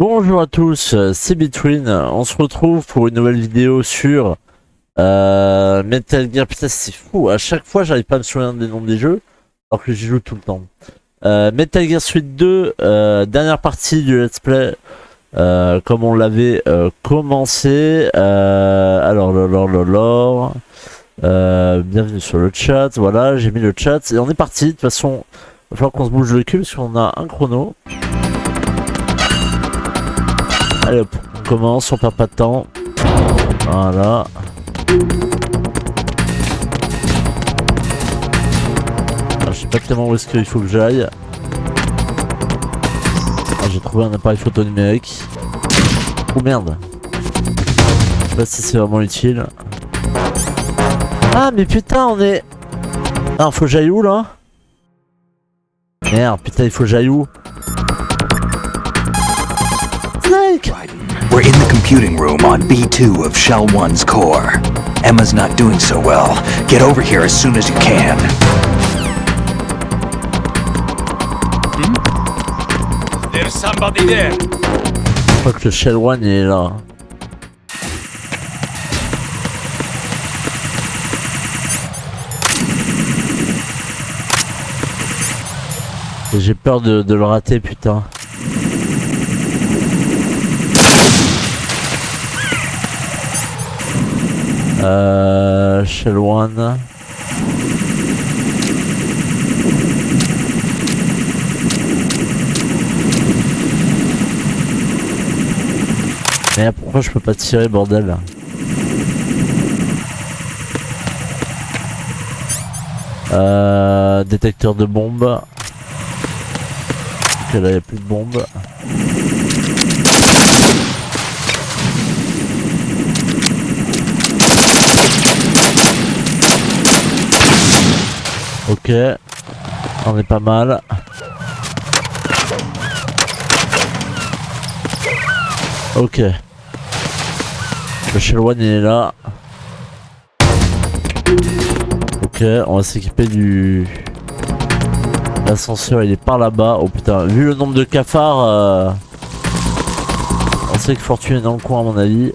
Bonjour à tous, c'est Between. On se retrouve pour une nouvelle vidéo sur Metal Gear. Putain, c'est fou, à chaque fois j'arrive pas à me souvenir des noms des jeux alors que j'y joue tout le temps. Metal Gear Suite 2, dernière partie du let's play comme on l'avait commencé. Bienvenue sur le chat. Voilà, j'ai mis le chat et on est parti. De toute façon, il va falloir qu'on se bouge le cul parce qu'on a un chrono. Allez hop, on commence, on perd pas de temps. Voilà. Je sais pas tellement où est-ce qu'il faut que j'aille. J'ai trouvé un appareil photo numérique. Oh merde. Je sais pas si c'est vraiment utile. Ah mais putain on est... Ah faut que j'aille où là? Merde putain il faut que j'aille où? We're in the computing room on B2 of Shell 1's core. Emma's not doing so well. Get over here as soon as you can. There's somebody there. Je crois que le Shell 1 il est là. Et j'ai peur de le rater putain. Shell 1. Mais pourquoi je peux pas tirer bordel? Détecteur de bombes. Ok là y a plus de bombes. Ok, on est pas mal. Ok. Le Shell 1 il est là. Ok, on va s'équiper du... L'ascenseur il est par là-bas. Oh putain, vu le nombre de cafards, on sait que Fortune est dans le coin à mon avis.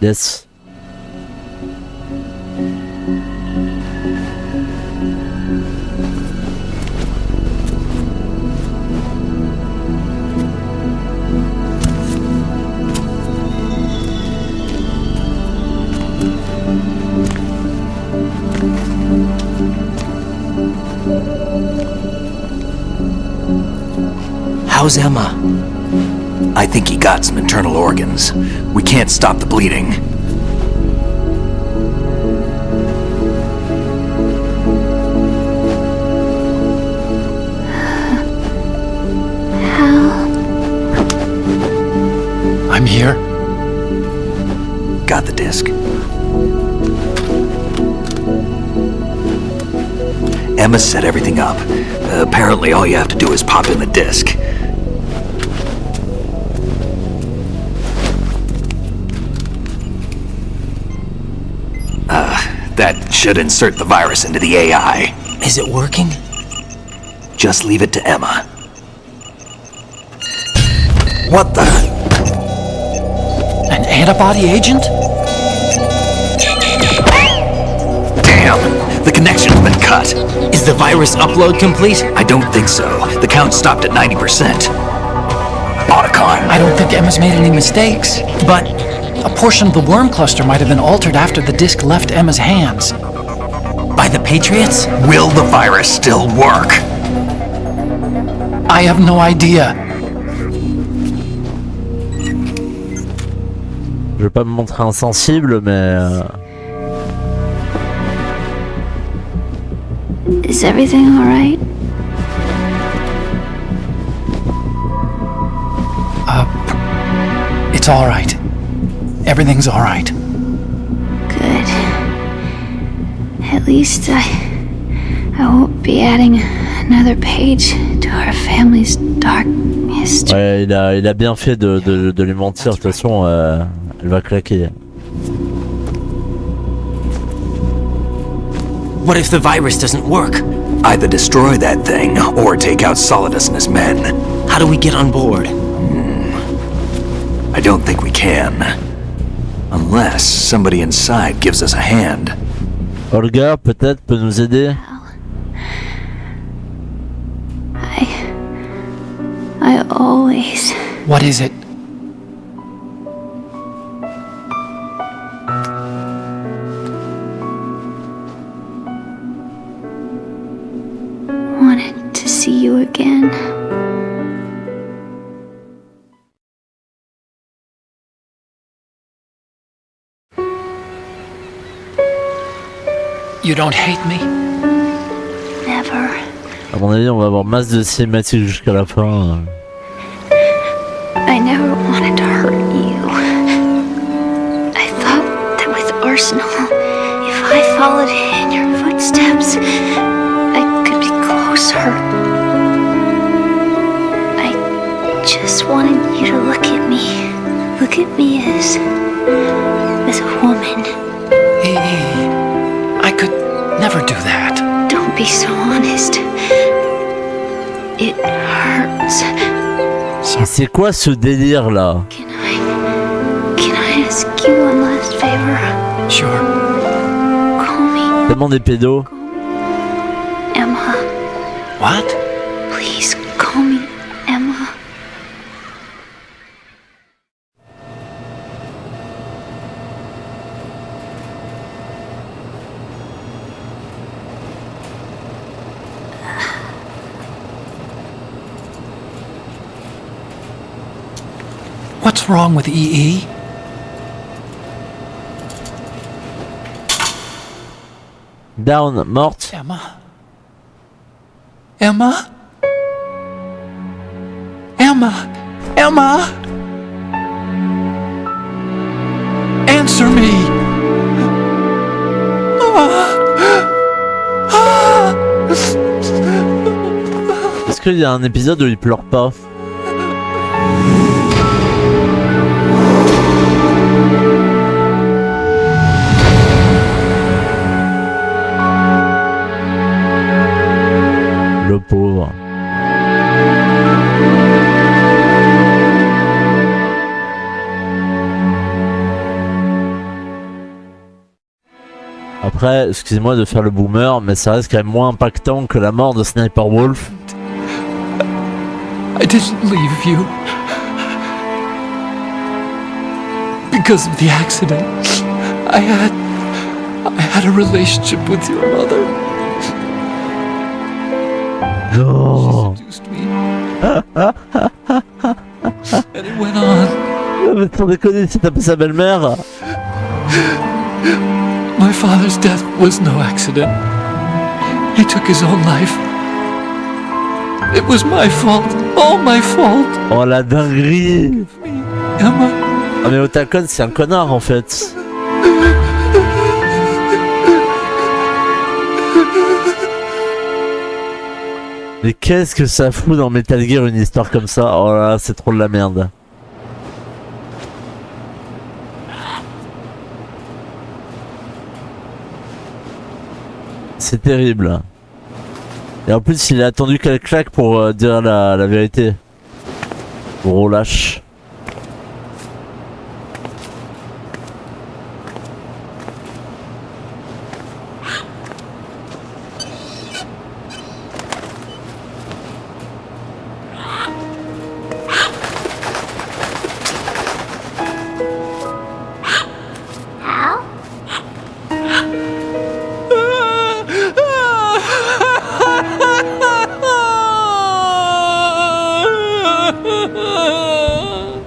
Yes. How's Emma? I think he got some internal organs. We can't stop the bleeding. I'm here. Got the disc. Emma set everything up. Apparently all you have to do is pop in the disc. That should insert the virus into the AI. Is it working? Just leave it to Emma. What the? An antibody agent? Damn! The connection's been cut. Is the virus upload complete? I don't think so. The count stopped at 90%. Otacon. I don't think Emma's made any mistakes. But a portion of the worm cluster might have been altered after the disk left Emma's hands. By the Patriots? Will the virus still work? I have no idea. Je vais pas me montrer insensible mais... Is everything alright? It's alright. Everything's alright. Good. At least I won't be adding another page to our family's dark history. Ouais, il a bien fait de lui mentir, de toute façon, elle va claquer. What if the virus doesn't work? Either destroy that thing, or take out Solidus and his men. How do we get on board? I don't think we can. Unless somebody inside gives us a hand. Olga, peut-être, peut nous aider. I always... What is it? wanted to see you again. You don't hate me? Never. À mon avis, on va avoir masse de cinématiques jusqu'à la fin. I never wanted to hurt you. I thought that with Arsenal, if I followed in your footsteps, I could be closer. I just wanted you to look at me. Look at me as a woman. I could never do that. Don't be so honest. It hurts. C'est quoi ce délire là? Can I ask you one last favor? Sure. Call me Tellement des pédos. Emma. What? Please call me Emma. What's wrong with EE? Down, morte. Emma? Emma? Emma? Emma? Answer me! Est-ce qu'il y a un épisode où il pleure pas? Le pauvre. Après, excusez-moi de faire le boomer, mais ça reste quand même moins impactant que la mort de Sniper Wolf. I didn't leave you because of the accident. I had a relationship with your mother. Non. She seduced me. And it went on. Non mais sans déconner, si t'appelles sa belle-mère. My father's death was no accident. He took his own life. It was my fault. All my fault. Oh la dinguerie. Me, Emma. Ah mais Otakon c'est un connard en fait. Mais qu'est-ce que ça fout dans Metal Gear une histoire comme ça? Oh là là, c'est trop de la merde. C'est terrible. Et en plus il a attendu qu'elle claque pour dire la vérité. Gros lâche.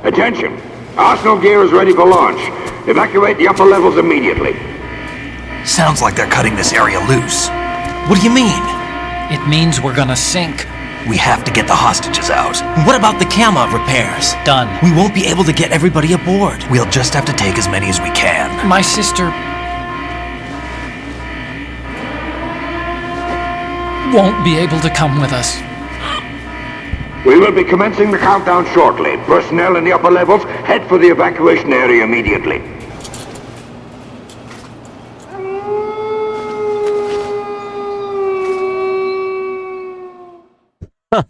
Attention! Arsenal gear is ready for launch. Evacuate the upper levels immediately. Sounds like they're cutting this area loose. What do you mean? It means we're gonna sink. We have to get the hostages out. What about the camera repairs? Done. We won't be able to get everybody aboard. We'll just have to take as many as we can. My sister won't be able to come with us. We will be commencing the countdown shortly. Personnel in the upper levels, head for the evacuation area immediately.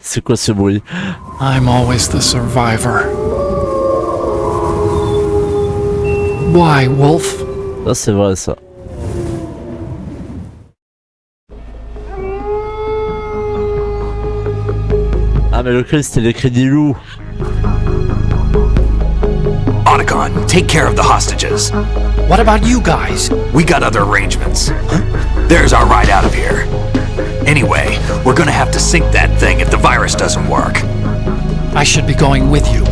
C'est quoi ce bruit? I'm always the survivor. Why, Wolf? Ça c'est vrai ça. Ah mais le cri c'était les cris des loups. Otacon, take care of the hostages. What about you guys? We got other arrangements. There's our ride out of here. Anyway, we're gonna have to sink that thing if the virus doesn't work. I should be going with you.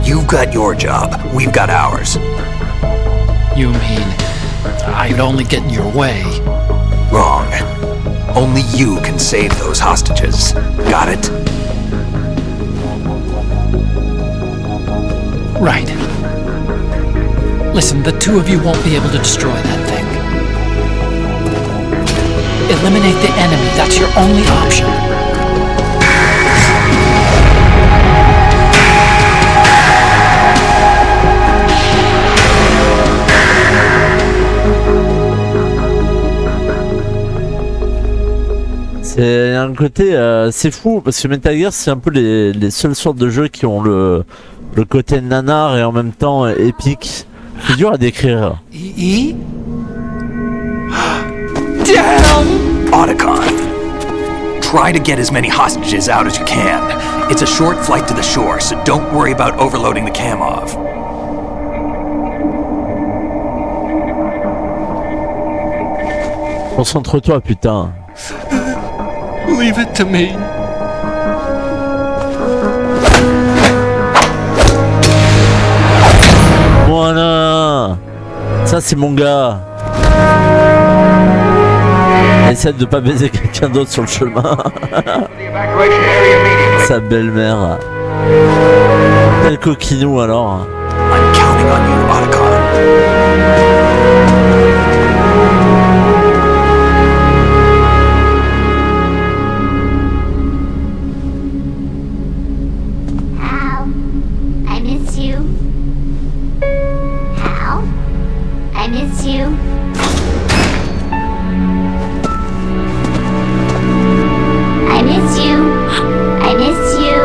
You've got your job, we've got ours. You mean I'd only get in your way? Wrong. Only you can save those hostages. Got it? Right. Listen, the two of you won't be able to destroy that thing. Eliminate the enemy. That's your only option. C'est un côté, c'est fou parce que Metal Gear c'est un peu les seules sortes de jeux qui ont le côté nanar et en même temps épique. C'est dur à décrire. E? Damn! Otacon, try to get as many hostages out as you can. It's a short flight to the shore, so don't worry about overloading the Kamov. Concentre-toi putain. Leave it to me. Voilà. Ça c'est mon gars. Essaie de pas baiser quelqu'un d'autre sur le chemin. Sa belle-mère. Quel coquinou alors. I'm counting on you, Otacon. Hal, I miss you. Hal, I miss you. I miss you. I miss you.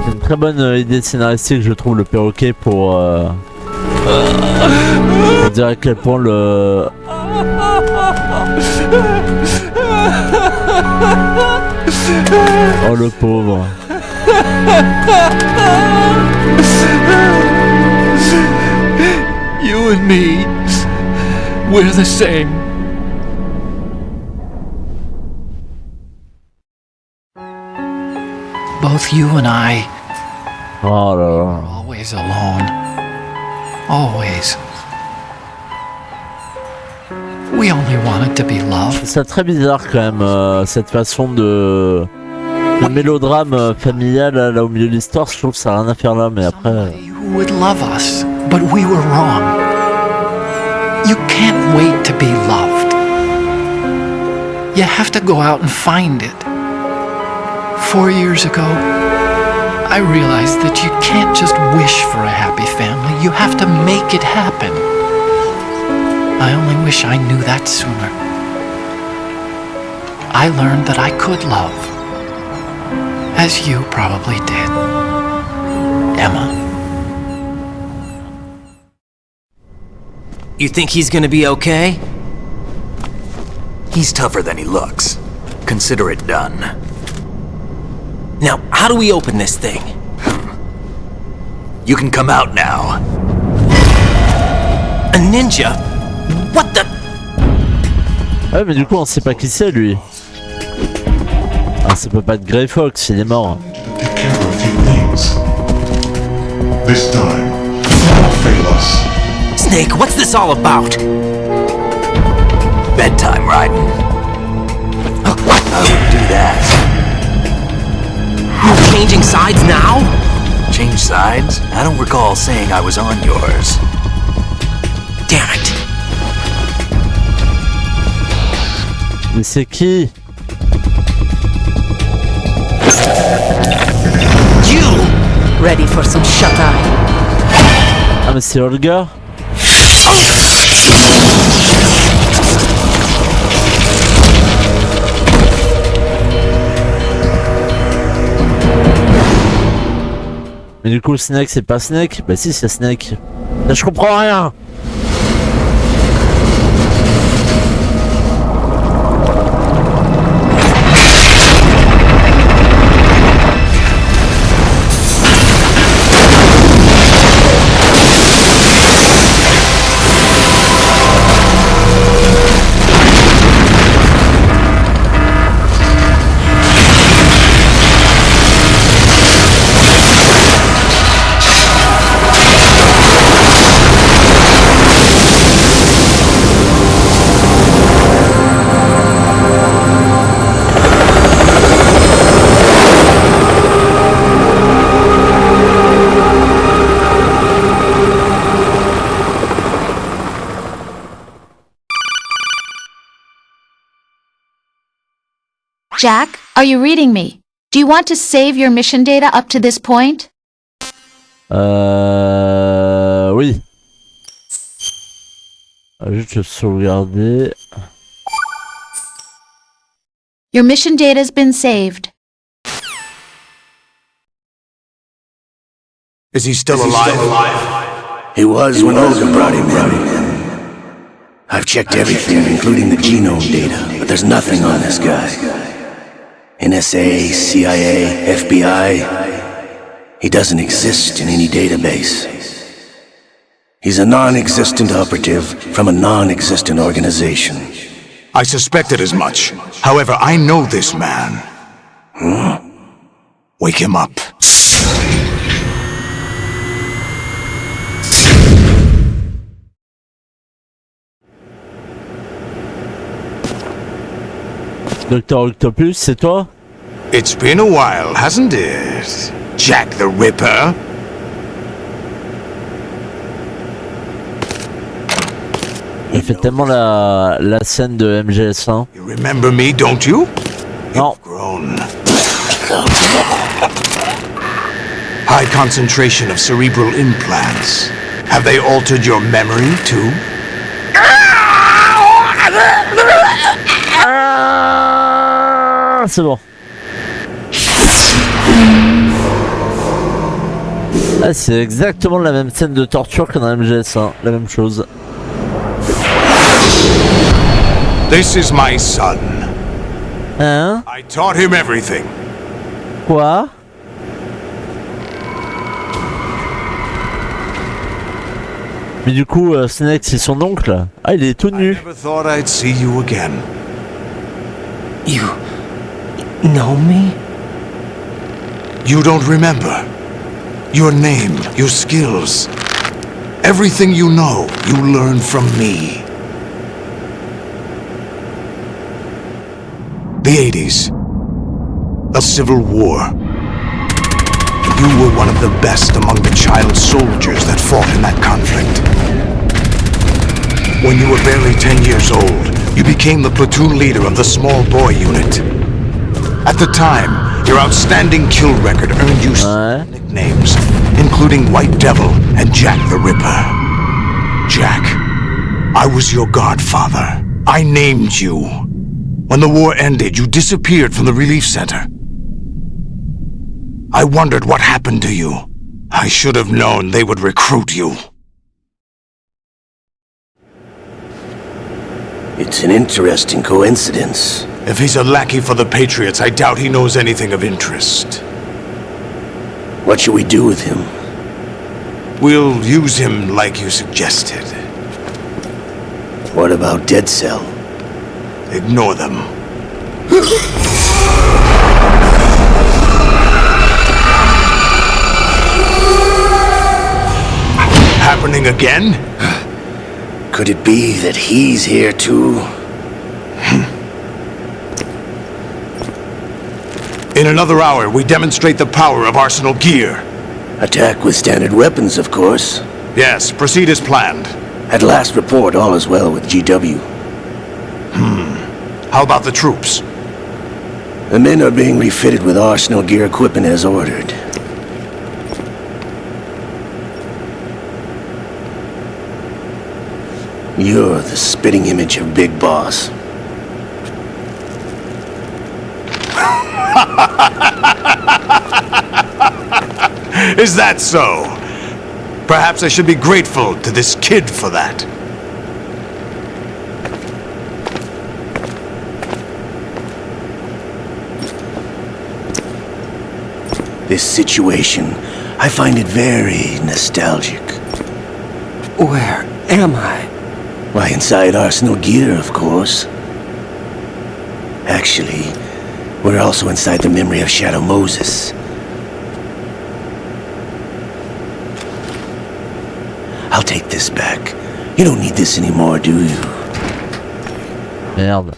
C'est une très bonne idée scénaristique je trouve le perroquet pour dire à quel point le... Oh le pauvre. You and me, we're the same. Both you and I Oh là là. are always alone. Always. We only wanted to be loved. C'est très bizarre quand même cette façon de mélodrame familial là au milieu de l'histoire. Je trouve que ça n'a rien à faire là mais après... Somebody who would love us, but we were wrong. You can't wait to be loved. You have to go out and find it. 4 years ago, I realized that you can't just wish for a happy family. You have to make it happen. I only wish I knew that sooner. I learned that I could love, as you probably did, Emma. You think he's gonna be okay? He's tougher than he looks. Consider it done. Now, how do we open this thing? You can come out now. A ninja? What the? Ouais mais du coup on sait pas qui c'est lui. Ah ça peut pas être Grey Fox, il est mort. Take care of a few things. This time, don't fail us. Snake, what's this all about? Bedtime, Raiden. I wouldn't do that. You're changing sides now? Change sides? I don't recall saying I was on yours. Damn it. Mais c'est qui? You! Ready for some shut-eye? Ah mais c'est Olga? Mais du coup, Snake, c'est pas Snake? Bah si, c'est Snake. Là, je comprends rien. Jack, are you reading me? Do you want to save your mission data up to this point? Oui. Juste sauvegarder. Your mission data's been saved. Is he still alive? He was when Olga brought him in. I've checked everything, including the genome data, but there's nothing on this guy. NSA, CIA, FBI. He doesn't exist in any database. He's a non-existent operative from a non-existent organization. I suspected as much. However, I know this man. Wake him up. Docteur Octopus, c'est toi? It's been a while, hasn't it? Jack the Ripper? Il fait tellement la scène de MGS1. You remember me, don't you? Non. You've grown. High concentration of cerebral implants. Have they altered your memory, too? Ah, c'est bon. Ah, c'est exactement la même scène de torture que dans MGS1, la même chose. This is my son. Hein? I taught him everything. Quoi? Mais du coup, Snake, c'est son oncle. Ah, il est tout I nu. never thought I'd see you again. You know me? You don't remember. Your name, your skills. Everything you know, you learned from me. The 80s. A civil war. You were one of the best among the child soldiers that fought in that conflict. When you were barely 10 years old, you became the platoon leader of the small boy unit. At the time, your outstanding kill record earned you nicknames, including White Devil and Jack the Ripper. Jack, I was your godfather. I named you. When the war ended, you disappeared from the relief center. I wondered what happened to you. I should have known they would recruit you. It's an interesting coincidence. If he's a lackey for the Patriots, I doubt he knows anything of interest. What should we do with him? We'll use him like you suggested. What about Dead Cell? Ignore them. Happening again? Could it be that he's here too? In another hour, we demonstrate the power of Arsenal gear. Attack with standard weapons, of course. Yes, proceed as planned. At last report, all is well with GW. How about the troops? The men are being refitted with Arsenal gear equipment as ordered. You're the spitting image of Big Boss. Is that so? Perhaps I should be grateful to this kid for that. This situation, I find it very nostalgic. Where am I? Why, inside Arsenal gear, of course. Actually, we're also inside the memory of Shadow Moses. I'll take this back. You don't need this anymore, do you? Merde.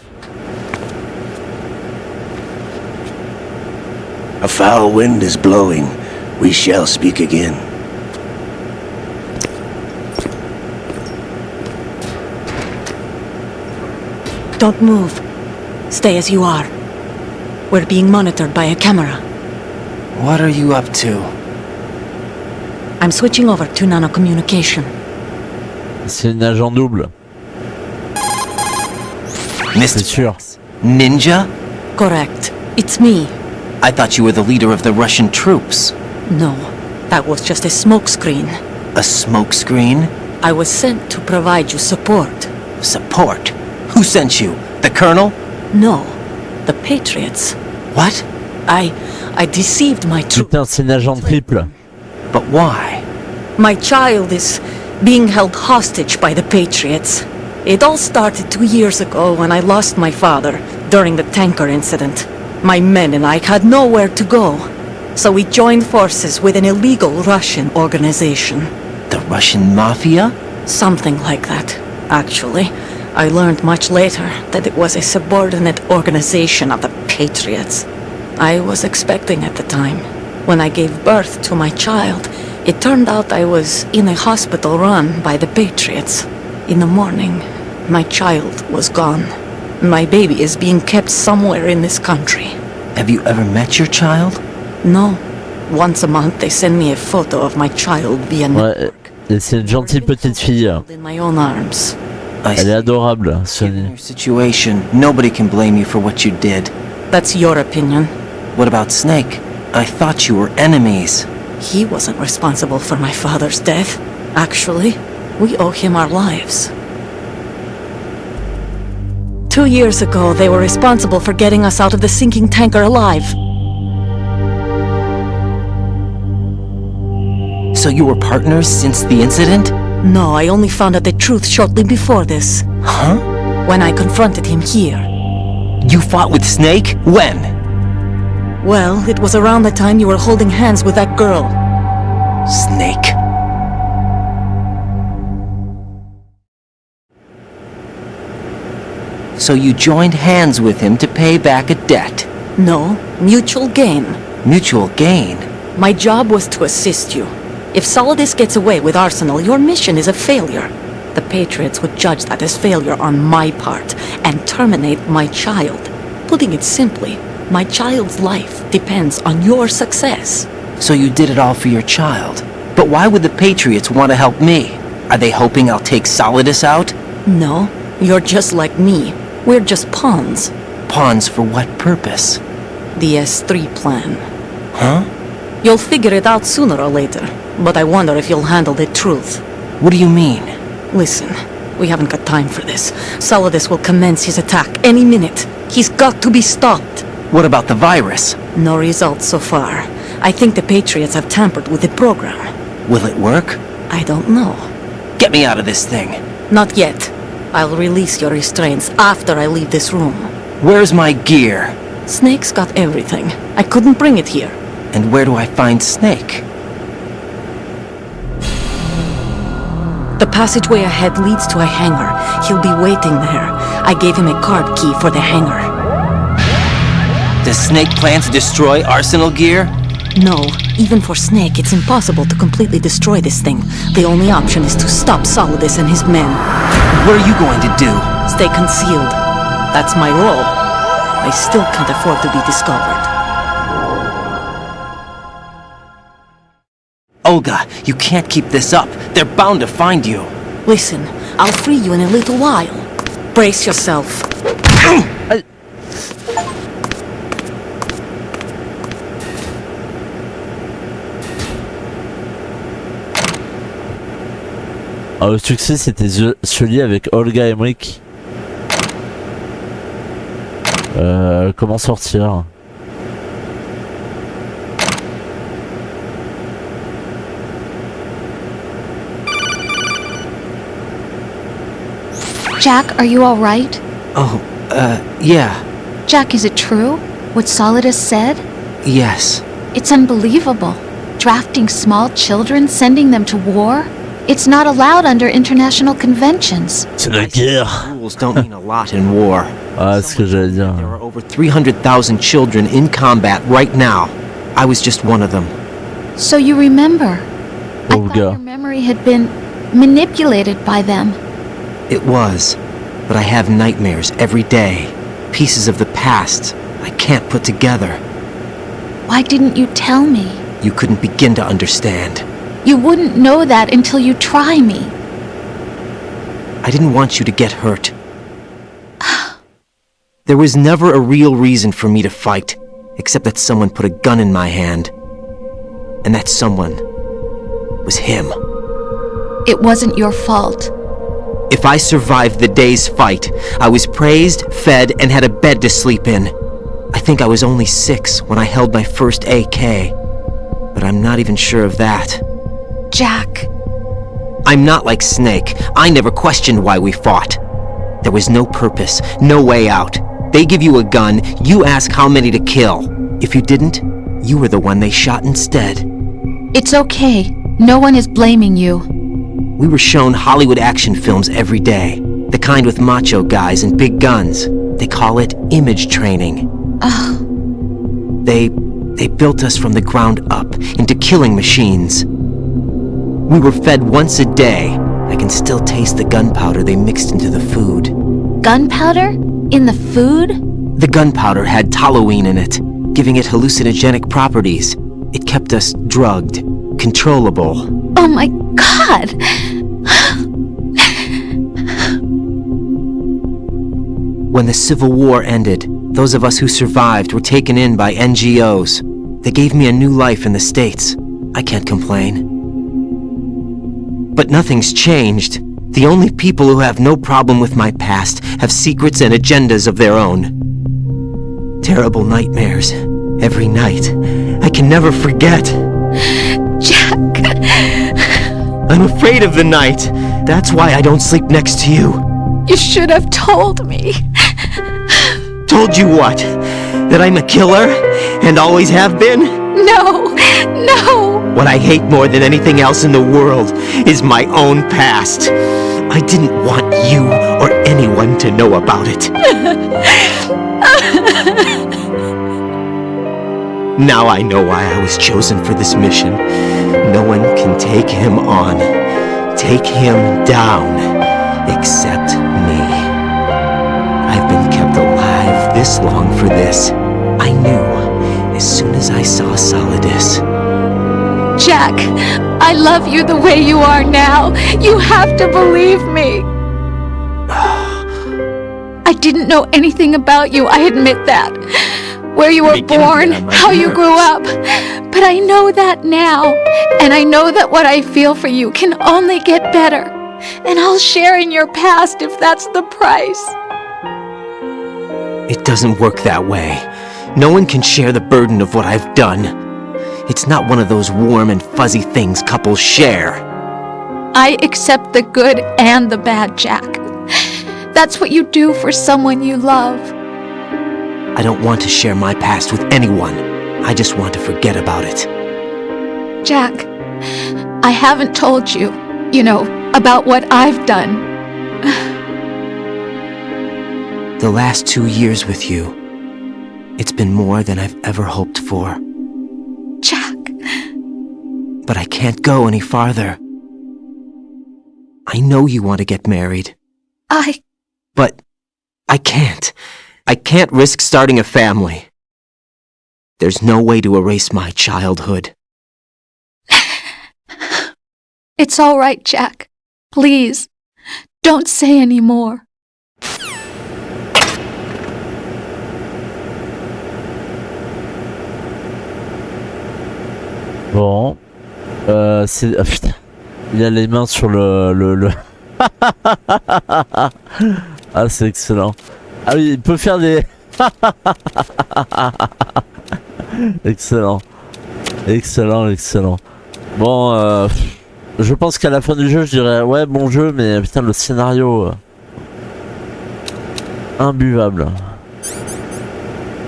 A foul wind is blowing. We shall speak again. Don't move. Stay as you are. We're being monitored by a camera. What are you up to? I'm switching over to nanocommunication. C'est une agent double. C'est sûr. Ninja? Correct. It's me. I thought you were the leader of the Russian troops. No, that was just a smokescreen. A smokescreen? I was sent to provide you support. Support? Who sent you? The Colonel? No, the Patriots. What? I deceived my troops. Putain, c'est une agent triple. But why? My child is being held hostage by the Patriots. It all started 2 years ago when I lost my father during the tanker incident. My men and I had nowhere to go, so we joined forces with an illegal Russian organization. The Russian Mafia? Something like that, actually. I learned much later that it was a subordinate organization of the Patriots. I was expecting at the time. When I gave birth to my child, it turned out I was in a hospital run by the Patriots. In the morning, my child was gone. My baby is being kept somewhere in this country. Have you ever met your child? No. Once a month, they send me a photo of my child via network. Ouais, c'est une gentille petite fille. In my own arms. Elle est adorable, In Sonny. your situation, nobody can blame you for what you did. That's your opinion. What about Snake? I thought you were enemies. He wasn't responsible for my father's death. Actually, we owe him our lives. 2 years ago, they were responsible for getting us out of the sinking tanker alive. So you were partners since the incident? No, I only found out the truth shortly before this. Huh? When I confronted him here. You fought with Snake? When? Well, it was around the time you were holding hands with that girl. Snake. So you joined hands with him to pay back a debt? No, mutual gain. Mutual gain? My job was to assist you. If Solidus gets away with Arsenal, your mission is a failure. The Patriots would judge that as failure on my part and terminate my child. Putting it simply, my child's life depends on your success. So you did it all for your child. But why would the Patriots want to help me? Are they hoping I'll take Solidus out? No, you're just like me. We're just pawns. Pawns for what purpose? The S3 plan. Huh? You'll figure it out sooner or later, but I wonder if you'll handle the truth. What do you mean? Listen, we haven't got time for this. Solidus will commence his attack any minute. He's got to be stopped. What about the virus? No results so far. I think the Patriots have tampered with the program. Will it work? I don't know. Get me out of this thing. Not yet. I'll release your restraints after I leave this room. Where's my gear? Snake's got everything. I couldn't bring it here. And where do I find Snake? The passageway ahead leads to a hangar. He'll be waiting there. I gave him a card key for the hangar. Does Snake plan to destroy Arsenal gear? No, even for Snake, it's impossible to completely destroy this thing. The only option is to stop Solidus and his men. What are you going to do? Stay concealed. That's my role. I still can't afford to be discovered. Olga, you can't keep this up. They're bound to find you. Listen, I'll free you in a little while. Brace yourself. Alors, le succès, c'était celui avec Olga et Emmerich. Comment sortir? Jack, are you all right? Oh, yeah. Jack, is it true? What Solidus said? Yes. It's unbelievable. Drafting small children, sending them to war? It's not allowed under international conventions. C'est la guerre. Rules don't mean a lot in war. Ah, c'est ce que j'allais dire. There are over 300,000 children in combat right now. I was just one of them. So you remember? I Pauvre thought gars. your memory had been manipulated by them. It was, but I have nightmares every day. Pieces of the past I can't put together. Why didn't you tell me? You couldn't begin to understand. You wouldn't know that until you try me. I didn't want you to get hurt. There was never a real reason for me to fight, except that someone put a gun in my hand. And that someone was him. It wasn't your fault. If I survived the day's fight, I was praised, fed, and had a bed to sleep in. I think I was only 6 when I held my first AK. But I'm not even sure of that. Jack. I'm not like Snake. I never questioned why we fought. There was no purpose, no way out. They give you a gun, you ask how many to kill. If you didn't, you were the one they shot instead. It's okay. No one is blaming you. We were shown Hollywood action films every day. The kind with macho guys and big guns. They call it image training. They built us from the ground up into killing machines. We were fed once a day. I can still taste the gunpowder they mixed into the food. Gunpowder? In the food? The gunpowder had toluene in it, giving it hallucinogenic properties. It kept us drugged, controllable. Oh my God! When the Civil War ended, those of us who survived were taken in by NGOs. They gave me a new life in the States. I can't complain. But nothing's changed. The only people who have no problem with my past have secrets and agendas of their own. Terrible nightmares. Every night. I can never forget. Jack! I'm afraid of the night. That's why I don't sleep next to you. You should have told me. Told you what? That I'm a killer? And always have been? No! No! What I hate more than anything else in the world is my own past. I didn't want you or anyone to know about it. Now I know why I was chosen for this mission. No one can take him on, take him down, except me. I've been kept alive this long for this. I knew as soon as I saw Solidus. Jack, I love you the way you are now. You have to believe me. I didn't know anything about you, I admit that. Where you were born, how you grew up. But I know that now. And I know that what I feel for you can only get better. And I'll share in your past if that's the price. It doesn't work that way. No one can share the burden of what I've done. It's not one of those warm and fuzzy things couples share. I accept the good and the bad, Jack. That's what you do for someone you love. I don't want to share my past with anyone. I just want to forget about it. Jack, I haven't told you, about what I've done. The last 2 years with you, it's been more than I've ever hoped for. Jack. But I can't go any farther. I know you want to get married. But I can't. I can't risk starting a family. There's no way to erase my childhood. It's all right, Jack. Please, don't say any more. Bon. C'est... Ah, putain. Il a les mains sur le... Ah, c'est excellent. Ah oui, il peut faire des... Excellent. Excellent, excellent. Bon, je pense qu'à la fin du jeu, je dirais ouais, bon jeu, mais putain, le scénario... imbuvable.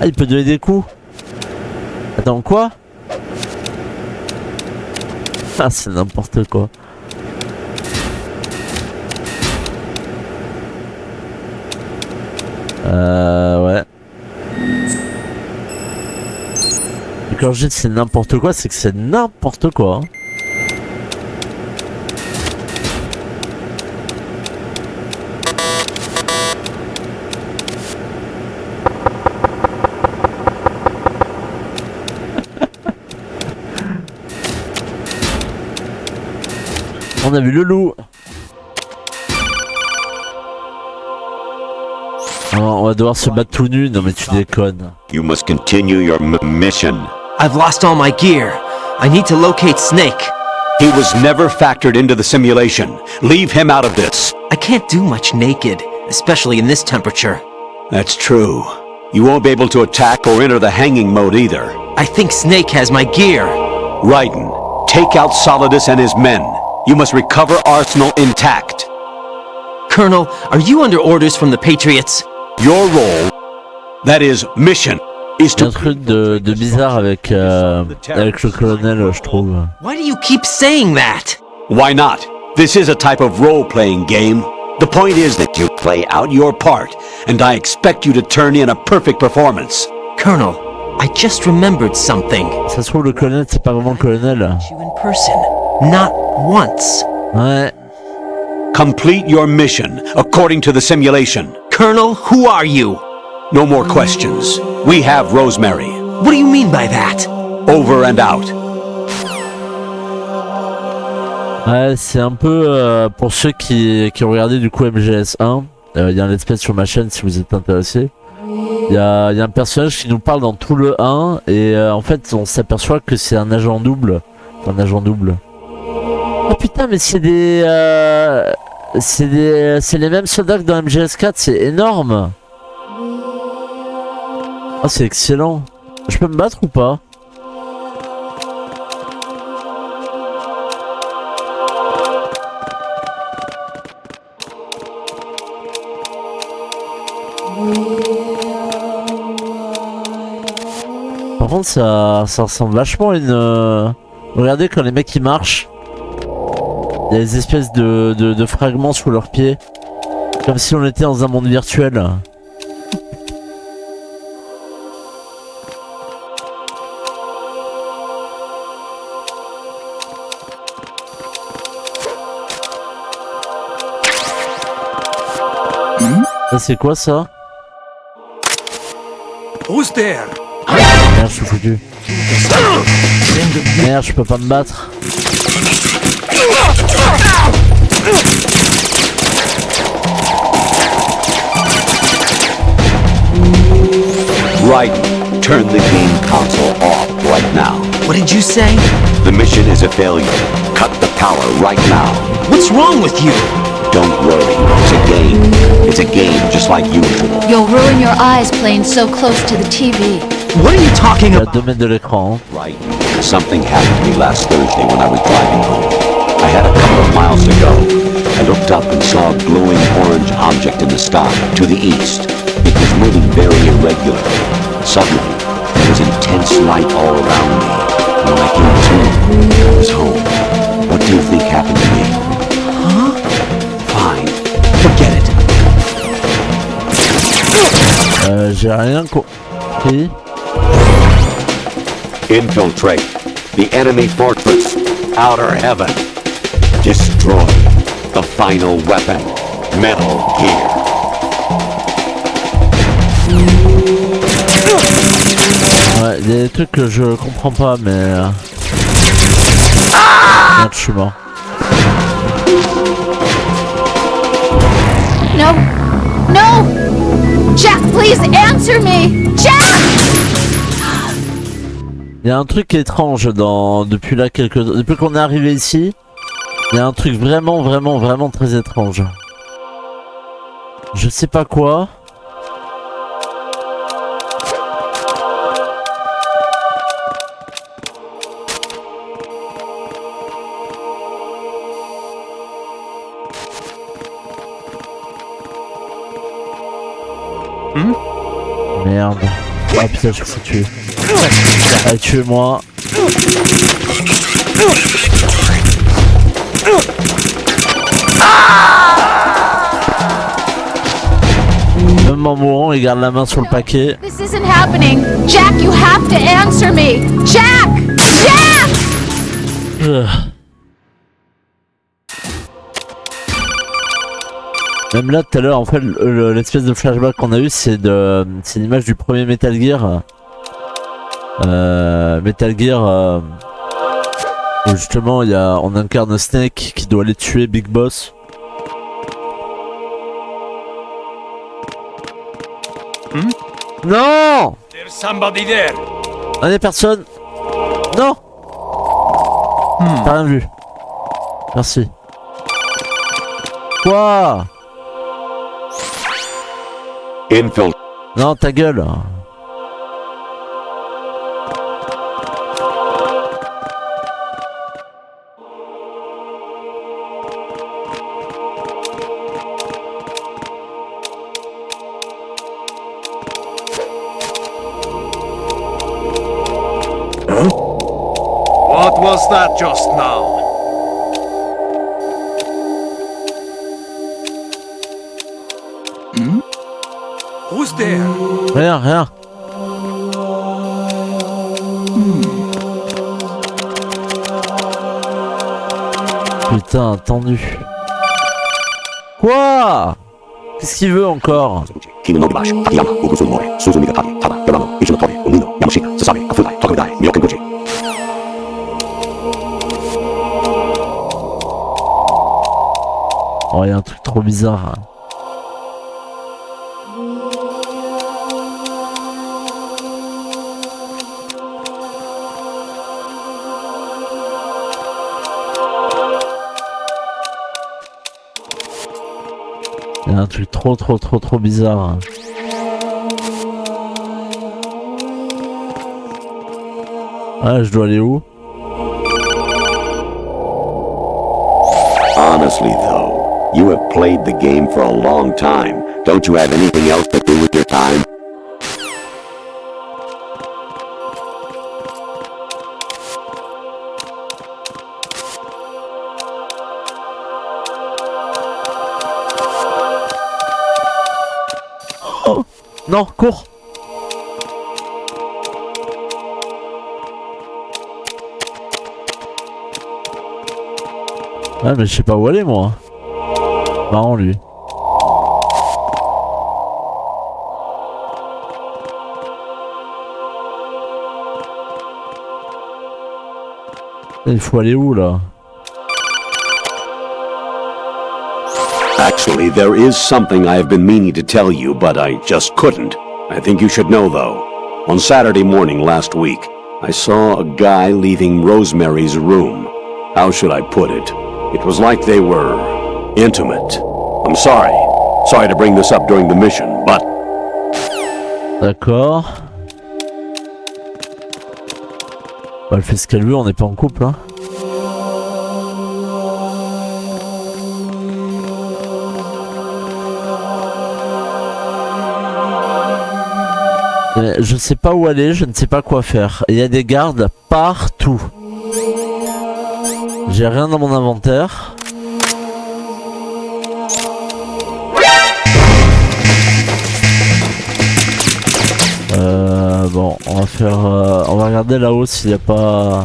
Ah, il peut donner des coups. Attends, quoi? Ah, c'est n'importe quoi. Ouais. Et quand je dis c'est n'importe quoi, c'est que c'est n'importe quoi. Hein. On a vu le loup. On va devoir se battre tout nu. Non mais tu déconnes. You must continue your mission. I've lost all my gear. I need to locate Snake. He was never factored into the simulation. Leave him out of this. I can't do much naked, especially in this temperature. That's true. You won't be able to attack or enter the hanging mode either. I think Snake has my gear. Raiden, take out Solidus and his men. You must recover Arsenal intact. Colonel, are you under orders from the Patriots? Your role, that is mission, is Il y a to... un truc de bizarre avec le colonel, je trouve. Why do you keep saying that? Why not? This is a type of role-playing game. The point is that you play out your part, and I expect you to turn in a perfect performance. Colonel, I just remembered something. Ça se trouve le colonel, c'est pas vraiment le colonel. You in person, not once. Ouais. Complete your mission according to the simulation. Colonel, who are you? No more questions. We have Rosemary. What do you mean by that? Over and out. Ouais, c'est un peu pour ceux qui ont regardé du coup MGS1. Il y a un let's play sur ma chaîne si vous êtes intéressé. Il y a un personnage qui nous parle dans tout le 1 et en fait on s'aperçoit que c'est un agent double. Un agent double. Oh putain, mais c'est les mêmes soldats que dans MGS4, c'est énorme. Oh, c'est excellent. Je peux me battre ou pas? Par contre, ça ressemble vachement à une... Regardez quand les mecs ils marchent. Il y a des espèces de fragments sous leurs pieds. Comme si on était dans un monde virtuel. Ça c'est quoi ça? Who's there? Merde, je suis foutu. Merde, je peux pas me battre. Right. Turn the game console off right now. What did you say? The mission is a failure. Cut the power right now. What's wrong with you? Don't worry. It's a game. It's a game just like usual. You'll ruin your eyes playing so close to the TV. What are you talking Il y a about? 2 mètres de l'écran. Right. Something happened to me last Thursday when I was driving home. I had a couple of miles to go. I looked up and saw a glowing orange object in the sky to the east. It was moving very irregularly. Suddenly, there was intense light all around me. And when I came to, I was home. What do you think happened to me? Huh? Fine. Forget it. J'ai rien compris. Infiltrate the enemy fortress. Outer heaven. Destroy the final weapon. Metal Gear. Ouais, il y a des trucs que je comprends pas, mais... Merde, je suis mort. No! No! Jack, please answer me! Jack! Il y a un truc étrange depuis qu'on est arrivé ici. Il y a un truc vraiment très étrange. Je sais pas quoi. Merde. Ah putain, je suis tué. Allez, tuez-moi. Même en mourant, il garde la main sur le paquet. This isn't happening. Jack, you have to answer me. Jack! Jack! Même là, tout à l'heure, en fait, l'espèce de flashback qu'on a eu, c'est l'image du premier Metal Gear. Où justement, on incarne Snake qui doit aller tuer Big Boss. Non! There's somebody there. Ah, y'a personne. Non! T'as rien vu. Merci. Quoi? Infill. Non, ta gueule. What was that just now? Who's there? Rien. Putain, attendu. Quoi? Qu'est-ce qu'il veut encore? Oh, il y a un truc trop bizarre. Il y a un truc trop bizarre. Ah, je dois aller où? Honestly, though, you have played the game for a long time. Don't you have anything else to do with your time? Oh non, cours! Ah mais je sais pas où aller moi. Marrant lui. Il faut aller où là? Actually, there is something I have been meaning to tell you, but I just couldn't. I think you should know, though. On Saturday morning last week, I saw a guy leaving Rosemary's room. How should I put it? It was like they were intimate. I'm sorry. Sorry to bring this up during the mission, but... D'accord. Bah, elle fait ce qu'elle veut, on n'est pas en couple, hein. Je sais pas où aller, je ne sais pas quoi faire. Il y a des gardes partout. J'ai rien dans mon inventaire. Bon, on va faire... on va regarder là-haut s'il n'y a pas...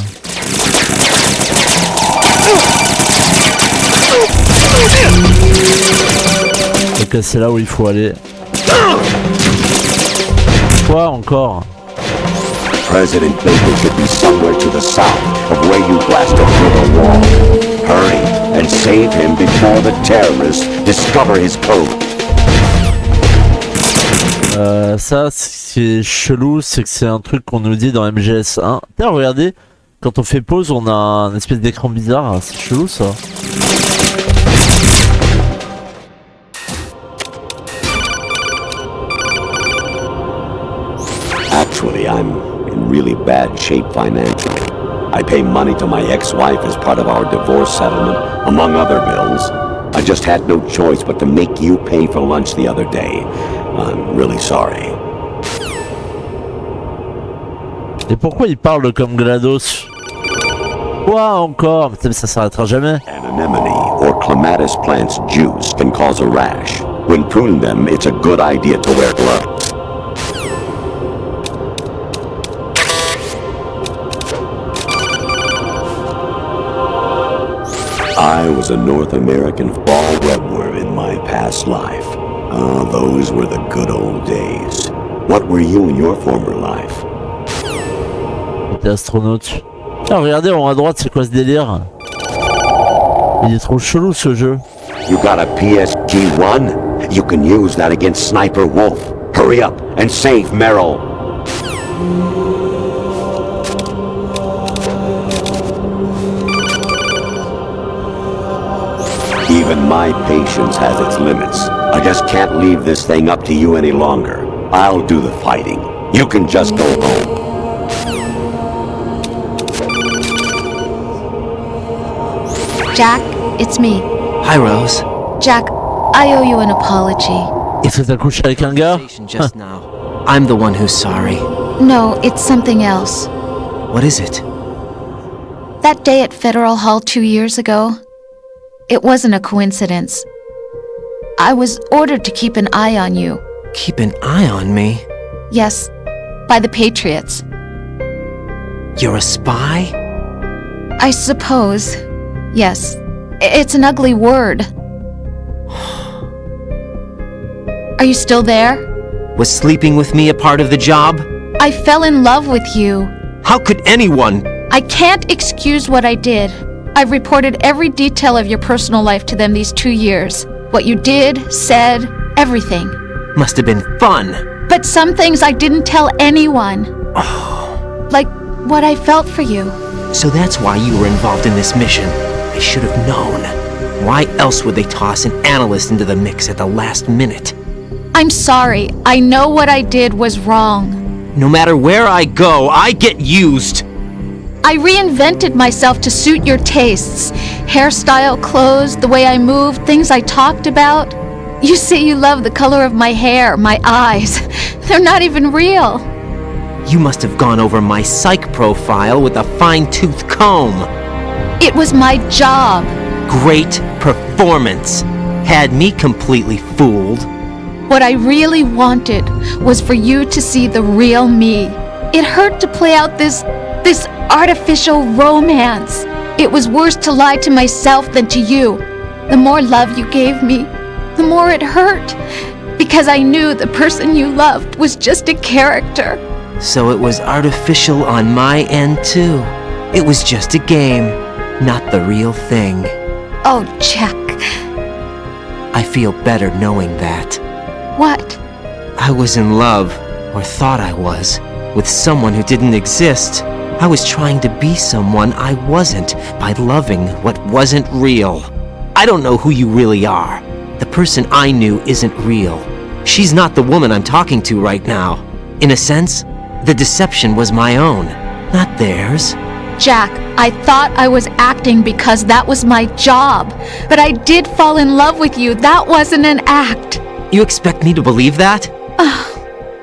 Ok, c'est là où il faut aller. Quoi encore? President Baker should be somewhere to the south of where you blasted through the wall. Hurry and save him before the terrorists discover his code. Ça, ce qui est chelou, c'est que c'est un truc qu'on nous dit dans MGS1. Tiens, regardez, quand on fait pause, on a un espèce d'écran bizarre. C'est chelou ça. Actually, I'm in really bad shape financially. I pay money to my ex-wife as part of our divorce settlement, among other bills. I just had no choice but to make you pay for lunch the other day. I'm really sorry. Et pourquoi il parle comme GLaDOS? Quoi encore? Mais ça s'arrêtera jamais. An anemone or clematis plant's juice can cause a rash. When pruning them, it's a good idea to wear gloves. I was a North American fall webworm in my past life. Ah, those were the good old days. What were you in your former life? J'étais astronaute. Ah, regardez en haut à droite, c'est quoi ce délire? Il est trop chelou ce jeu. You got a PSG-1? You can use that against Sniper Wolf. Hurry up and save Meryl. Even my patience has its limits. I just can't leave this thing up to you any longer. I'll do the fighting. You can just go home. Jack, it's me. Hi, Rose. Jack, I owe you an apology. Est-ce que t'as couché avec un gars? Just now. I'm the one who's sorry. No, it's something else. What is it? That day at Federal Hall 2 years ago, it wasn't a coincidence. I was ordered to keep an eye on you. Keep an eye on me? Yes, by the Patriots. You're a spy? I suppose. Yes. It's an ugly word. Are you still there? Was sleeping with me a part of the job? I fell in love with you. How could anyone? I can't excuse what I did. I've reported every detail of your personal life to them these 2 years. What you did, said, everything. Must have been fun. But some things I didn't tell anyone. Like what I felt for you. So that's why you were involved in this mission. I should have known. Why else would they toss an analyst into the mix at the last minute? I'm sorry. I know what I did was wrong. No matter where I go, I get used. I reinvented myself to suit your tastes. Hairstyle, clothes, the way I moved, things I talked about. You say you love the color of my hair, my eyes. They're not even real. You must have gone over my psych profile with a fine-tooth comb. It was my job. Great performance. Had me completely fooled. What I really wanted was for you to see the real me. It hurt to play out this artificial romance. It was worse to lie to myself than to you. The more love you gave me, the more it hurt. Because I knew the person you loved was just a character. So it was artificial on my end too. It was just a game, not the real thing. Oh, Jack. I feel better knowing that. What? I was in love, or thought I was, with someone who didn't exist. I was trying to be someone I wasn't by loving what wasn't real. I don't know who you really are. The person I knew isn't real. She's not the woman I'm talking to right now. In a sense, the deception was my own, not theirs. Jack, I thought I was acting because that was my job. But I did fall in love with you. That wasn't an act. You expect me to believe that?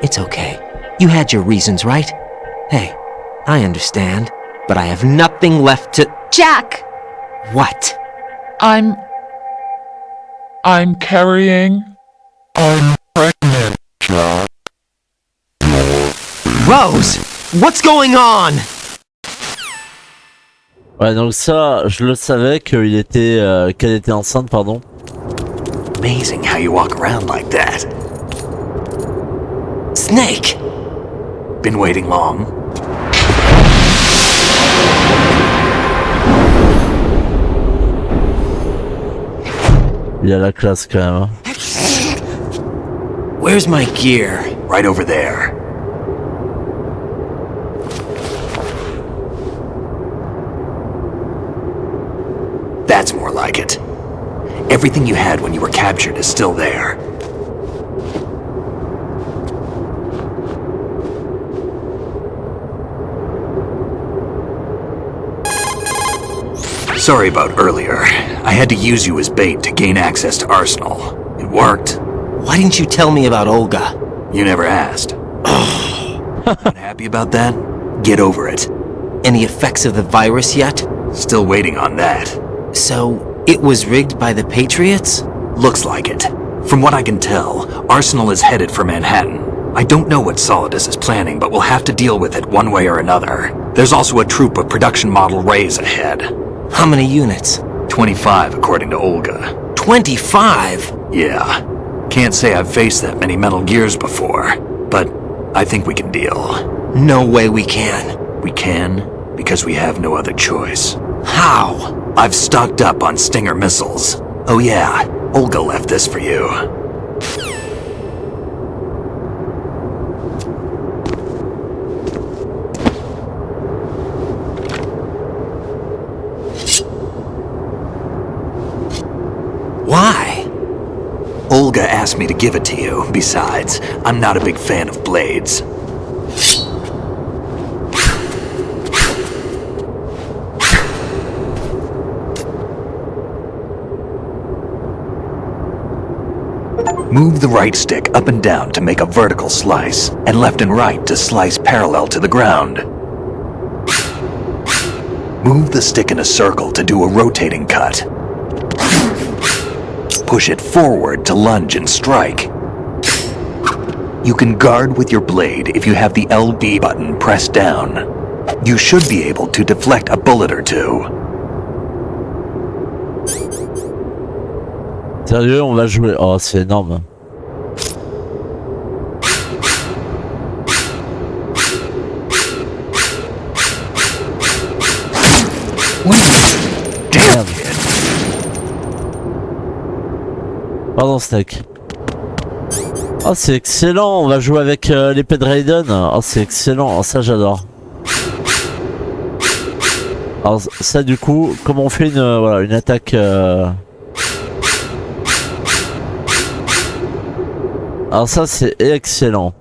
It's okay. You had your reasons, right? Hey, I understand. But I have nothing left to... Jack! What? I'm carrying... I'm pregnant, Jack. Rose! What's going on? Ouais, donc ça, je le savais qu'elle était enceinte, pardon. Amazing how you walk around like that. Snake! Been waiting long? Il a la classe quand même. Where's my gear? Right over there. That's more like it. Everything you had when you were captured is still there. Sorry about earlier. I had to use you as bait to gain access to Arsenal. It worked. Why didn't you tell me about Olga? You never asked. Not happy about that? Get over it. Any effects of the virus yet? Still waiting on that. So, it was rigged by the Patriots? Looks like it. From what I can tell, Arsenal is headed for Manhattan. I don't know what Solidus is planning, but we'll have to deal with it one way or another. There's also a troop of production model Rays ahead. How many units? 25, according to Olga. 25? Yeah. Can't say I've faced that many Metal Gears before, but I think we can deal. No way we can. We can, because we have no other choice. How? I've stocked up on Stinger missiles. Oh yeah, Olga left this for you. Why? Olga asked me to give it to you. Besides, I'm not a big fan of blades. Move the right stick up and down to make a vertical slice, and left and right to slice parallel to the ground. Move the stick in a circle to do a rotating cut. Push it forward to lunge and strike. You can guard with your blade if you have the LB button pressed down. You should be able to deflect a bullet or two. Sérieux, on va jouer. Oh, c'est énorme. Merde. Pardon, Snake. Oh, c'est excellent. On va jouer avec l'épée de Raiden. Oh, c'est excellent. Oh, ça, j'adore. Alors, ça, du coup, comment on fait voilà, une attaque... Alors ça c'est excellent,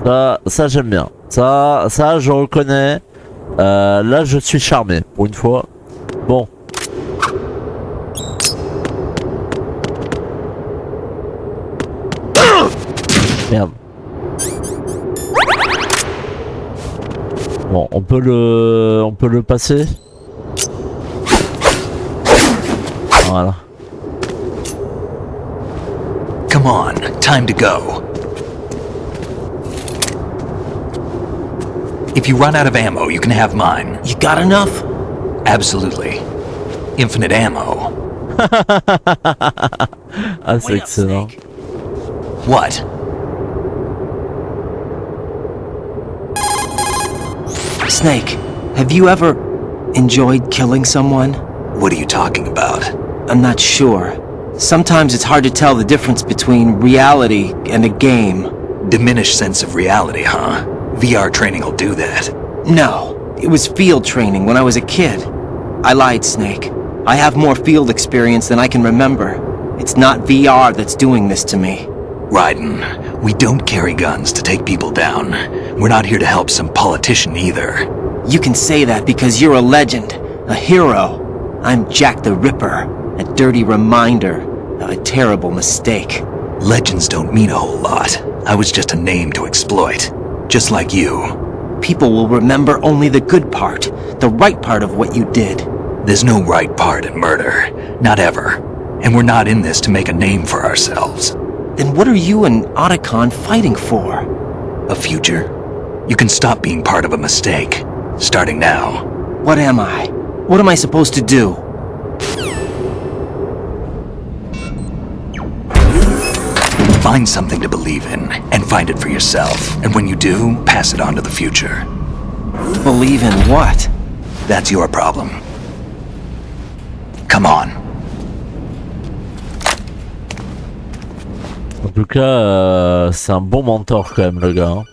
ça j'aime bien, ça je reconnais, là je suis charmé pour une fois, bon. Merde. Bon, on peut le passer. Voilà. Come on, time to go. If you run out of ammo, you can have mine. You got enough? Absolutely. Infinite ammo. Ah, c'est excellent. What? Snake, have you ever enjoyed killing someone? What are you talking about? I'm not sure. Sometimes it's hard to tell the difference between reality and a game. Diminished sense of reality, huh? VR training will do that. No, it was field training when I was a kid. I lied, Snake. I have more field experience than I can remember. It's not VR that's doing this to me. Raiden, we don't carry guns to take people down. We're not here to help some politician either. You can say that because you're a legend, a hero. I'm Jack the Ripper. A dirty reminder of a terrible mistake. Legends don't mean a whole lot. I was just a name to exploit. Just like you. People will remember only the good part, the right part of what you did. There's no right part in murder. Not ever. And we're not in this to make a name for ourselves. Then what are you and Otacon fighting for? A future. You can stop being part of a mistake. Starting now. What am I? What am I supposed to do? Find something to believe in, and find it for yourself. And when you do, pass it on to the future. Believe in what? That's your problem. Come on. En tout cas, c'est un bon mentor quand même le gars. Hein.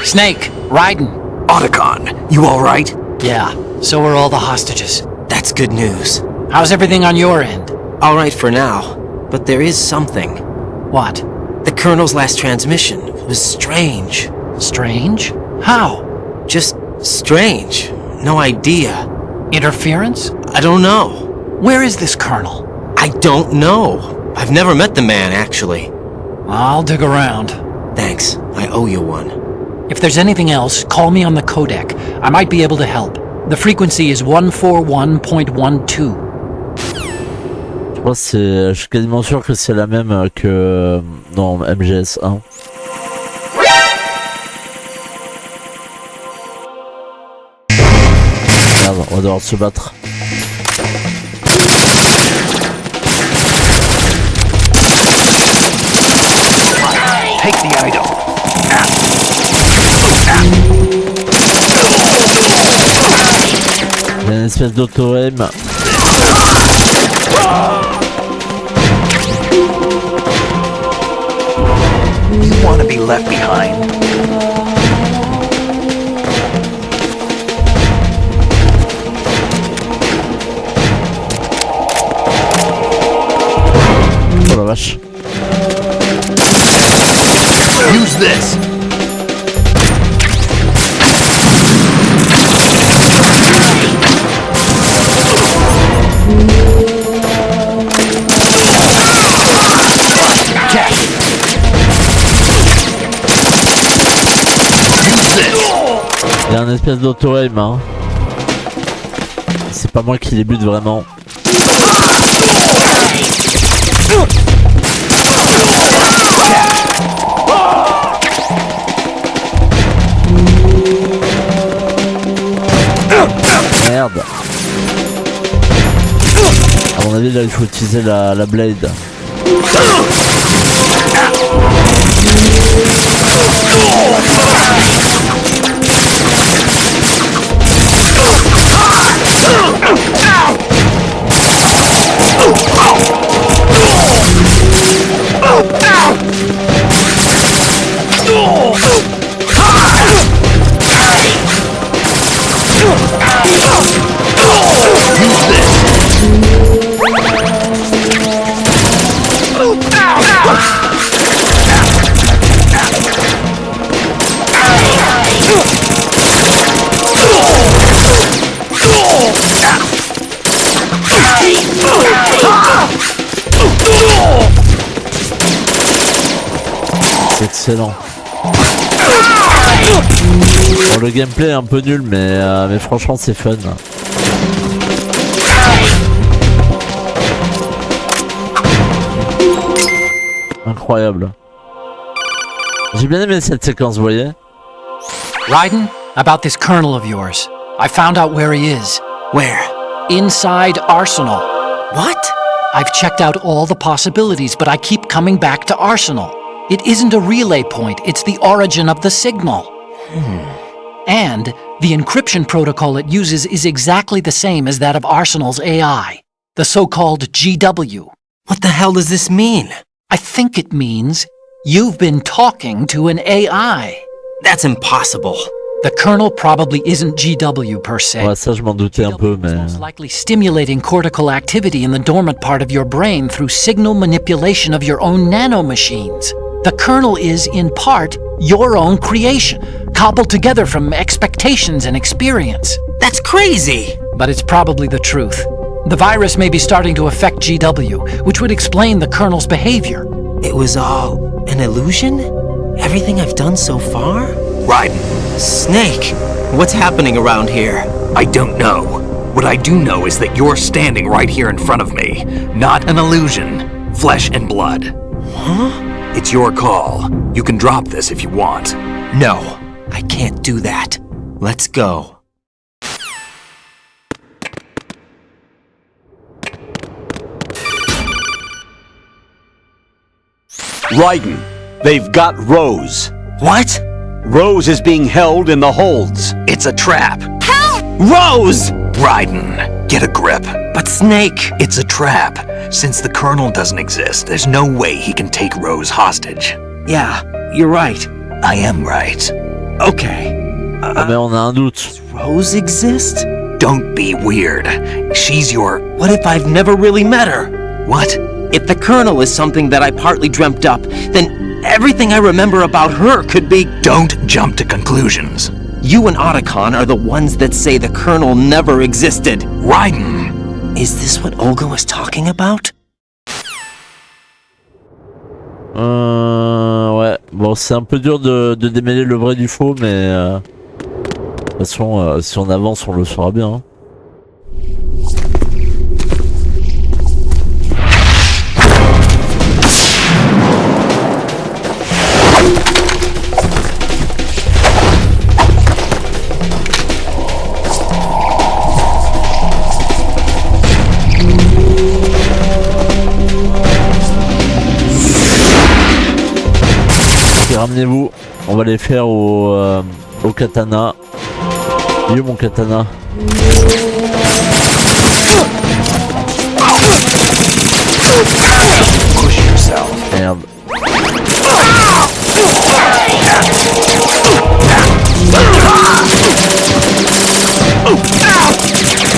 Snake, Raiden. Otacon, you alright? Yeah, so are all the hostages. That's good news. How's everything on your end? All right for now, but there is something. What? The Colonel's last transmission was strange. Strange? How? Just strange. No idea. Interference? I don't know. Where is this Colonel? I don't know. I've never met the man, actually. I'll dig around. Thanks. I owe you one. If there's anything else, call me on the codec. I might be able to help. The frequency is 141.12. Je suis quasiment sûr que c'est la même que dans MGS1. Merde, on va devoir se battre. Take the item. Il y a une espèce d'auto-aim. You want to be left behind? Oh la vache. Use this. Il y a un espèce d'auto-aim, hein. C'est pas moi qui les bute vraiment. Merde. À mon avis là il faut utiliser la blade. C'est excellent. Bon, le gameplay est un peu nul, mais franchement c'est fun. Incroyable. J'ai bien aimé cette séquence, vous voyez. Raiden, about this Colonel of yours. I found out where he is. Where? Inside Arsenal. What? I've checked out all the possibilities, but I keep coming back to Arsenal. It isn't a relay point, it's the origin of the signal. And the encryption protocol it uses is exactly the same as that of Arsenal's AI, the so-called GW. What the hell does this mean? I think it means you've been talking to an AI. That's impossible. The Colonel probably isn't GW per se. Ouais, ça je m'en doutais un peu, mais... Most likely stimulating cortical activity in the dormant part of your brain through signal manipulation of your own nanomachines. The Colonel is, in part, your own creation, cobbled together from expectations and experience. That's crazy! But it's probably the truth. The virus may be starting to affect GW, which would explain the Colonel's behavior. It was all an illusion? Everything I've done so far? Raiden. Snake, what's happening around here? I don't know. What I do know is that you're standing right here in front of me. Not an illusion. Flesh and blood. Huh? It's your call. You can drop this if you want. No, I can't do that. Let's go. Raiden, they've got Rose. What? Rose is being held in the holds. It's a trap. Help! Rose! Raiden, get a grip. But Snake... It's a trap. Since the Colonel doesn't exist, there's no way he can take Rose hostage. Yeah, you're right. I am right. Okay. Mais on a un doute. Does Rose exist? Don't be weird. She's your... What if I've never really met her? What? If the Colonel is something that I partly dreamt up, then everything I remember about her could be... Don't jump to conclusions. You and Otacon are the ones that say the Colonel never existed. Raiden! Is this what Olga was talking about? Ouais. Bon, c'est un peu dur de démêler le vrai du faux, mais... de toute façon, si on avance, on le saura bien. Hein. Ramenez-vous, on va les faire au katana. Il est où mon katana? Push yourself. Merde.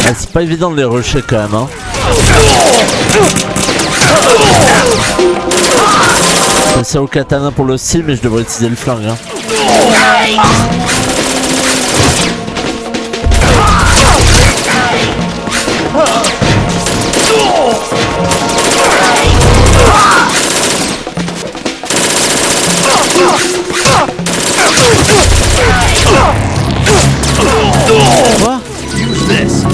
Ah, c'est pas évident de les rusher quand même, hein. C'est au katana pour le style, mais je devrais utiliser le flingue. Hein. Quoi? Use this.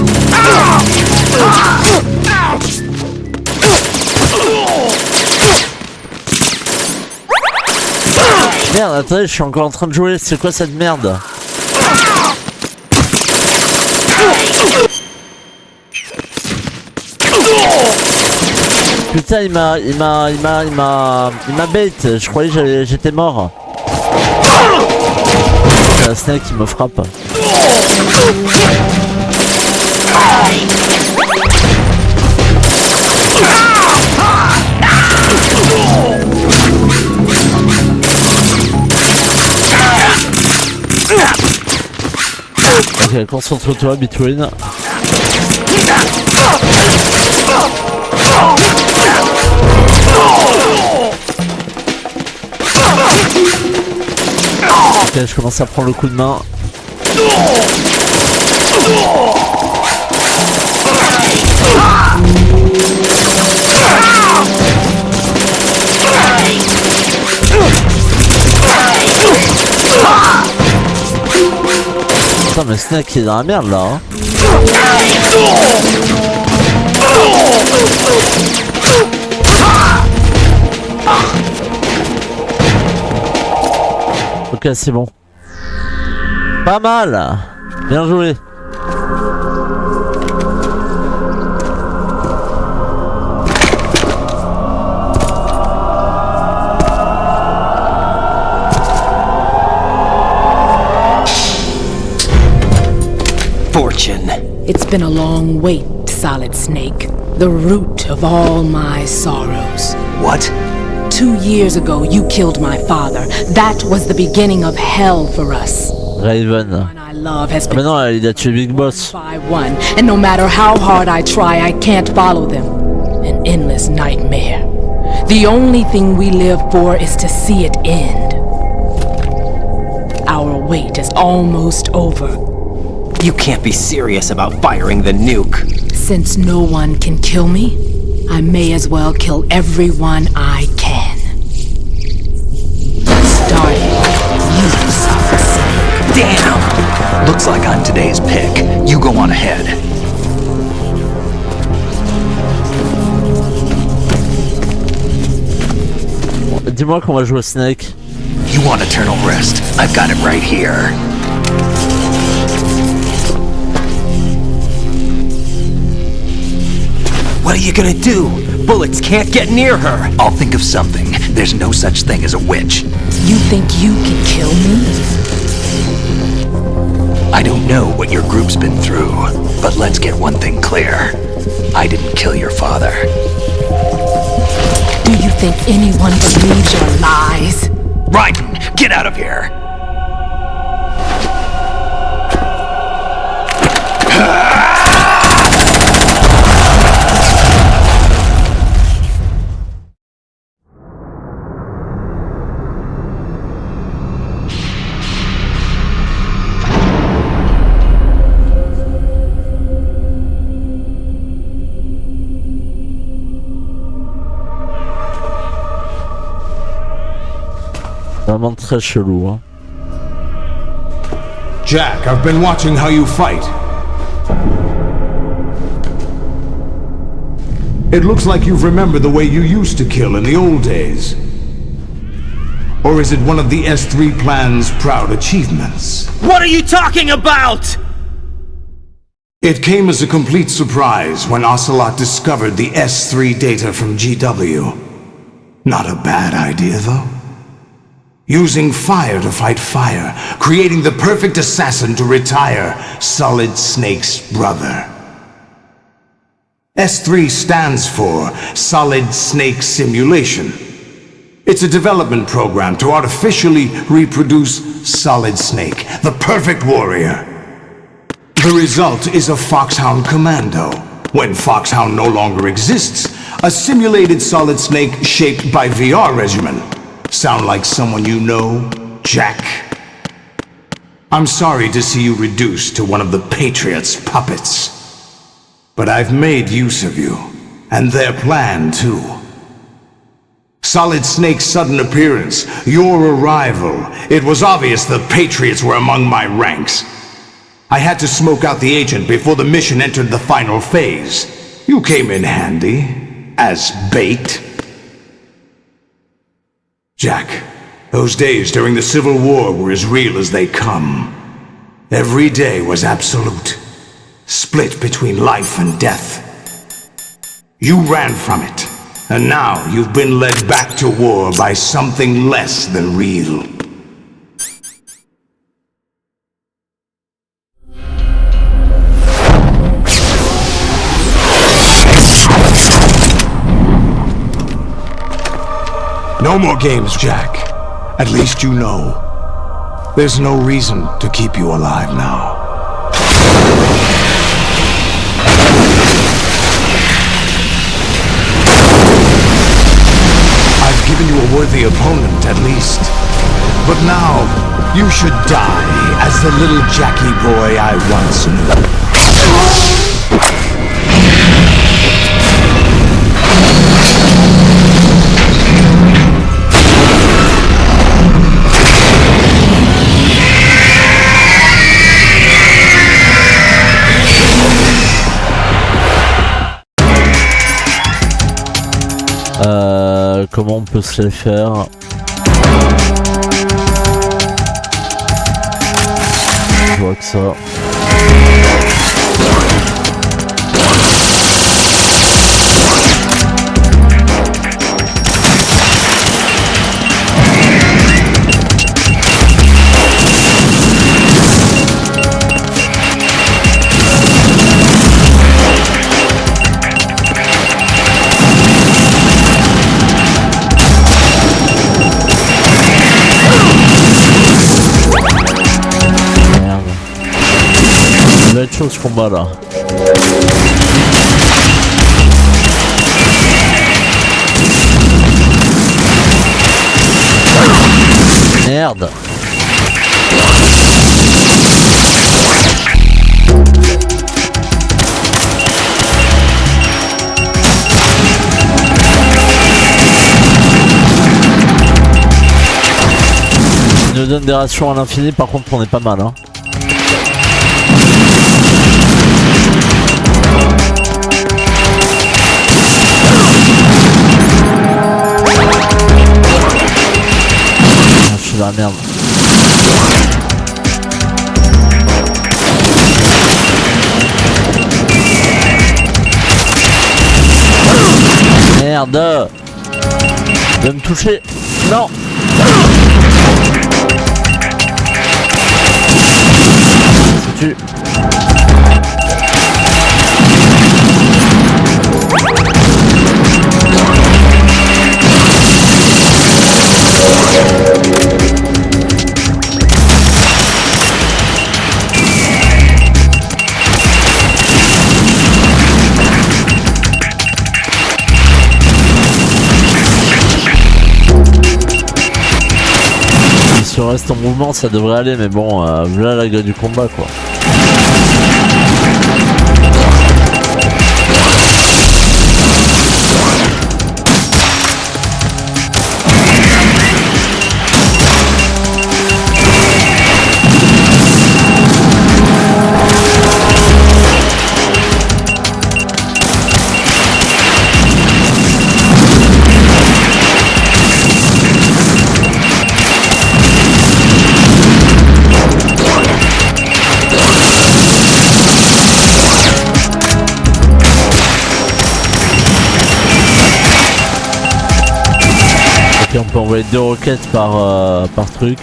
Merde, attendez, je suis encore en train de jouer, c'est quoi cette merde? Putain, il m'a bait, je croyais que j'étais mort. C'est un snake qui me frappe. Ok, concentre-toi, Between. Ok, je commence à prendre le coup de main. Putain, mais Snake il est dans la merde là. Hein. Ok, c'est bon. Pas mal. Bien joué. Fortune. It's been a long wait, Solid Snake. The root of all my sorrows. What? 2 years ago, you killed my father. That was the beginning of hell for us. Raven. I love has been Maintenant, il a tué Big Boss. by one, and no matter how hard I try, I can't follow them. An endless nightmare. The only thing we live for is to see it end. Our wait is almost over. You can't be serious about firing the nuke. Since no one can kill me, I may as well kill everyone I can. Starting you, Solid Snake. Damn! Looks like I'm today's pick. You go on ahead. Dis-moi qu'on va jouer au Snake. You want eternal rest? I've got it right here. What are you gonna do? Bullets can't get near her. I'll think of something. There's no such thing as a witch. You think you can kill me? I don't know what your group's been through, but let's get one thing clear. I didn't kill your father. Do you think anyone believes your lies? Raiden, get out of here! vraiment très chelou. Hein. Jack, I've been watching how you fight. It looks like you've remembered the way you used to kill in the old days. Or is it one of the S3 plan's proud achievements? What are you talking about? It came as a complete surprise when Ocelot discovered the S3 data from GW. Not a bad idea, though. Using fire to fight fire, creating the perfect assassin to retire Solid Snake's brother. S3 stands for Solid Snake Simulation. It's a development program to artificially reproduce Solid Snake, the perfect warrior. The result is a Foxhound Commando. When Foxhound no longer exists, a simulated Solid Snake shaped by VR regimen. Sound like someone you know, Jack? I'm sorry to see you reduced to one of the Patriots' puppets. But I've made use of you, and their plan too. Solid Snake's sudden appearance, your arrival, it was obvious the Patriots were among my ranks. I had to smoke out the agent before the mission entered the final phase. You came in handy, as bait. Jack, those days during the Civil War were as real as they come. Every day was absolute, split between life and death. You ran from it, and now you've been led back to war by something less than real. No more games, Jack. At least you know. There's no reason to keep you alive now. I've given you a worthy opponent, at least. But now, you should die as the little Jackie boy I once knew. Comment on peut se les faire? Je vois que ça. Il va être chaud ce combat là. Merde. Il nous donne des rations à l'infini, par contre on est pas mal hein. Je suis dans la merde. Merde. De me toucher. Non. Si tu... Si on reste en mouvement ça devrait aller mais bon voilà la gueule du combat quoi. Ok, on peut envoyer 2 roquettes par truc.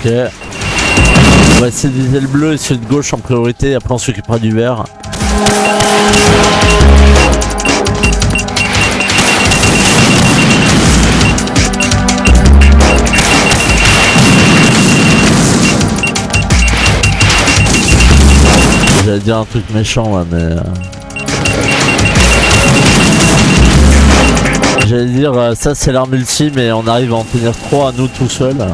Ok. On va essayer de viser le bleu et celui de gauche en priorité, après on s'occupera du vert. J'allais dire un truc méchant là, mais... J'allais dire ça c'est l'arme ultime mais on arrive à en tenir 3 à nous tout seuls.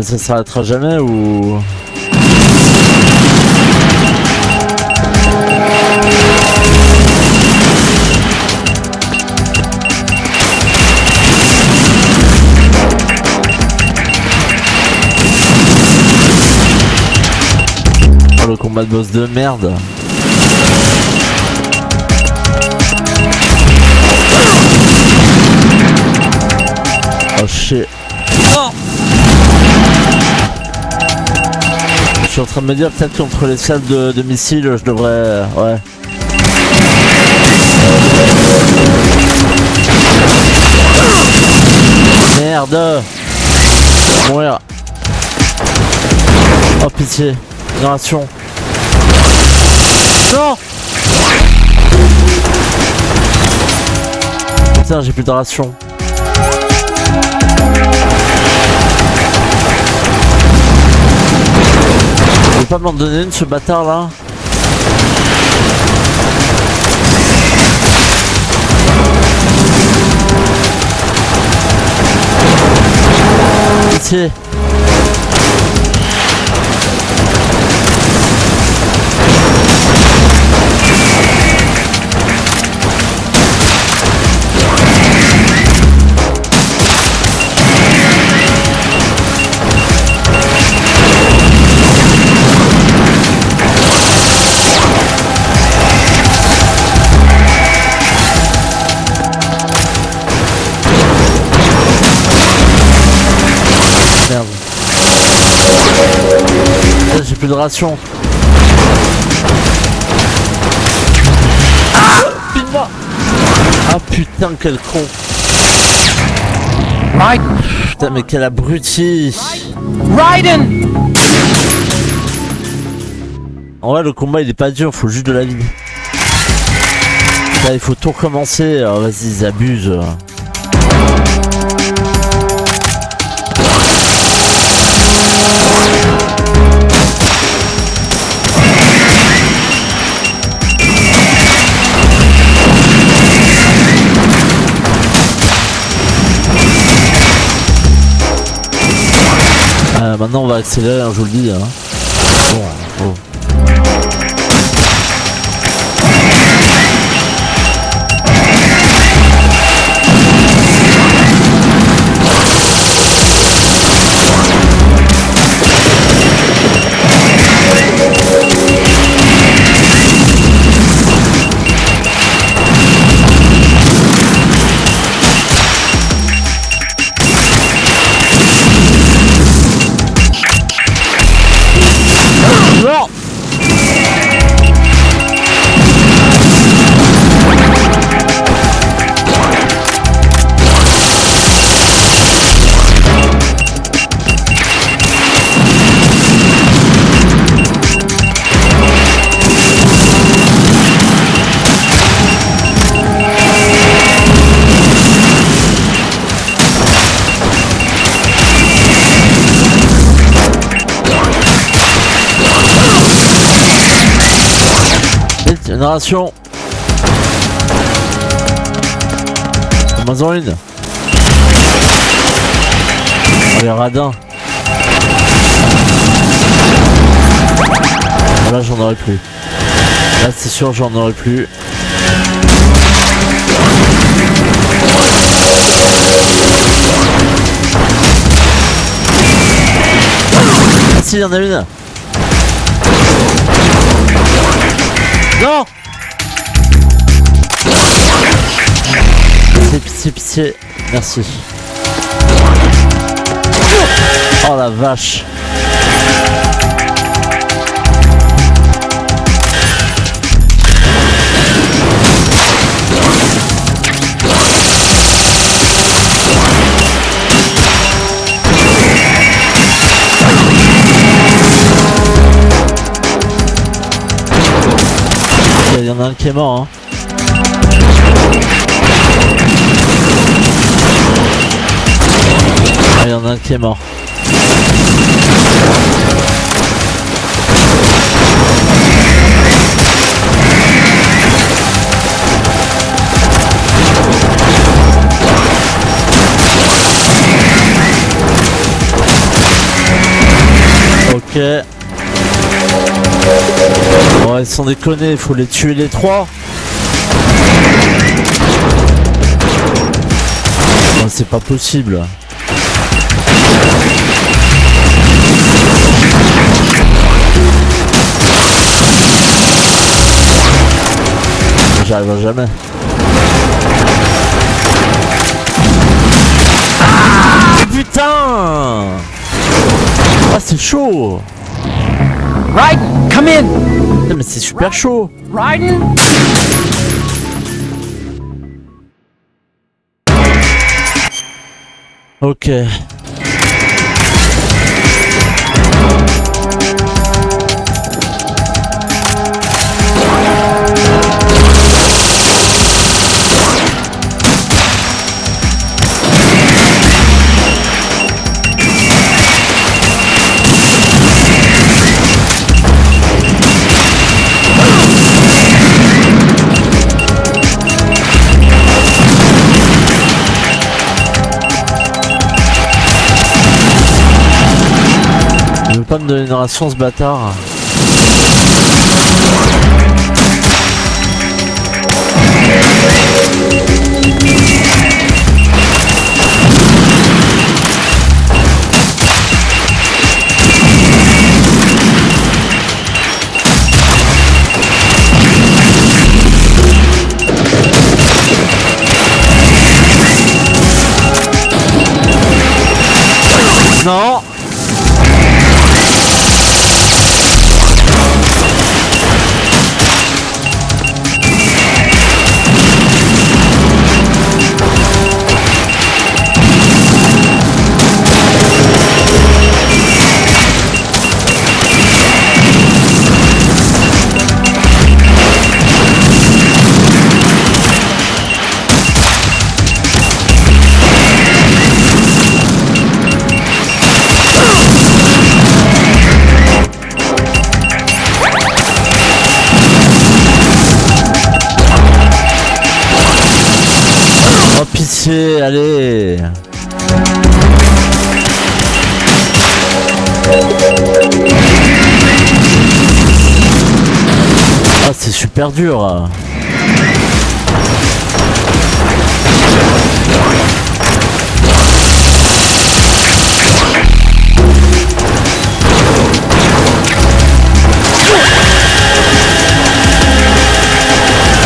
Ça s'arrêtera jamais ou... Oh, le combat de boss de merde. Oh shit. Non. Je suis en train de me dire peut-être qu'entre les salles de missiles je devrais... ouais. Merde. Mourir. Oh pitié. Une ration. Non. Putain j'ai plus de ration. Il peut pas m'en donner une ce bâtard là? Pitié. Merde. J'ai plus de ration. Ah putain. Ah putain quel con. Putain mais quel abruti. Raiden. En vrai le combat il est pas dur, faut juste de la vie. Là il faut tout recommencer, vas-y ils abusent. Maintenant on va accélérer, hein, je vous le dis. Hein. Bon, bon. Non. Génération. Moins une. Oh, les radins. Là j'en aurais plus. Là c'est sûr j'en aurais plus. Ah si, il y en a une. Non. C'est pitié. Merci. Oh la vache. Il y en a un qui est mort, hein. Ah, il y en a un qui est mort. Ok. Ouais, sans déconner, il faut les tuer les trois. Non, c'est pas possible. J'arriverai jamais. Ah, putain! Ah, c'est chaud! Raiden, come in! Non, mais c'est super chaud! Raiden? Ok. Il veut pas me donner une ration ce bâtard. Non. Oh pitié, allez. Ah c'est super dur. Ah,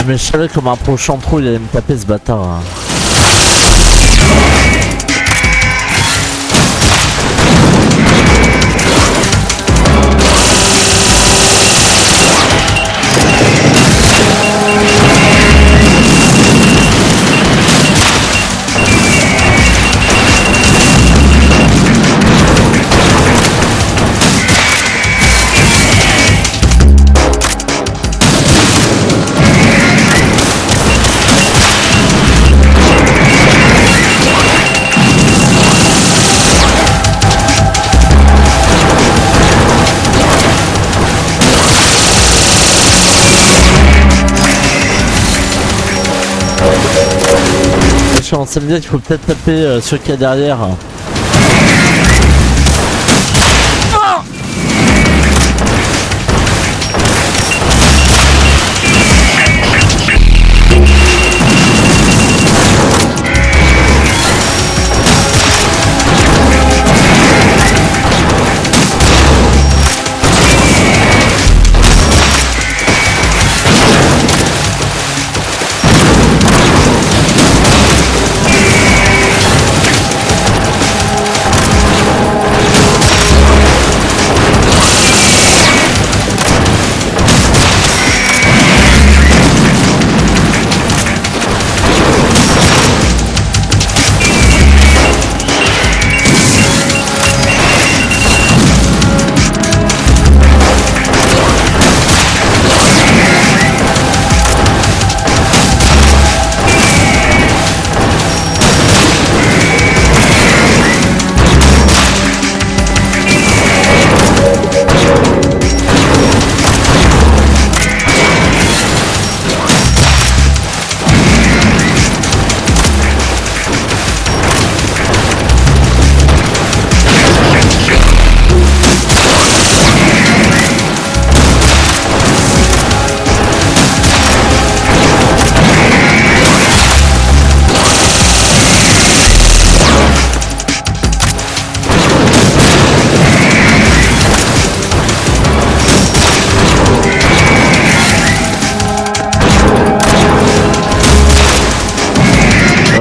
mais je savais comme un prochain trou il allait me taper ce bâtard. Hein. chiant. Ça veut dire qu'il faut peut-être taper ceux qu'il y a derrière.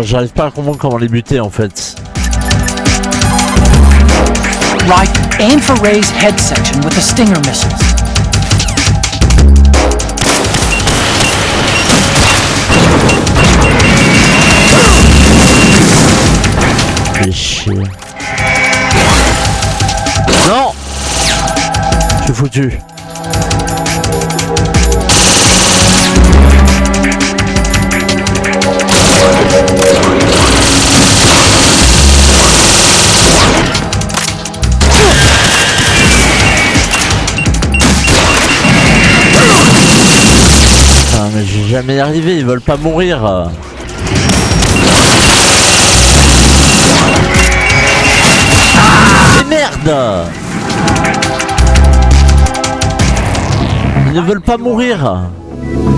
J'arrive pas à comprendre comment les buter en fait. Right, aim for Ray's head section with the Stinger missiles. Fais chier. Non! Je suis foutu. Ah mais je vais jamais y arriver, ils veulent pas mourir. Ah mais merde! Ils ne veulent pas mourir.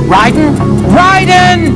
Raiden! Raiden!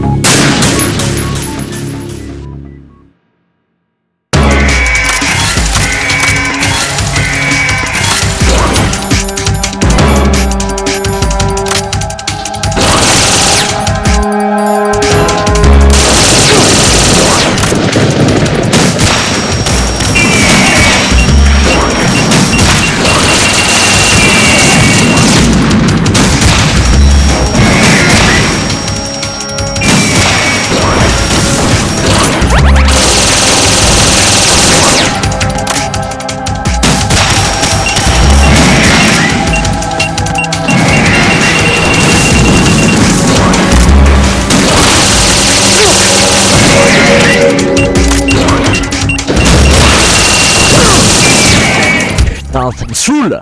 Putain, ça me saoule!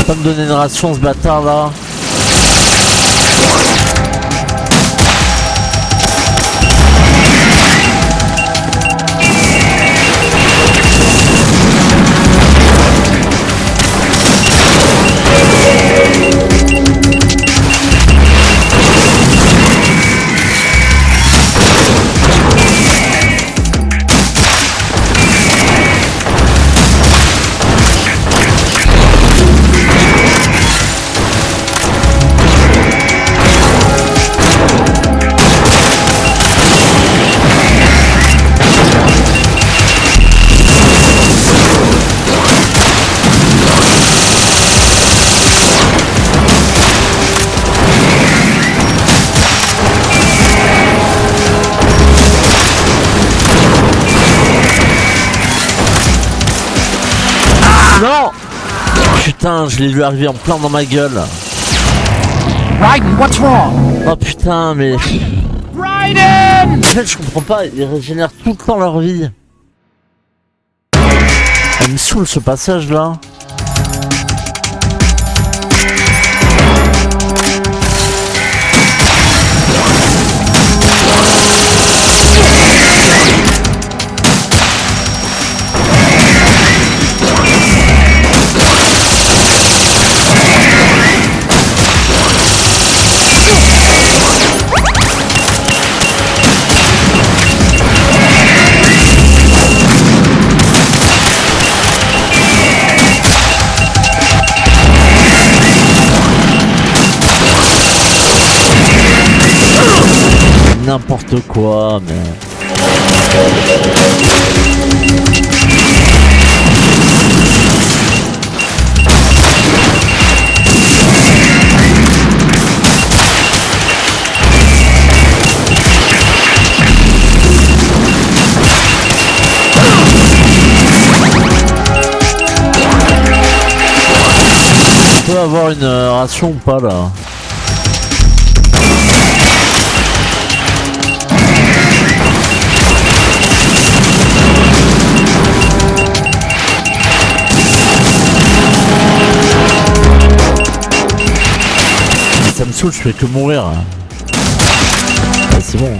Pas me donner une ration ce bâtard là. Non! Putain, je l'ai vu arriver en plein dans ma gueule. Raiden, what's wrong? Oh putain, mais... Raiden! En fait, je comprends pas, ils régénèrent tout le temps leur vie. Elle me saoule ce passage là. N'importe quoi, mais... On peut avoir une ration ou pas là? Ça me saoule, je fais que mourir. Ah, c'est bon.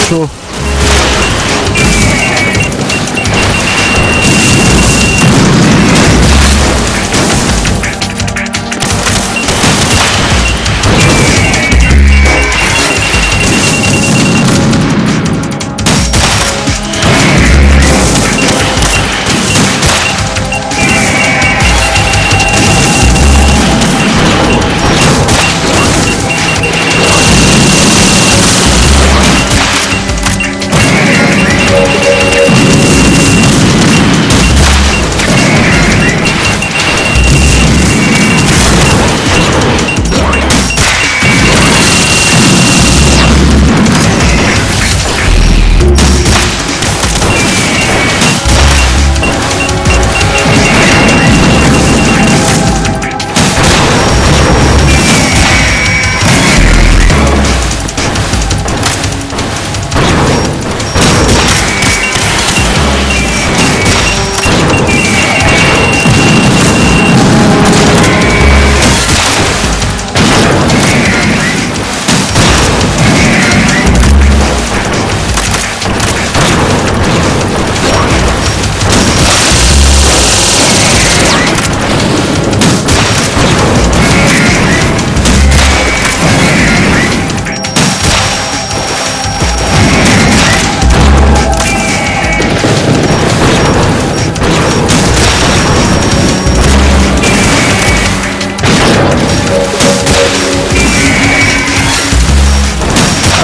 Chaud.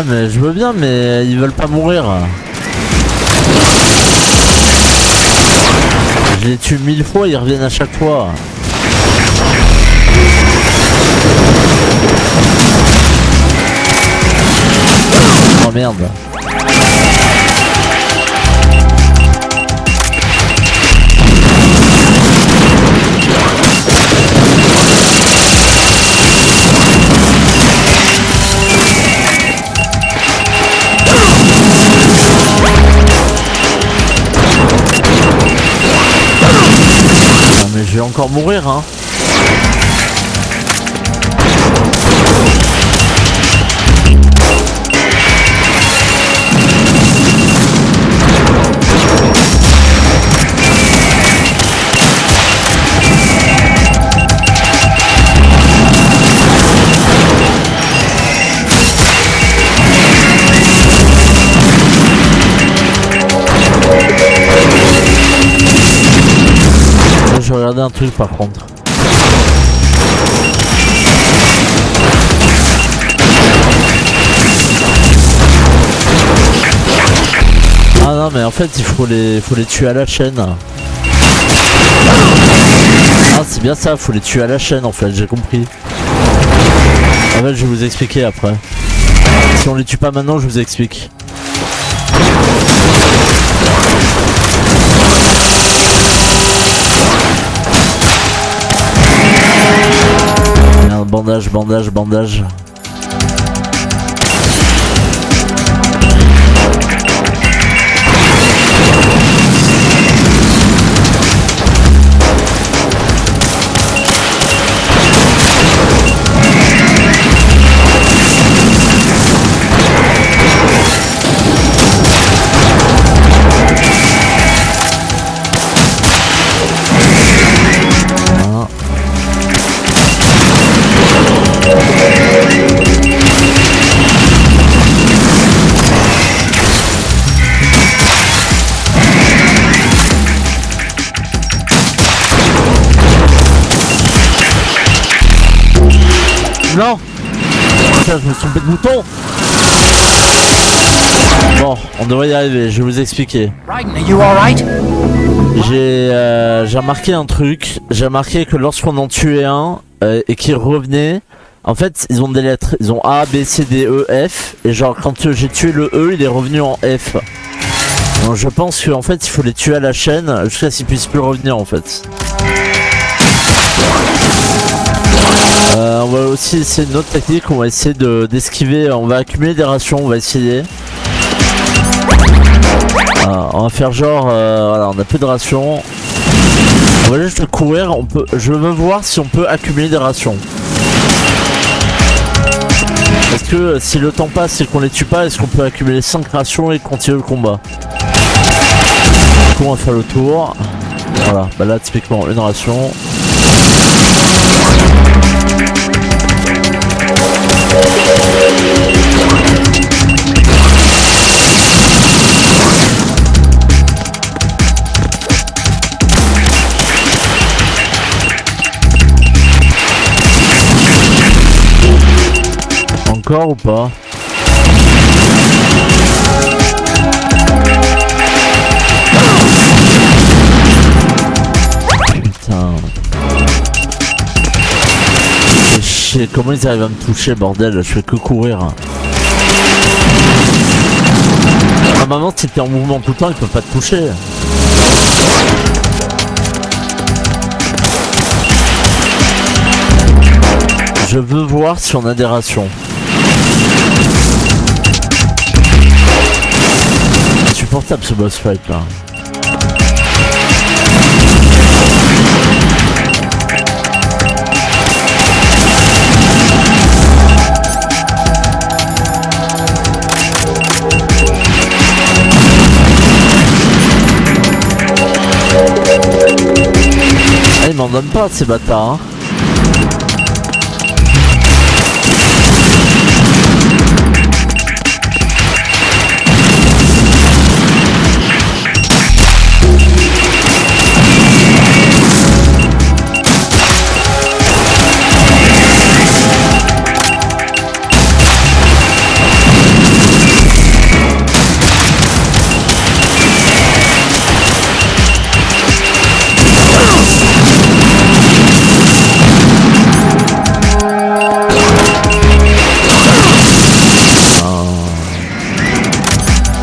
Mais je veux bien, mais ils veulent pas mourir. Je les tue 1000 fois, ils reviennent à chaque fois. Oh merde. encore mourir, hein. Je vais regarder un truc par contre. Ah non mais en fait il faut les tuer à la chaîne. Ah c'est bien ça, faut les tuer à la chaîne en fait, j'ai compris. En fait je vais vous expliquer après. Si on les tue pas maintenant je vous explique. Bandage, bandage, bandage. Non! Putain, je me suis trompé de bouton! Bon, on devrait y arriver, je vais vous expliquer. J'ai remarqué un truc, j'ai remarqué que lorsqu'on en tuait un et qu'il revenait, en fait ils ont des lettres, ils ont A, B, C, D, E, F, et genre quand j'ai tué le E, il est revenu en F. Donc je pense qu'en fait il faut les tuer à la chaîne jusqu'à ce qu'ils puissent plus revenir en fait. On va aussi essayer une autre technique, on va essayer d'esquiver, on va accumuler des rations, on va essayer. On va faire genre, voilà, on a plus de rations. On va juste courir, je veux voir si on peut accumuler des rations. Parce que si le temps passe et qu'on les tue pas, est-ce qu'on peut accumuler 5 rations et continuer le combat? Du coup on va faire le tour. Voilà, bah là typiquement une ration. Encore ou pas? Putain. C'est chier, comment ils arrivent à me toucher bordel, je fais que courir. Normalement si t'es en mouvement tout le temps ils peuvent pas te toucher. Je veux voir si on a des rations. Insupportable ce boss fight là. Ah, ils m'en donnent pas ces bâtards hein.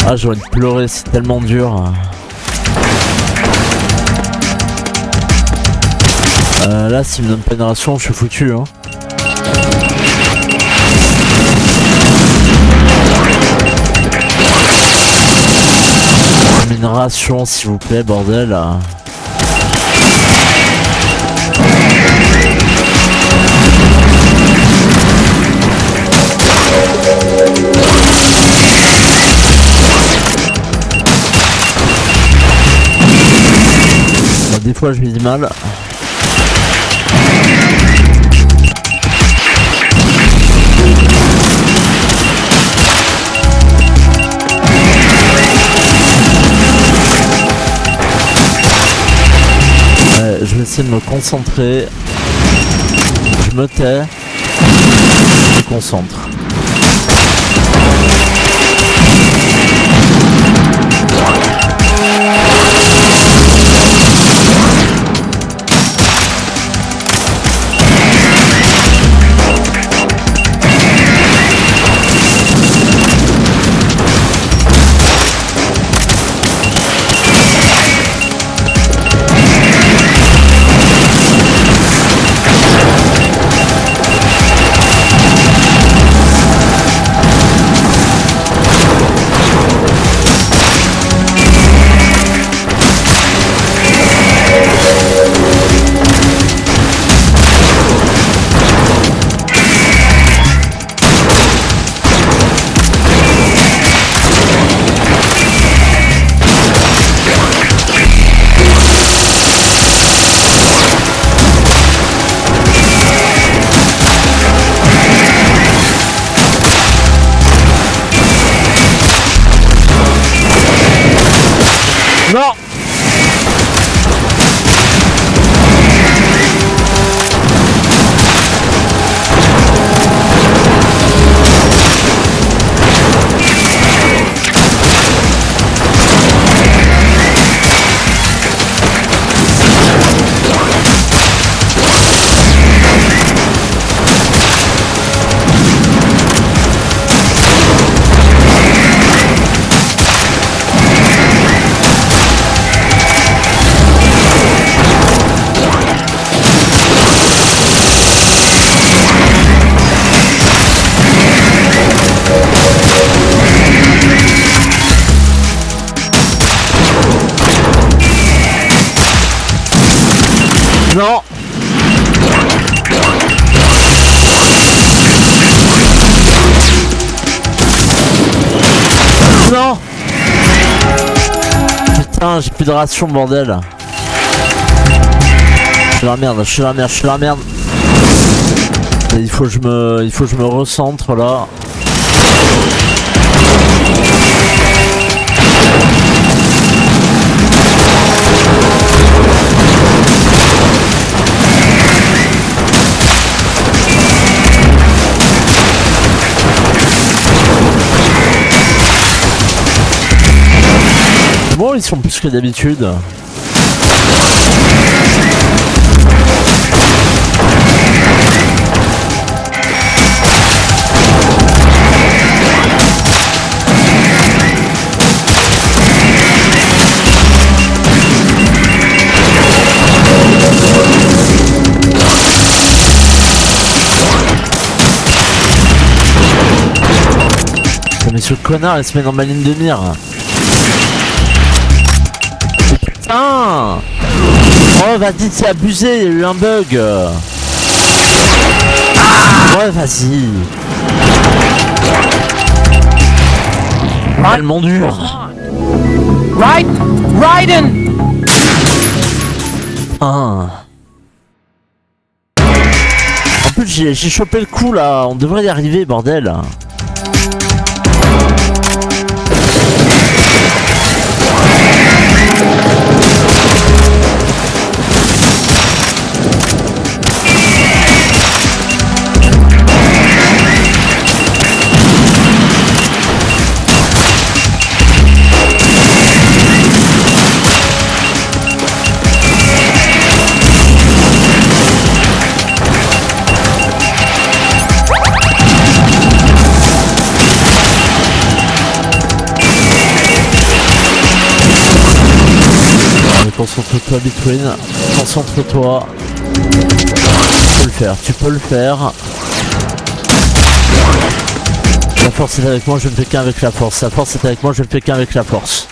Ah, j'ai envie de pleurer, c'est tellement dur. Là, s'il me donne pas une ration, je suis foutu. Hein. Une ration, s'il vous plaît, bordel. fois je vis mal. Ouais, je vais essayer de me concentrer. Je me tais. Je me concentre. Non! Non! Non! Putain, j'ai plus de ration, bordel. Je suis la merde, je suis la merde, je suis la merde. Et il faut que je me recentre là. Bon, ils sont plus que d'habitude. Mais ce connard, il se met dans ma ligne de mire. Putain! Oh, vas-y, c'est abusé, il y a eu un bug. Ouais, vas-y. Tellement dur. Raiden! En plus, j'ai chopé le coup là, on devrait y arriver, bordel. Concentre-toi, Between. Concentre-toi. Tu peux le faire, tu peux le faire. La force est avec moi, je ne fais qu'un avec la force. La force est avec moi, je ne fais qu'un avec la force.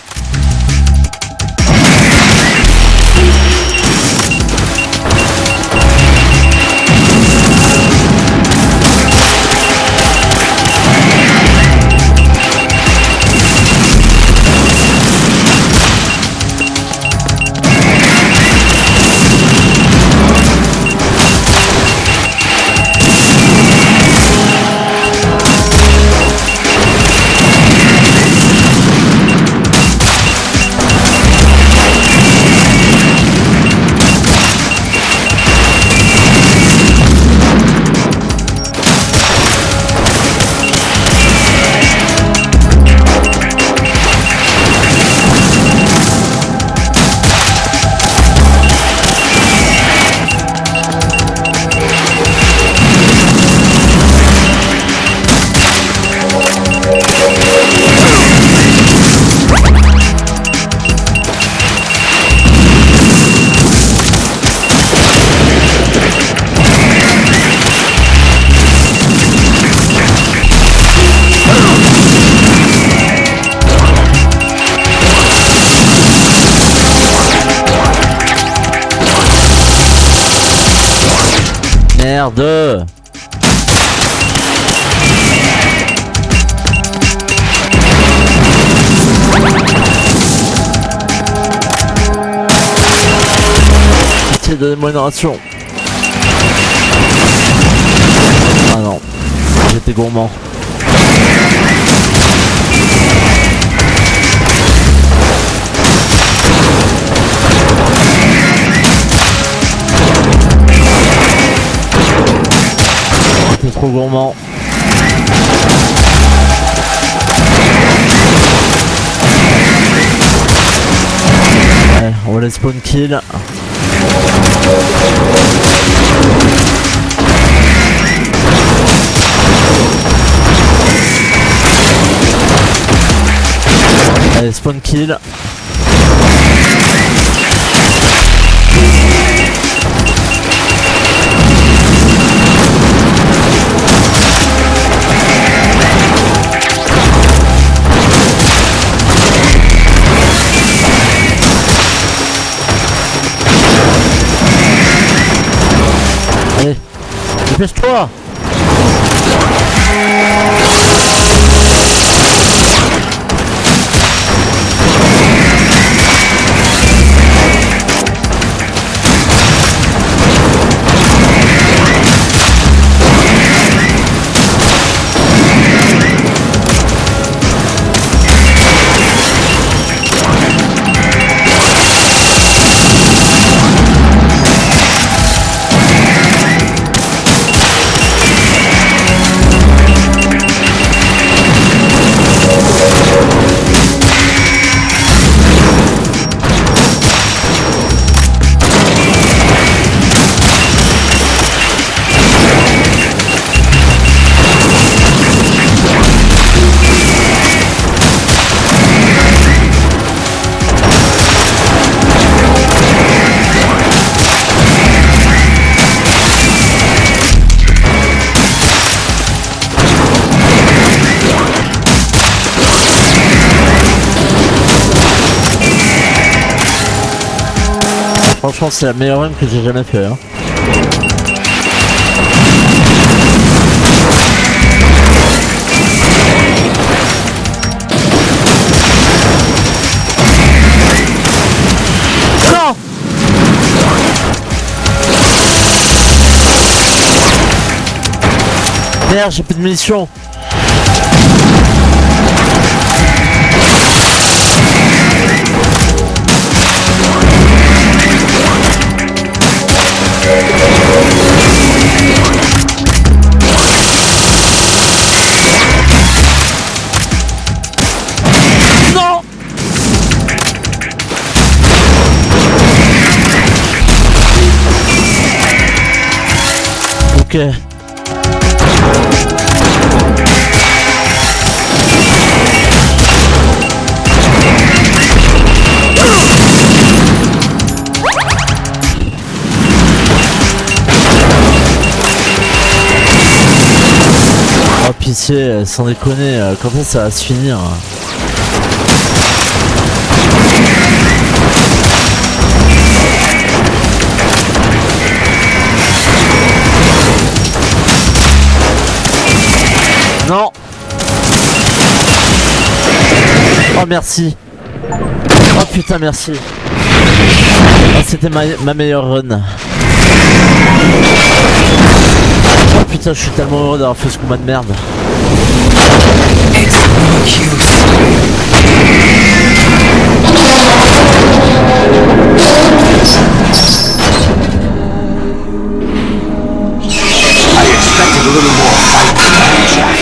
Merde. Pitié, donnez-moi une ration. Ah non, j'étais gourmand. J'étais trop gourmand. Ouais, on va les spawn kill. Allez, spawn kill. Allez, dépêche-toi. Franchement, c'est la meilleure run que j'ai jamais fait. Hein. Non! Merde, j'ai plus de munitions. Non! Ok. Oh pitié, sans déconner, quand est-ce que ça va se finir? Non. Oh merci. Oh putain merci. Oh, c'était ma meilleure run. Oh putain, je suis tellement heureux d'avoir fait ce combat de merde. I expected a little more fight tonight, Jack.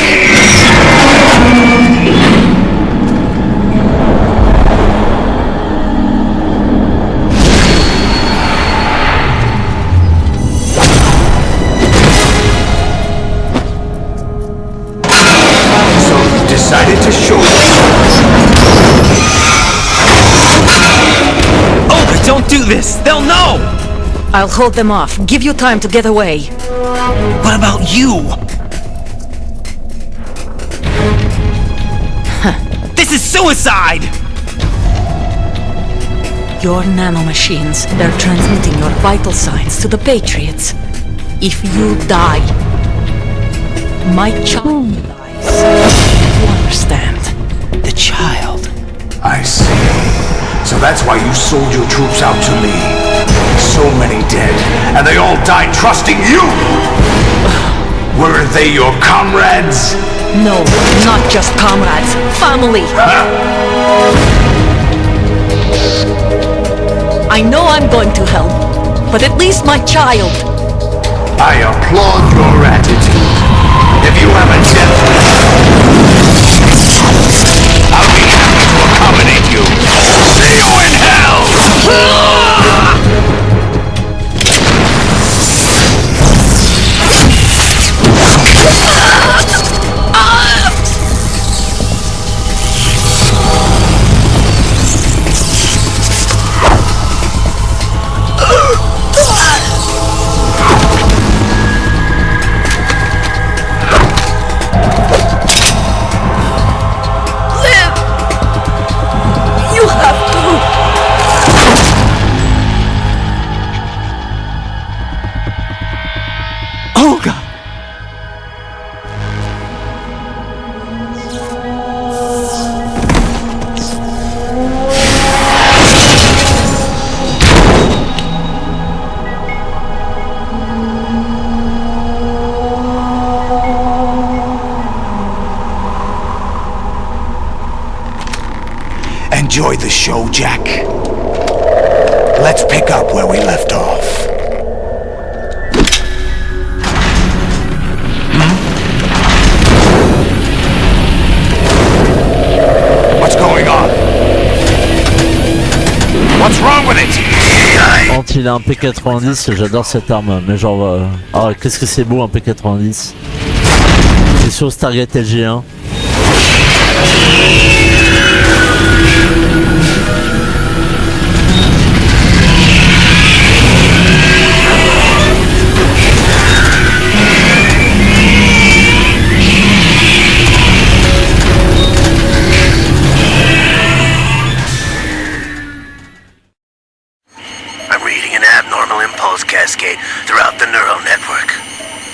Decided to show Oh, don't do this! They'll know! I'll hold them off. Give you time to get away. What about you? This is suicide! Your nanomachines, they're transmitting your vital signs to the Patriots. If you die, my child dies. You understand? The child. I see. So that's why you sold your troops out to me. So many dead, and they all died trusting you! Weren't they your comrades? No, not just comrades. Family. I know I'm going to hell, but at least my child. I applaud your attitude. If you have a death wish, I'll be happy to accommodate you. See you in hell! Enjoy the show, Jack. Let's pick up where we left off. What's going on? What's wrong with it? Quand il a un P90, j'adore cette arme, mais genre... Ah, qu'est-ce que c'est beau un P90. C'est sur Stargate LG1. Cascade throughout the neural network.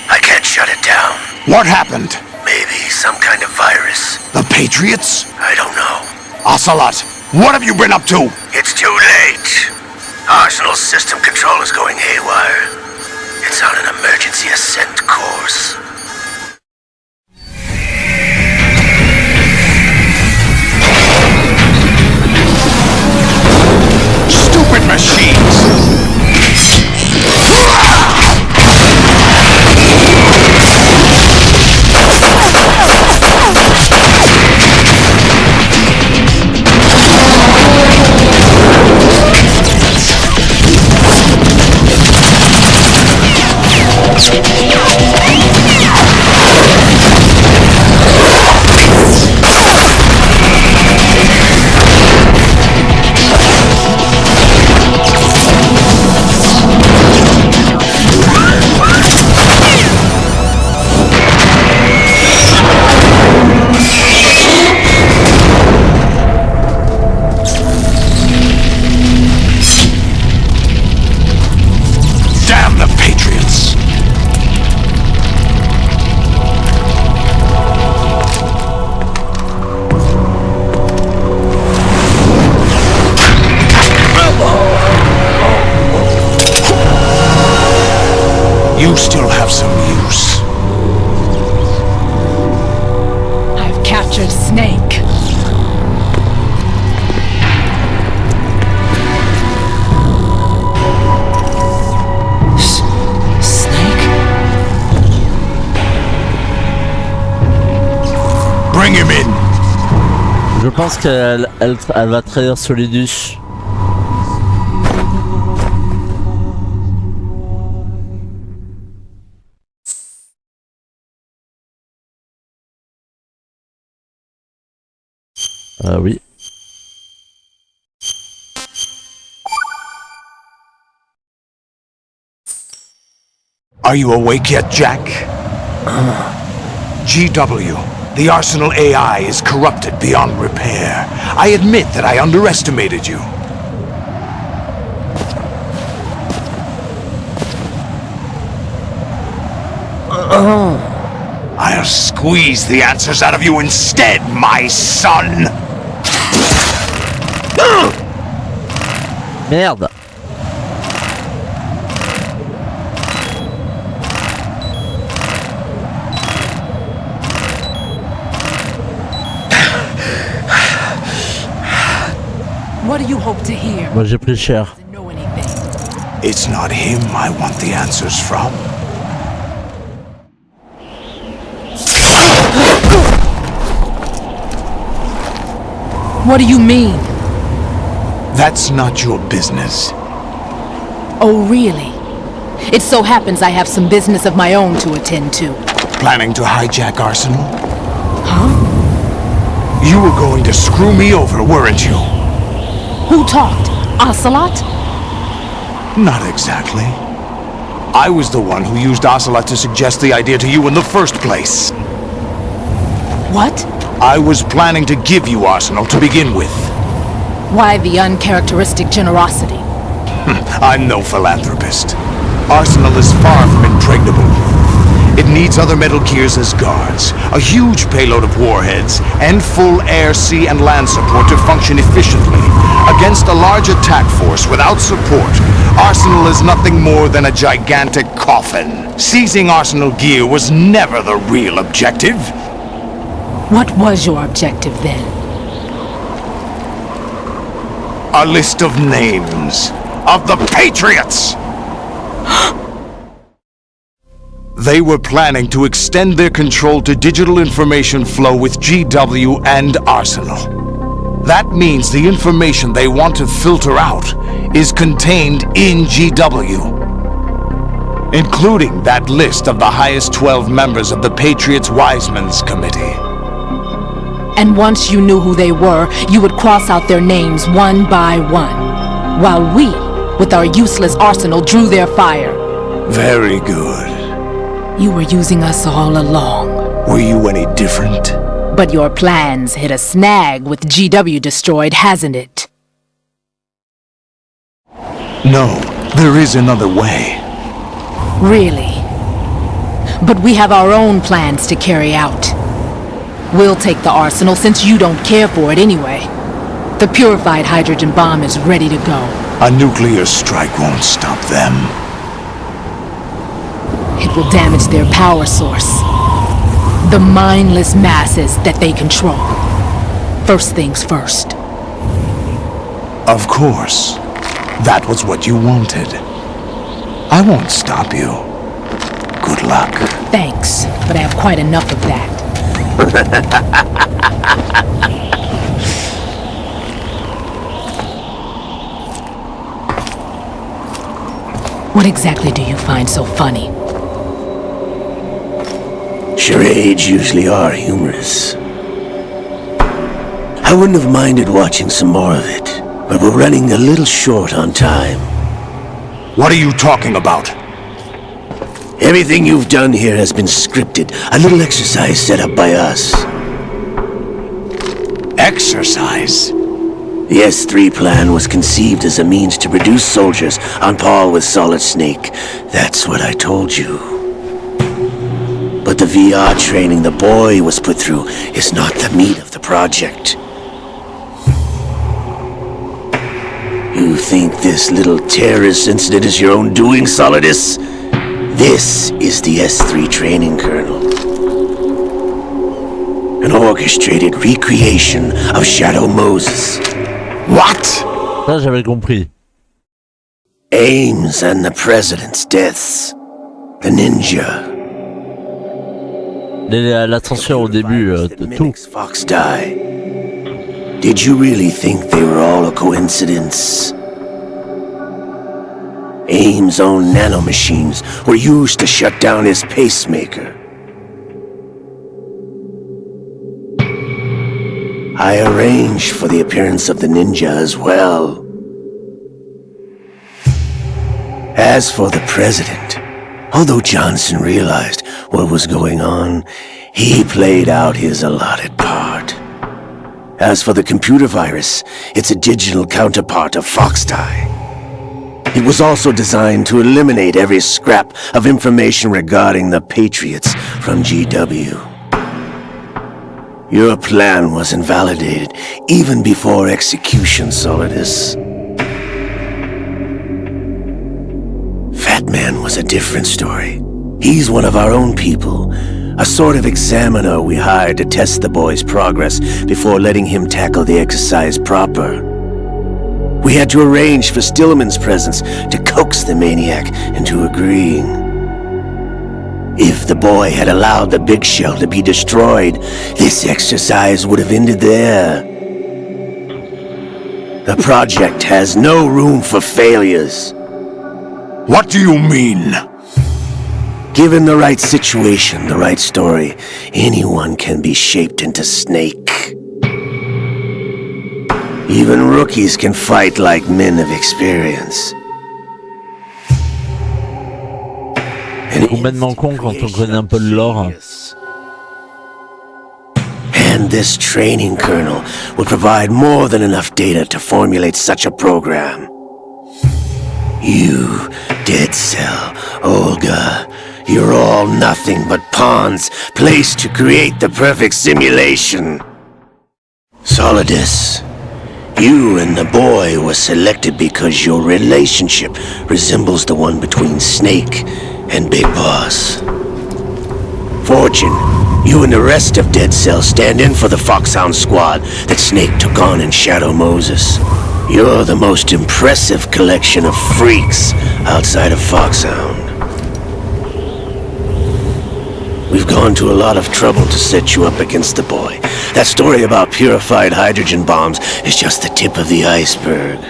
I can't shut it down. What happened? Maybe some kind of virus. The Patriots? I don't know. Ocelot, what have you been up to? It's too late. Arsenal's system control is going haywire. It's on an emergency ascent course. Stupid machines! You still have some use. I've captured Snake. Snake? Bring him in. Je pense qu'elle va trahir Solidus. Oui. Are you awake yet, Jack? GW, the Arsenal AI is corrupted beyond repair. I admit that I underestimated you. I'll squeeze the answers out of you instead, my son! Merde. What do you hope to hear? Moi j'ai pris cher. It's not him I want the answers from. What do you mean? That's not your business. Oh, really? It so happens I have some business of my own to attend to. Planning to hijack Arsenal? Huh? You were going to screw me over, weren't you? Who talked? Ocelot? Not exactly. I was the one who used Ocelot to suggest the idea to you in the first place. What? I was planning to give you Arsenal to begin with. Why the uncharacteristic generosity? I'm no philanthropist. Arsenal is far from impregnable. It needs other Metal Gears as guards, a huge payload of warheads, and full air, sea, and land support to function efficiently. Against a large attack force without support, Arsenal is nothing more than a gigantic coffin. Seizing Arsenal gear was never the real objective. What was your objective then? A list of names of the Patriots! They were planning to extend their control to digital information flow with GW and Arsenal. That means the information they want to filter out is contained in GW, including that list of the highest 12 members of the Patriots Wiseman's Committee. And once you knew who they were, you would cross out their names one by one, while we, with our useless arsenal, drew their fire. Very good. You were using us all along. Were you any different? But your plans hit a snag with GW destroyed, hasn't it? No, there is another way. Really? But we have our own plans to carry out. We'll take the arsenal since you don't care for it anyway. The purified hydrogen bomb is ready to go. A nuclear strike won't stop them. It will damage their power source. The mindless masses that they control. First things first. Of course. That was what you wanted. I won't stop you. Good luck. Thanks, but I have quite enough of that. What exactly do you find so funny? Charades usually are humorous. I wouldn't have minded watching some more of it, but we're running a little short on time. What are you talking about? Everything you've done here has been scripted, a little exercise set up by us. Exercise? The S3 plan was conceived as a means to produce soldiers on par with Solid Snake. That's what I told you. But the VR training the boy was put through is not the meat of the project. You think this little terrorist incident is your own doing, Solidus? This is the S3 training kernel. An orchestrated recreation of Shadow Moses. What? Ça, j'avais compris. Ames and the president's deaths. The ninja. L'attention au début de tout. Fox die. Did you really think they were all a coincidence? Ames' own nanomachines were used to shut down his pacemaker. I arranged for the appearance of the ninja as well. As for the president, although Johnson realized what was going on, he played out his allotted part. As for the computer virus, it's a digital counterpart of Foxtie. It was also designed to eliminate every scrap of information regarding the Patriots from GW. Your plan was invalidated even before execution, Solidus. Fat Man was a different story. He's one of our own people, a sort of examiner we hired to test the boy's progress before letting him tackle the exercise proper. We had to arrange for Stillman's presence to coax the maniac into agreeing. If the boy had allowed the big shell to be destroyed, this exercise would have ended there. The project has no room for failures. What do you mean? Given the right situation, the right story, anyone can be shaped into Snake. Even rookies can fight like men of experience. Complètement con quand on connaît un peu le lore. And this training kernel would provide more than enough data to formulate such a program. You, Dead Cell, Olga, you're all nothing but pawns placed to create the perfect simulation. Solidus, you and the boy were selected because your relationship resembles the one between Snake and Big Boss. Fortune, you and the rest of Dead Cell stand in for the Foxhound squad that Snake took on in Shadow Moses. You're the most impressive collection of freaks outside of Foxhound. We've gone to a lot of trouble to set you up against the boy. That story about purified hydrogen bombs is just the tip of the iceberg.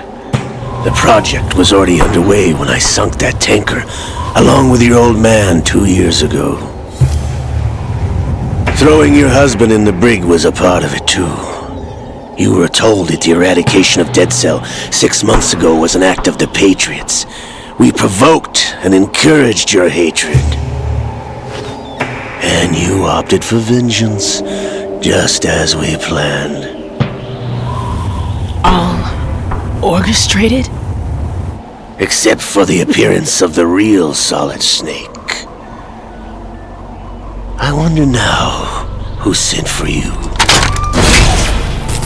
The project was already underway when I sunk that tanker, along with your old man 2 years ago. Throwing your husband in the brig was a part of it too. You were told that the eradication of Dead Cell 6 months ago was an act of the Patriots. We provoked and encouraged your hatred. And you opted for vengeance, just as we planned. All orchestrated? Except for the appearance of the real Solid Snake. I wonder now who sent for you.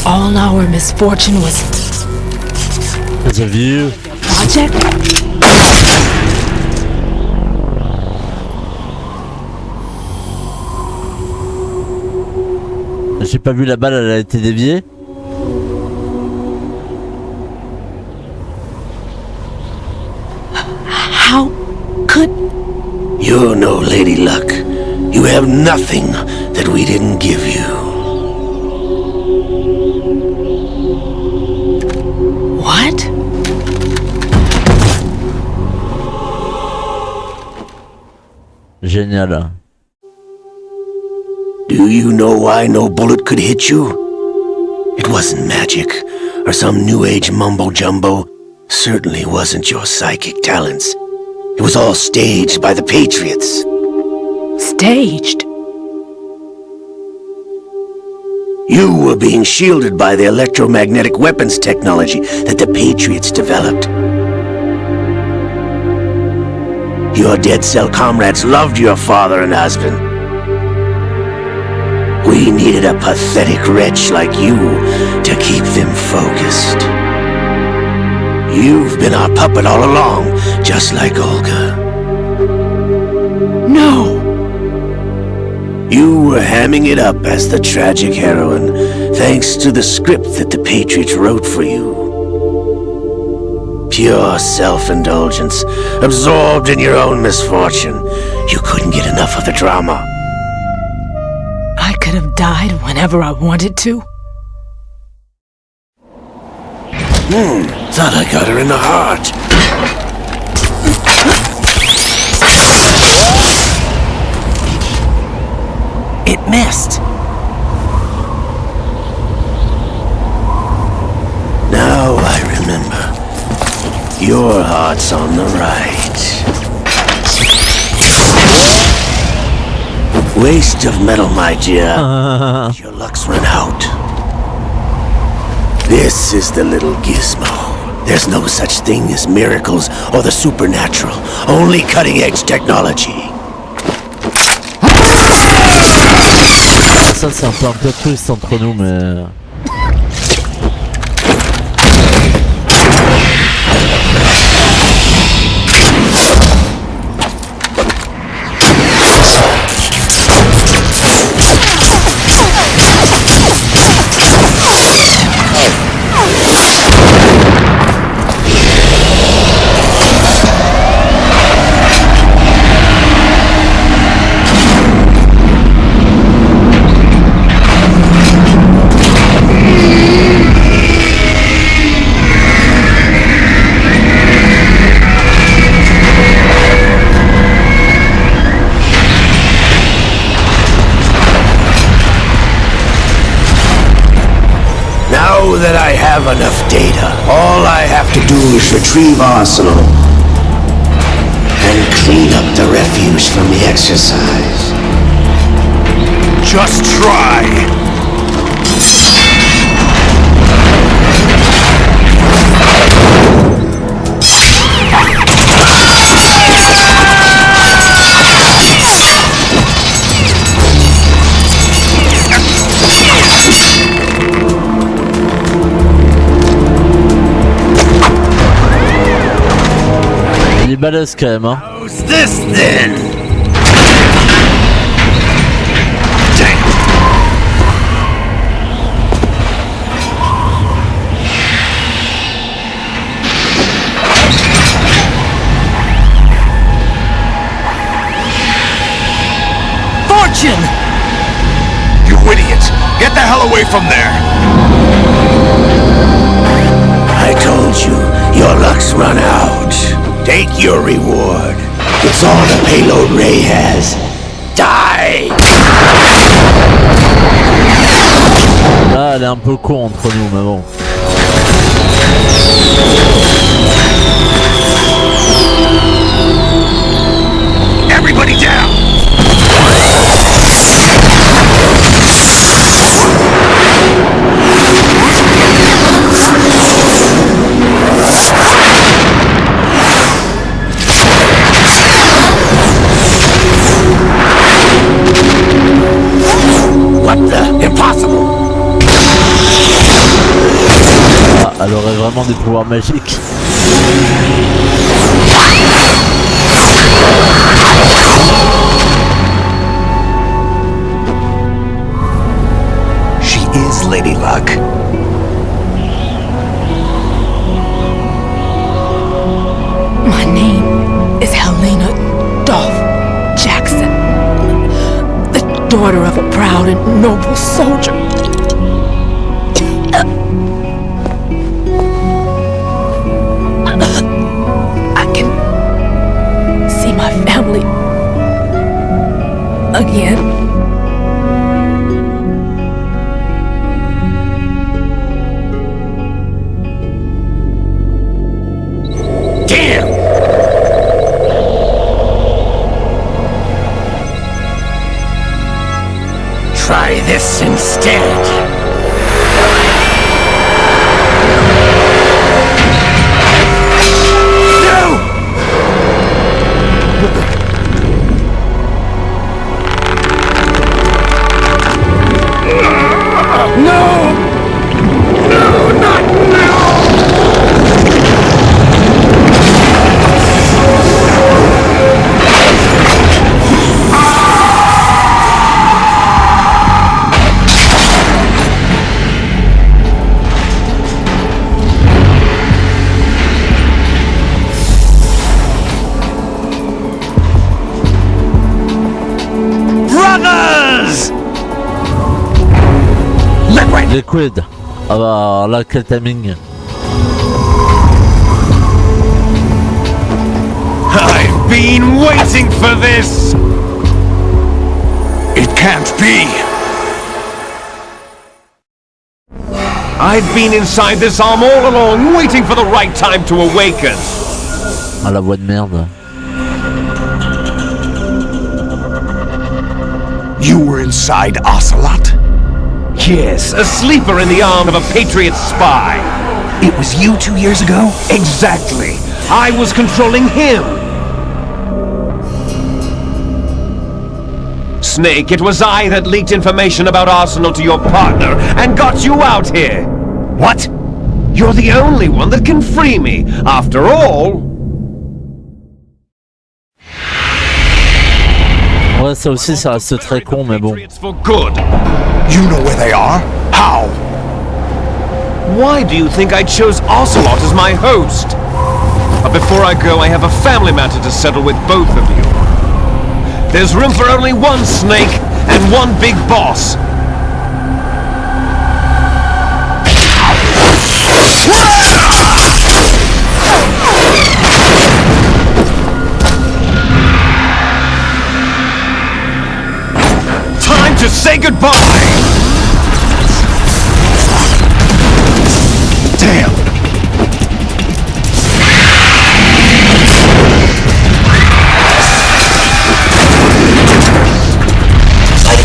All our misfortune was... Because of you. Project? J'ai pas vu la balle, elle a été déviée. How could... You're no Lady Luck. You have nothing that we didn't give you. What? Génial. Do you know why no bullet could hit you? It wasn't magic, or some new age mumbo-jumbo. Certainly wasn't your psychic talents. It was all staged by the Patriots. Staged? You were being shielded by the electromagnetic weapons technology that the Patriots developed. Your Dead Cell comrades loved your father and husband. We needed a pathetic wretch like you to keep them focused. You've been our puppet all along, just like Olga. No! You were hamming it up as the tragic heroine, thanks to the script that the Patriots wrote for you. Pure self-indulgence, absorbed in your own misfortune. You couldn't get enough of the drama. I could have died whenever I wanted to. Thought I got her in the heart. It missed. Now I remember. Your heart's on the right. Waste of metal, my dear. Your luck's run out. This is the little gizmo There's no such thing as miracles or the supernatural. Only cutting-edge technology. Ça c'est un peu un plot twist entre nous, mais... Now that I have enough data, all I have to do is retrieve Arsenal and clean up the refuse from the exercise. Just try. Il est balèze quand même, hein. How's this then? Fortune! You idiot! Get the hell away from there! I told you, your luck's run out. Take your reward. It's all the payload Ray has. Die! Là, elle est un peu con entre nous, mais bon. Everybody down! What the? Impossible! Ah, elle aurait vraiment des pouvoirs magiques. She is Lady Luck. My name is Helena Dolph Jackson, the daughter of a proud and noble soldier. I can see my family again. Try this instead. Liquid. Ah bah là, quel timing. I've been waiting for this! It can't be! I've been inside this arm all along, waiting for the right time to awaken! Ah, la voix de merde. You were inside Ocelot? Yes, a sleeper in the arm of a Patriot spy. It was you 2 years ago? Exactly. I was controlling him. Snake, it was I that leaked information about Arsenal to your partner and got you out here. What? You're the only one that can free me. After all... Ouais, ça aussi, ça reste très con, mais bon. For good. You know where they are? How? Why do you think I chose Ocelot as my host? But before I go, I have a family matter to settle with both of you. There's room for only one Snake and one big boss. Time to say goodbye! Damn!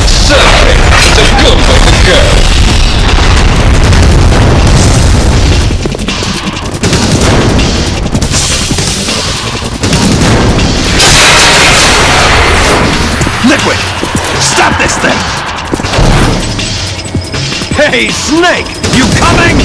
Certainly, it's a good way to go. Liquid! Stop this thing! Hey, Snake! You coming?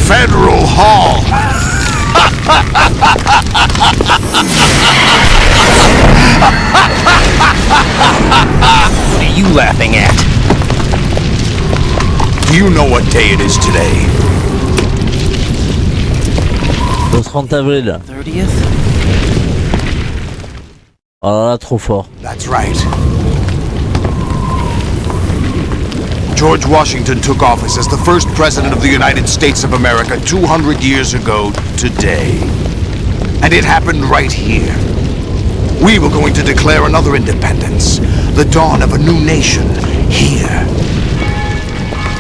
Federal Hall! What are you laughing at? Do you know what day it is today? Le 30 avril. 30th? Oh là là, trop fort. That's right. George Washington took office as the first president of the United States of America 200 years ago today. And it happened right here. We were going to declare another independence, the dawn of a new nation, here.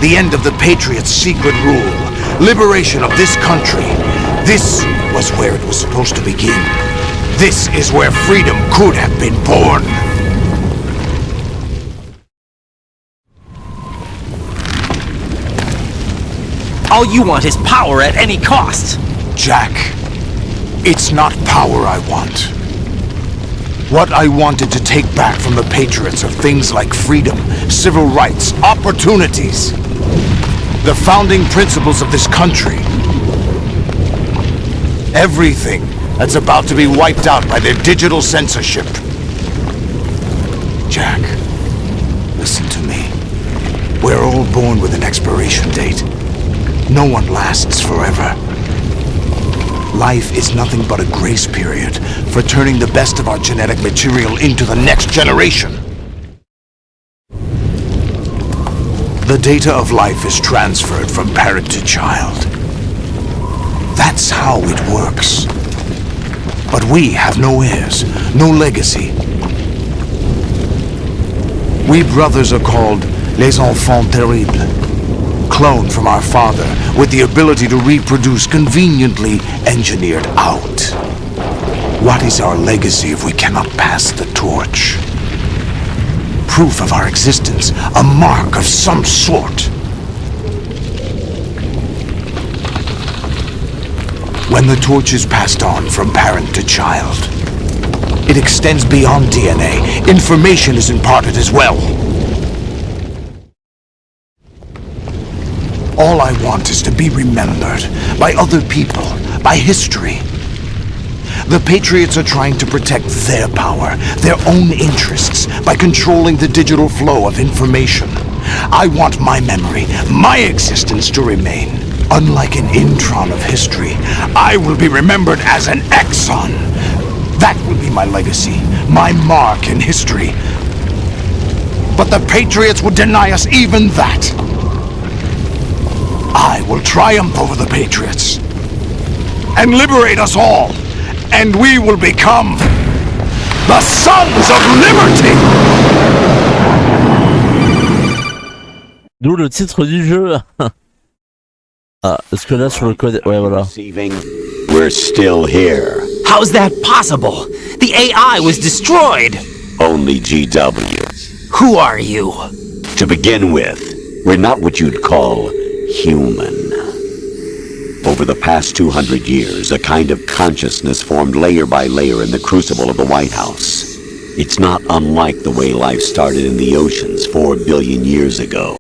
The end of the Patriots' secret rule, liberation of this country. This was where it was supposed to begin. This is where freedom could have been born. All you want is power at any cost. Jack, it's not power I want. What I wanted to take back from the Patriots are things like freedom, civil rights, opportunities. The founding principles of this country. Everything that's about to be wiped out by their digital censorship. Jack, listen to me. We're all born with an expiration date. No one lasts forever. Life is nothing but a grace period for turning the best of our genetic material into the next generation. The data of life is transferred from parent to child. That's how it works. But we have no heirs, no legacy. We brothers are called les enfants terribles. Cloned from our father, with the ability to reproduce conveniently engineered out. What is our legacy if we cannot pass the torch? Proof of our existence, a mark of some sort. When the torch is passed on from parent to child, it extends beyond DNA. Information is imparted as well. All I want is to be remembered by other people, by history. The Patriots are trying to protect their power, their own interests, by controlling the digital flow of information. I want my memory, my existence to remain. Unlike an intron of history, I will be remembered as an exon. That will be my legacy, my mark in history. But the Patriots would deny us even that. I will triumph over the Patriots and liberate us all, and we will become the Sons of Liberty! D'où le titre du jeu. Ah, est-ce que là sur le code... Ouais, voilà. We're still here. How's that possible? The AI was destroyed! Only GW. Who are you? To begin with, we're not what you'd call human. Over the past 200 years, a kind of consciousness formed layer by layer in the crucible of the White House. It's not unlike the way life started in the oceans 4 billion years ago.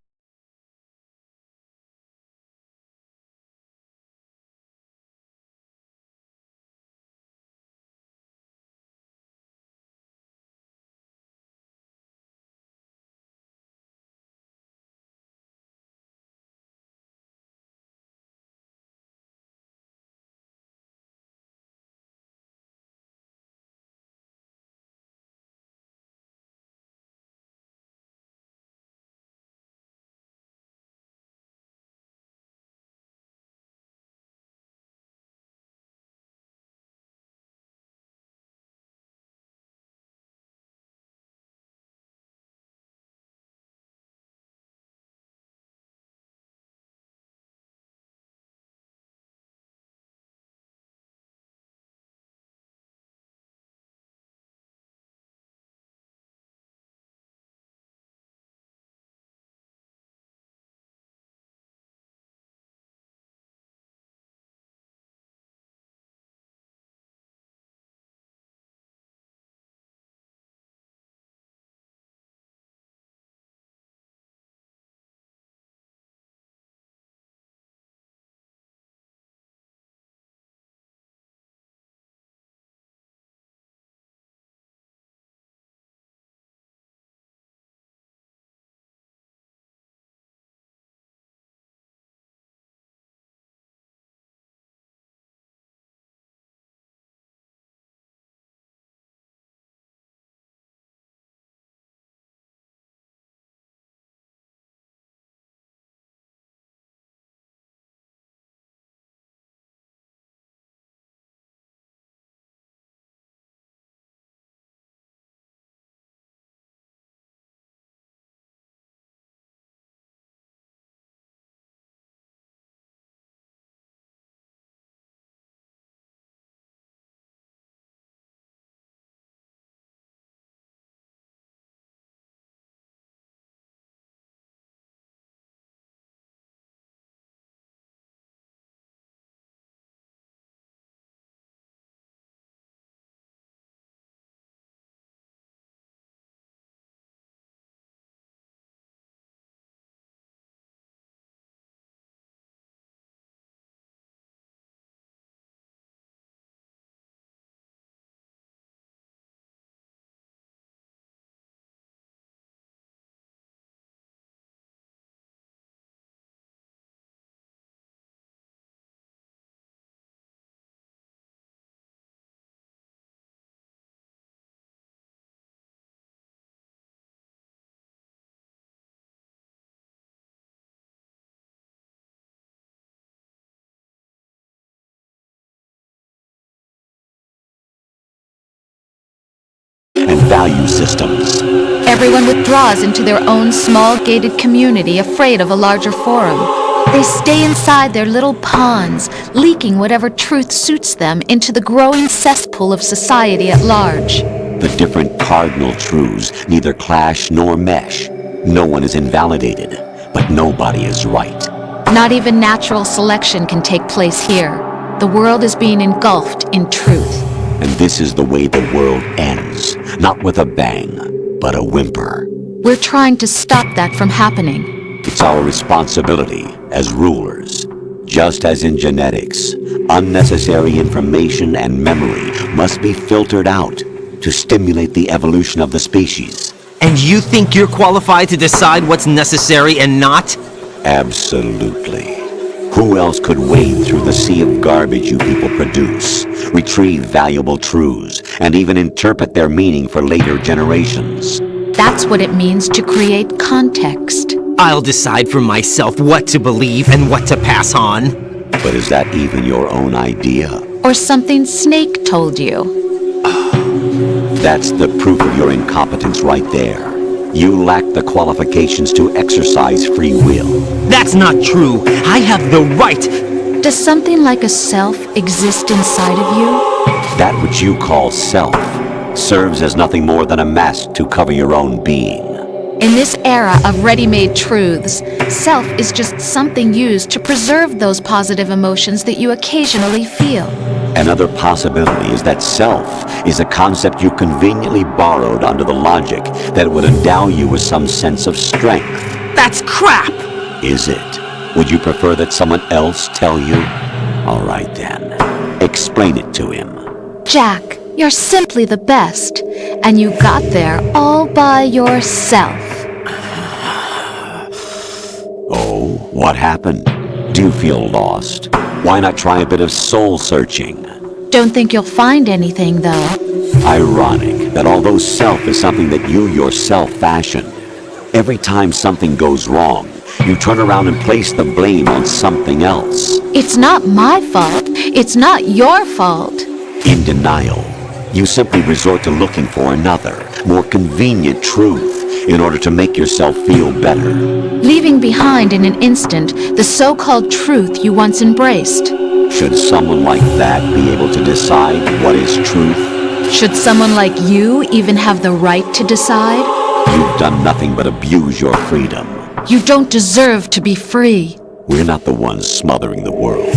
And value systems. Everyone withdraws into their own small gated community, afraid of a larger forum. They stay inside their little ponds, leaking whatever truth suits them into the growing cesspool of society at large. The different cardinal truths neither clash nor mesh. No one is invalidated, but nobody is right. Not even natural selection can take place here. The world is being engulfed in truth. And this is the way the world ends, not with a bang, but a whimper. We're trying to stop that from happening. It's our responsibility as rulers. Just as in genetics, unnecessary information and memory must be filtered out to stimulate the evolution of the species. And you think you're qualified to decide what's necessary and not? Absolutely. Who else could wade through the sea of garbage you people produce, retrieve valuable truths, and even interpret their meaning for later generations? That's what it means to create context. I'll decide for myself what to believe and what to pass on. But is that even your own idea? Or something Snake told you? That's the proof of your incompetence right there. You lack the qualifications to exercise free will. That's not true. I have the right. Does something like a self exist inside of you? That which you call self serves as nothing more than a mask to cover your own being. In this era of ready-made truths, self is just something used to preserve those positive emotions that you occasionally feel. Another possibility is that self is a concept you conveniently borrowed under the logic that it would endow you with some sense of strength. That's crap! Is it? Would you prefer that someone else tell you? All right then. Explain it to him. Jack, you're simply the best, and you got there all by yourself. Oh, what happened? Do you feel lost? Why not try a bit of soul searching? Don't think you'll find anything, though. Ironic that although self is something that you yourself fashioned, every time something goes wrong, you turn around and place the blame on something else. It's not my fault. It's not your fault. In denial, you simply resort to looking for another, more convenient truth in order to make yourself feel better. Leaving behind in an instant the so-called truth you once embraced. Should someone like that be able to decide what is truth? Should someone like you even have the right to decide? You've done nothing but abuse your freedom. You don't deserve to be free. We're not the ones smothering the world.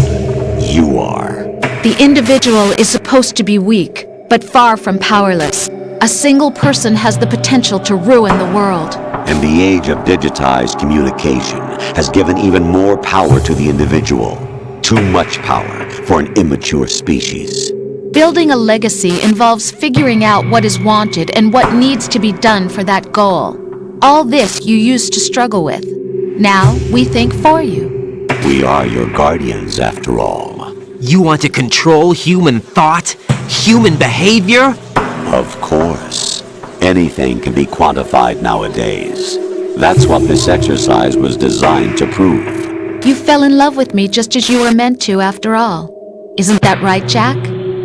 You are. The individual is supposed to be weak, but far from powerless. A single person has the potential to ruin the world. And the age of digitized communication has given even more power to the individual. Too much power for an immature species. Building a legacy involves figuring out what is wanted and what needs to be done for that goal. All this you used to struggle with. Now we think for you. We are your guardians, after all. You want to control human thought? Human behavior? Of course. Anything can be quantified nowadays. That's what this exercise was designed to prove. You fell in love with me just as you were meant to, after all. Isn't that right, Jack?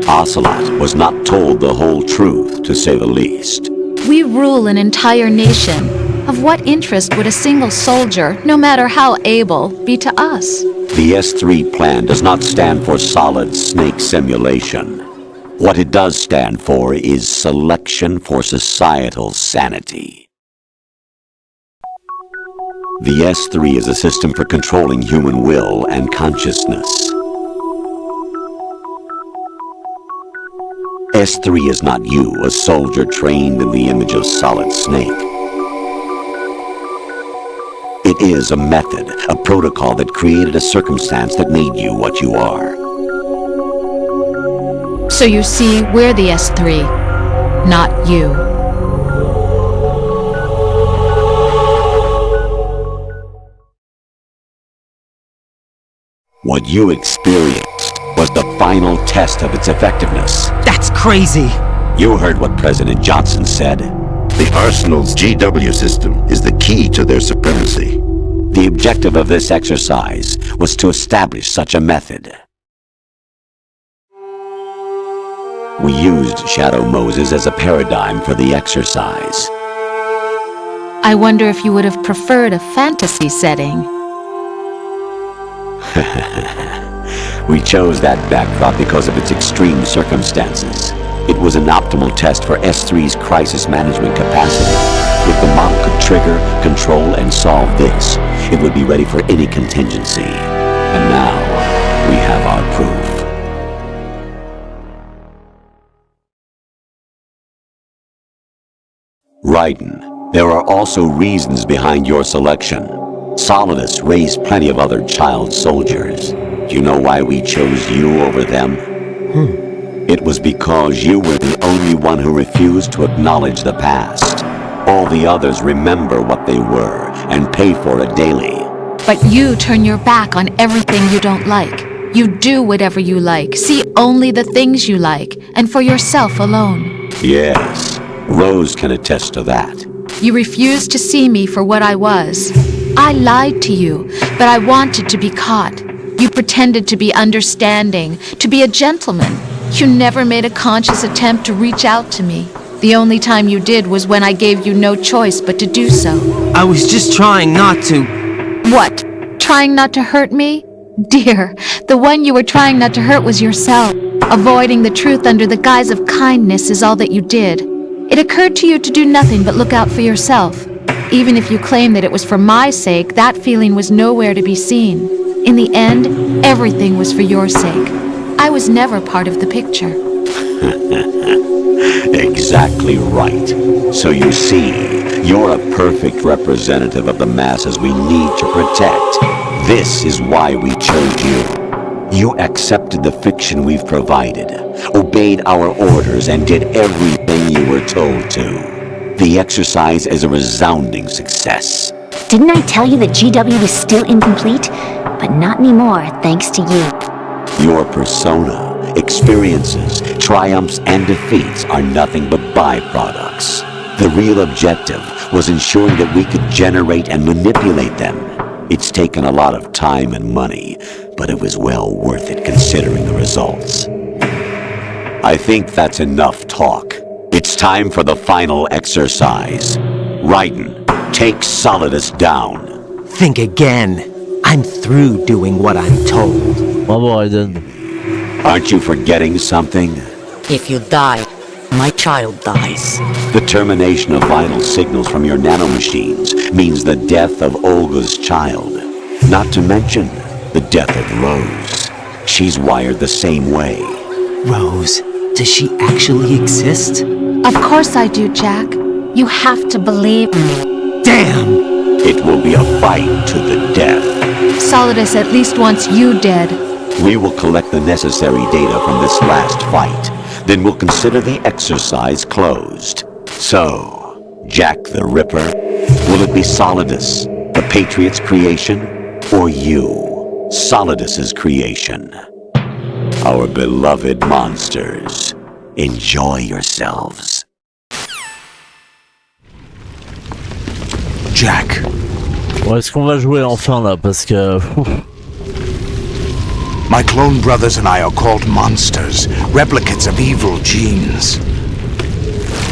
Ocelot was not told the whole truth, to say the least. We rule an entire nation. Of what interest would a single soldier, no matter how able, be to us? The S3 plan does not stand for solid snake simulation. What it does stand for is selection for societal sanity. The S3 is a system for controlling human will and consciousness. S3 is not you, a soldier trained in the image of solid snake. It is a method, a protocol that created a circumstance that made you what you are. So you see, we're the S3, not you. What you experienced was the final test of its effectiveness. That's crazy! You heard what President Johnson said. The Arsenal's GW system is the key to their supremacy. The objective of this exercise was to establish such a method. We used Shadow Moses as a paradigm for the exercise. I wonder if you would have preferred a fantasy setting. We chose that backdrop because of its extreme circumstances. It was an optimal test for S3's crisis management capacity. If the model could trigger, control, and solve this, it would be ready for any contingency. And now, we have our proof. Raiden, there are also reasons behind your selection. Solidus raised plenty of other child soldiers. Do you know why we chose you over them? It was because you were the only one who refused to acknowledge the past. All the others remember what they were and pay for it daily. But you turn your back on everything you don't like. You do whatever you like, see only the things you like, and for yourself alone. Yes, Rose can attest to that. You refused to see me for what I was. I lied to you, but I wanted to be caught. You pretended to be understanding, to be a gentleman. You never made a conscious attempt to reach out to me. The only time you did was when I gave you no choice but to do so. I was just trying not to... What? Trying not to hurt me? Dear, the one you were trying not to hurt was yourself. Avoiding the truth under the guise of kindness is all that you did. It occurred to you to do nothing but look out for yourself. Even if you claim that it was for my sake, that feeling was nowhere to be seen. In the end, everything was for your sake. I was never part of the picture. Exactly right. So you see, you're a perfect representative of the masses we need to protect. This is why we chose you. You accepted the fiction we've provided, obeyed our orders, and did everything you were told to. The exercise is a resounding success. Didn't I tell you that GW was still incomplete? But not anymore, thanks to you. Your persona, experiences, triumphs, and defeats are nothing but byproducts. The real objective was ensuring that we could generate and manipulate them. It's taken a lot of time and money, but it was well worth it considering the results. I think that's enough talk. It's time for the final exercise. Raiden, take Solidus down. Think again. I'm through doing what I'm told. Bravo, Raiden. Aren't you forgetting something? If you die, my child dies. The termination of vital signals from your nanomachines means the death of Olga's child. Not to mention the death of Rose. She's wired the same way. Rose, does she actually exist? Of course I do, Jack. You have to believe me. Damn! It will be a fight to the death. Solidus at least wants you dead. We will collect the necessary data from this last fight. Then we'll consider the exercise closed. So, Jack the Ripper, will it be Solidus, the Patriot's creation, or you, Solidus's creation? Our beloved monsters, enjoy yourselves. Jack. Bon, est-ce qu'on va jouer enfin là? Parce que... My clone brothers and I are called monsters, replicates of evil genes.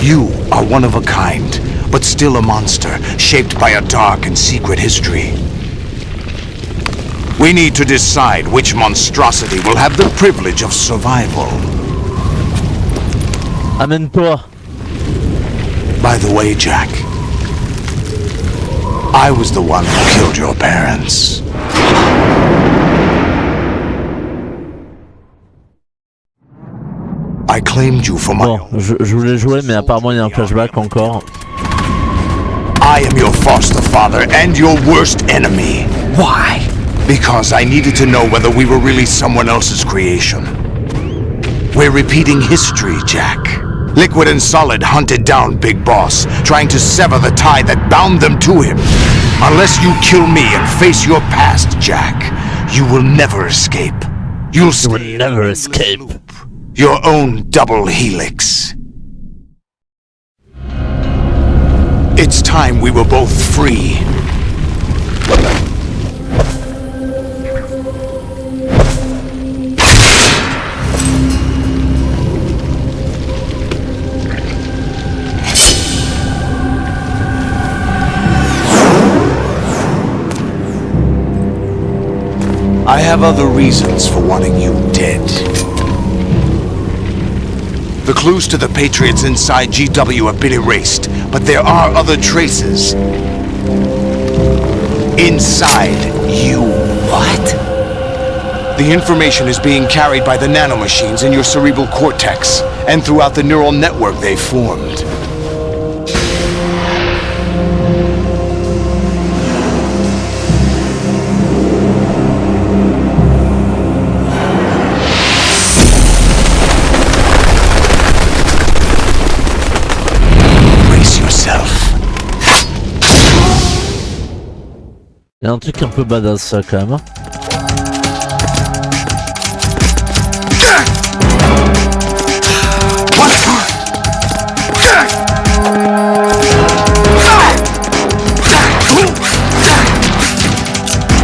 You are one of a kind, but still a monster, shaped by a dark and secret history. We need to decide which monstrosity will have the privilege of survival. Amène-toi. By the way, Jack, I was the one who killed your parents. I claimed you for my Bon, je voulais jouer, mais apparemment il y a un flashback encore. I am your foster father and your worst enemy. Why? Because I needed to know whether we were really someone else's creation. We're repeating history, Jack. Liquid and Solid hunted down Big Boss, trying to sever the tie that bound them to him. Unless you kill me and face your past, Jack, you will never escape. You will never escape. Your own double helix. It's time we were both free. I have other reasons for wanting you dead. The clues to the Patriots inside GW have been erased, but there are other traces. Inside you. What? The information is being carried by the nanomachines in your cerebral cortex, and throughout the neural network they formed. Il y a un truc un peu badass ça quand même.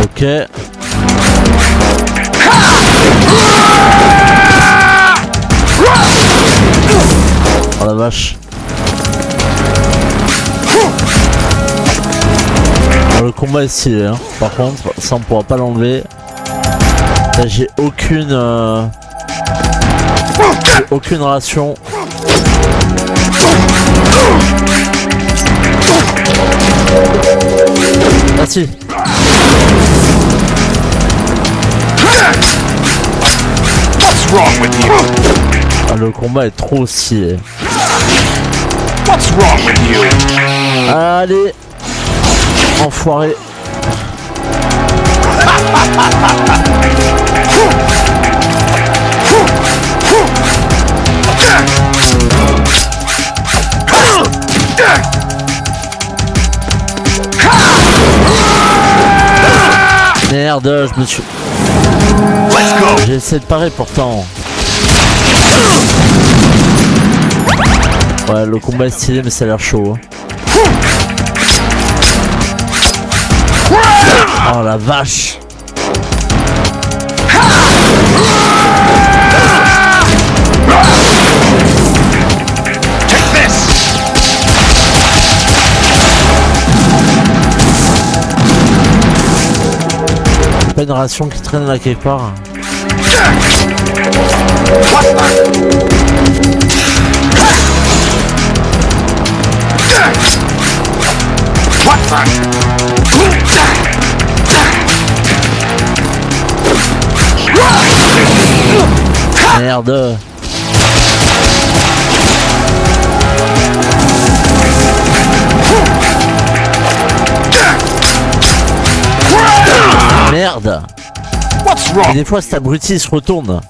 Ok. Oh la vache. Le combat est stylé, hein. Par contre, ça on pourra pas l'enlever. J'ai aucune ration. Ah si. Ah, le combat est trop stylé. Allez. Enfoiré. Merde, je me suis... J'ai essayé de parer pourtant. Ouais, le combat est stylé mais ça a l'air chaud. Oh la vache. Pas une ration qui traîne là quelque part. Merde. Merde. Et des fois cet abruti il se retourne.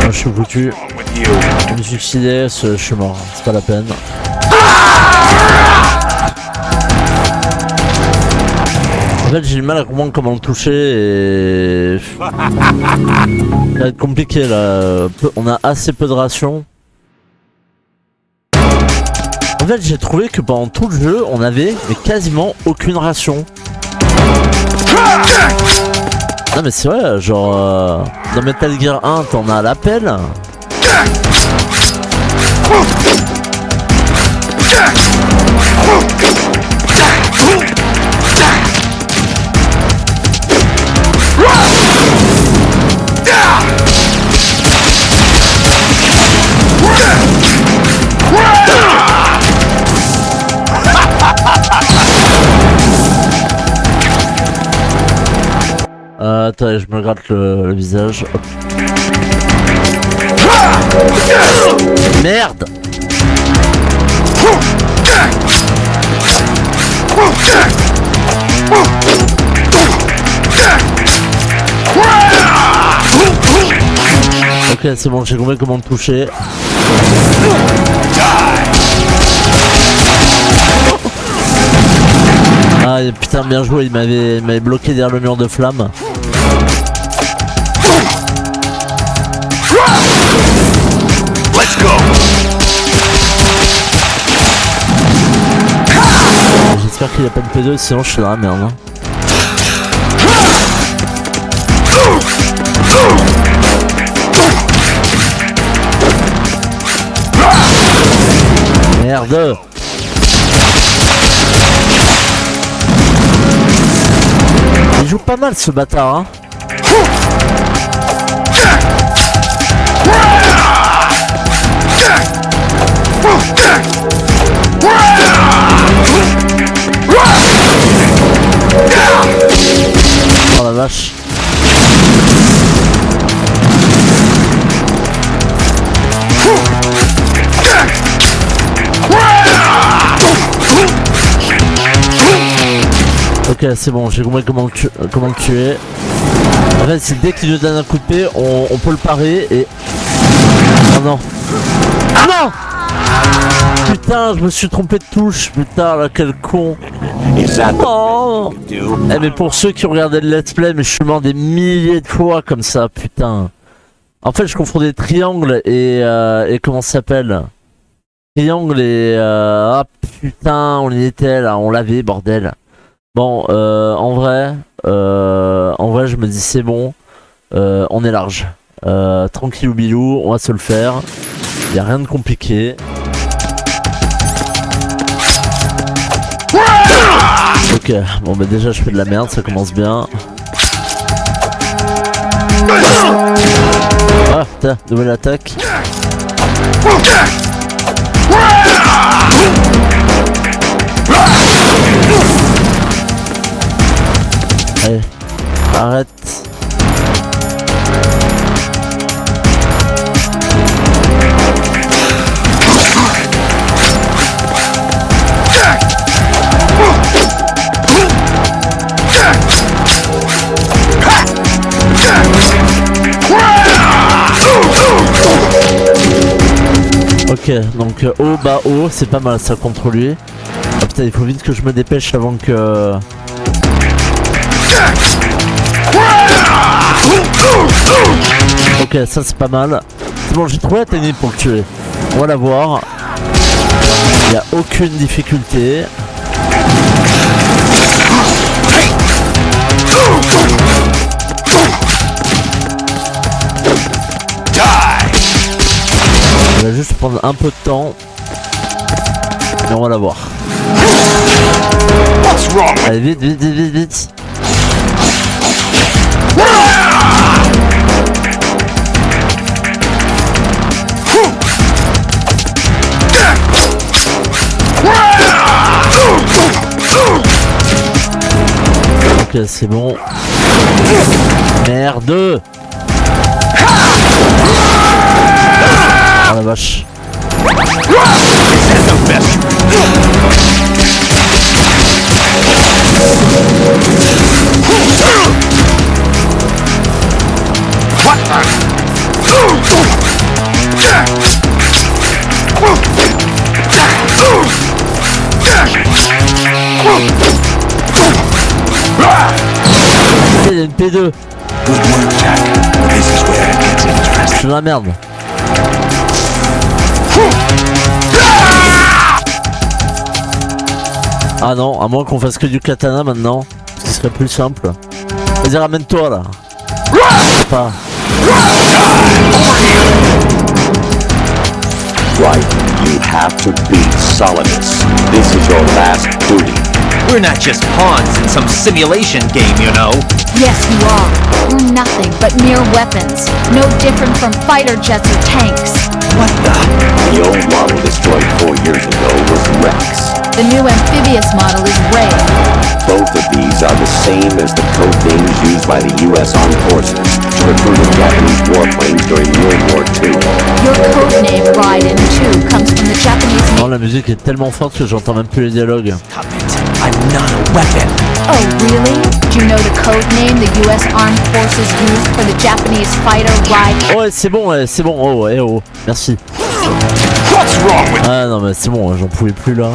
Je suis foutu. Je me suis suicidé, je suis mort, c'est pas la peine. En fait j'ai du mal à comprendre comment le toucher et... Ça va être compliqué là, on a assez peu de rations. En fait j'ai trouvé que pendant tout le jeu on avait mais quasiment aucune ration. Non mais c'est vrai, genre dans Metal Gear 1 t'en as à l'appel. Attends, je me gratte le visage. Hop. Merde. Ok, c'est bon, j'ai compris comment le toucher. Ah putain, bien joué, il m'avait bloqué derrière le mur de flamme. Let's go. J'espère qu'il a pas de P2, sinon je suis dans la merde. Hein. Merde. Il joue pas mal ce bâtard hein. Oh la vache. Ok, c'est bon, j'ai compris comment le tuer. En fait, c'est dès qu'il nous donne un coup de pied, on peut le parer et... Oh non. Ah non. Putain, je me suis trompé de touche. Putain, là, quel con. Oh. Eh, mais pour ceux qui ont regardé le let's play, mais je suis mort des milliers de fois comme ça, putain. En fait, je confondais triangle et comment ça s'appelle? Triangle et... Ah putain, on y était là, on l'avait, bordel. Bon, en vrai, je me dis c'est bon, on est large. Tranquillou bilou, on va se le faire. Y a rien de compliqué. Ok, bon bah déjà je fais de la merde, ça commence bien. Ah putain, nouvelle attaque. Allez, arrête. Ok, donc haut, bas, haut, c'est pas mal ça contre lui. Ah putain, il faut vite que je me dépêche avant que... Ok, ça c'est pas mal. C'est bon, j'ai trouvé la technique pour le tuer. On va la voir. Il n'y a aucune difficulté. On va juste prendre un peu de temps. Et on va la voir. Allez, vite, vite, vite, vite, vite. Ok, c'est bon. Merde. Oh la vache. Il y a une P2. Je suis dans la merde. Ah non, à moins qu'on fasse que du katana maintenant, ce qui serait plus simple. Vas-y, ramène-toi là. Pas. Right, you have to beat Solidus. This is your last duty. We're not just pawns in some simulation game, you know. Yes, you are. We're nothing but mere weapons. No different from fighter jets or tanks. What the? The old model destroyed 4 years ago was Rex. The new amphibious model is Ray. Both of these are the same as the code names used by the U.S. Armed Forces to recruit Japanese warplanes during World War II. Your code name, Raiden 2, comes from the Japanese... Non, la musique est tellement forte que j'entends même plus les dialogues. Stop it. I'm not a weapon. Oh, really? Do you know the code name the U.S. Armed Forces used for the Japanese fighter Raiden? Oh, c'est bon, oh, eh oh, merci. Ah non, mais c'est bon, j'en pouvais plus là.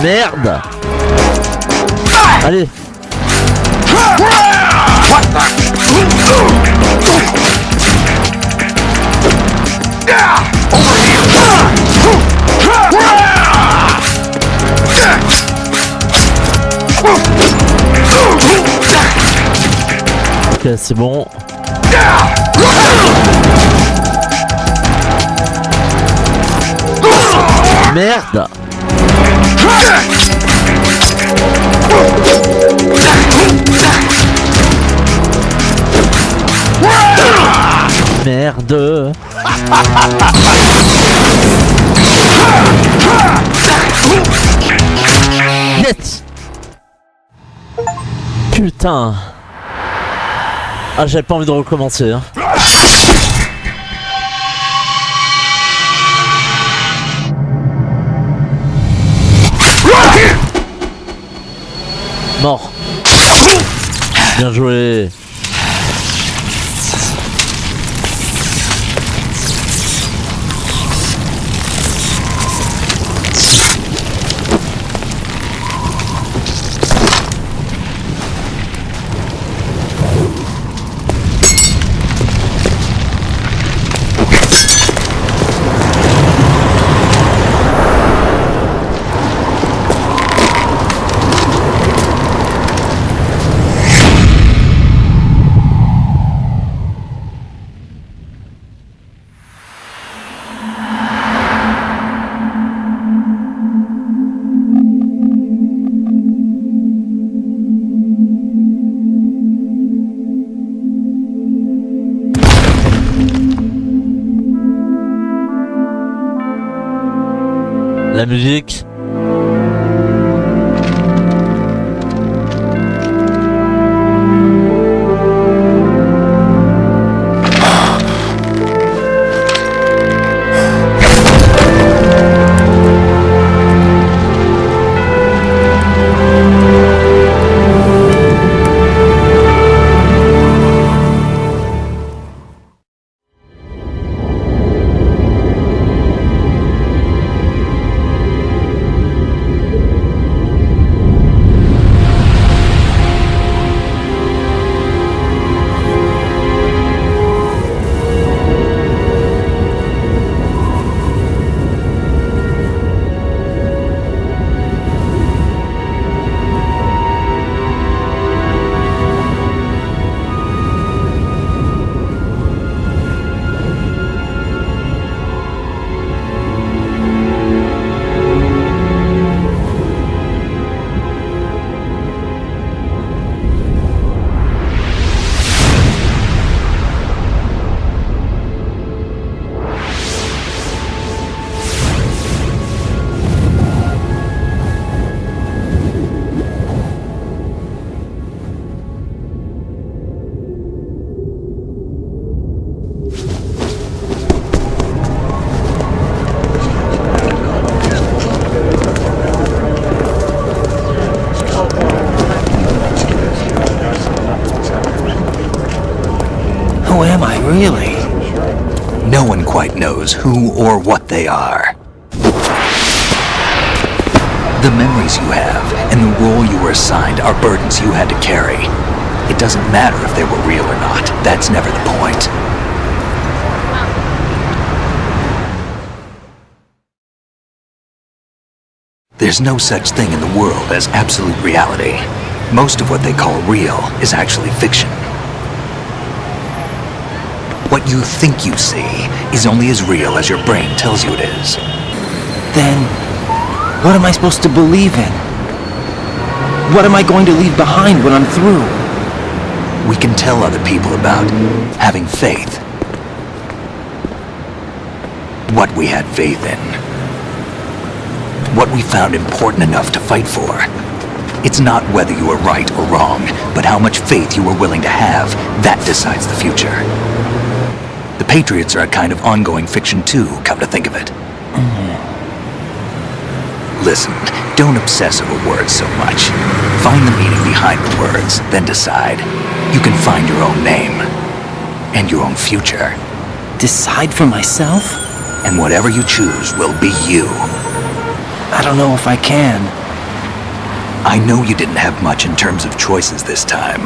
Merde. Allez. Ok, c'est bon. Merde. Merde. Yes. Putain. Ah, j'avais pas envie de recommencer, hein. Mort. Bien joué. La musique. Who am I, really? No one quite knows who or what they are. The memories you have and the role you were assigned are burdens you had to carry. It doesn't matter if they were real or not. That's never the point. There's no such thing in the world as absolute reality. Most of what they call real is actually fiction. What you think you see is only as real as your brain tells you it is. Then, what am I supposed to believe in? What am I going to leave behind when I'm through? We can tell other people about having faith. What we had faith in. What we found important enough to fight for. It's not whether you were right or wrong, but how much faith you were willing to have. That decides the future. The Patriots are a kind of ongoing fiction too, come to think of it. Listen, don't obsess over words so much. Find the meaning behind the words, then decide. You can find your own name. And your own future. Decide for myself? And whatever you choose will be you. I don't know if I can. I know you didn't have much in terms of choices this time.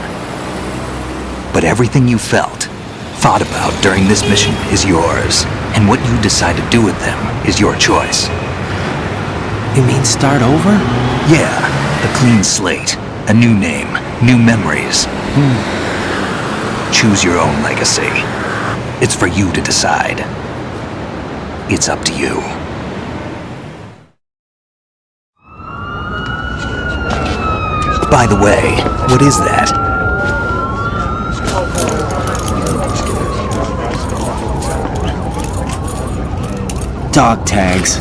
But everything you felt, thought about during this mission is yours. And what you decide to do with them is your choice. You mean start over? Yeah, a clean slate, a new name, new memories. Choose your own legacy. It's for you to decide. It's up to you. By the way, what is that? Dog tags.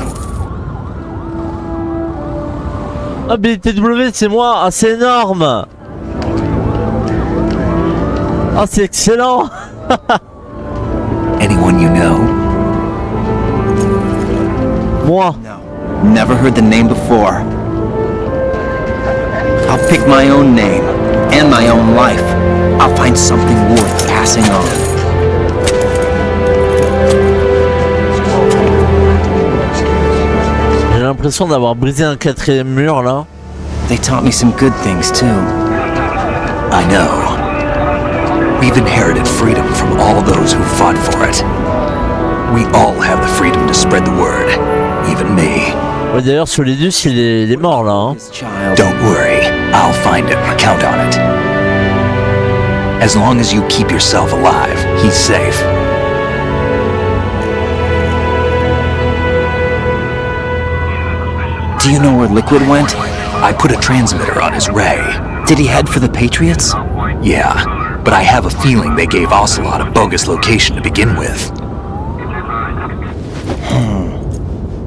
Ah, BTW, c'est moi. Ah, c'est énorme. Ah, c'est excellent. Anyone you know? Moi. No. Never heard the name before. I'll pick my own name and my own life. I'll find something worth passing on. J'ai l'impression d'avoir brisé un 4e mur là. They taught me some good things too. I know. We've inherited freedom from all those who fought for it. We all have the freedom to spread the word, even me. Ouais, d'ailleurs, Solidus, il est mort là. Hein. Don't worry, I'll find him. Count on it. As long as you keep yourself alive, he's safe. Do you know where Liquid went? I put a transmitter on his ray. Did he head for the Patriots? Yeah, but I have a feeling they gave Ocelot a bogus location to begin with.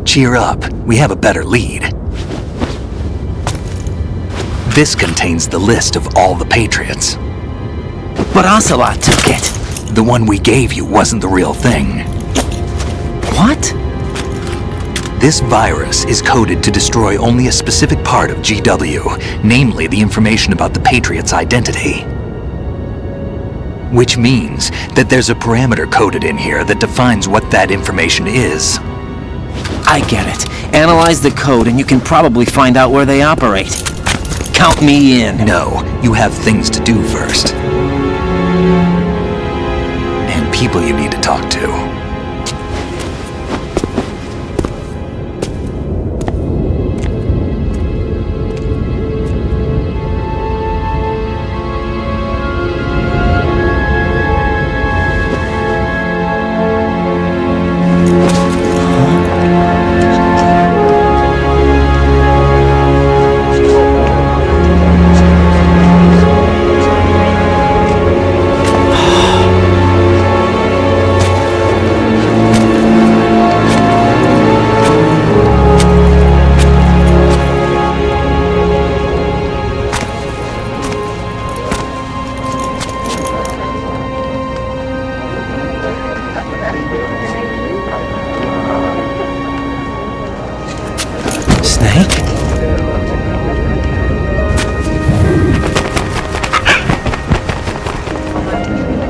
Cheer up, we have a better lead. This contains the list of all the Patriots. But Ocelot took it. The one we gave you wasn't the real thing. What? This virus is coded to destroy only a specific part of GW, namely the information about the Patriot's identity. Which means that there's a parameter coded in here that defines what that information is. I get it. Analyze the code and you can probably find out where they operate. Count me in. No, you have things to do first. And people you need to talk to.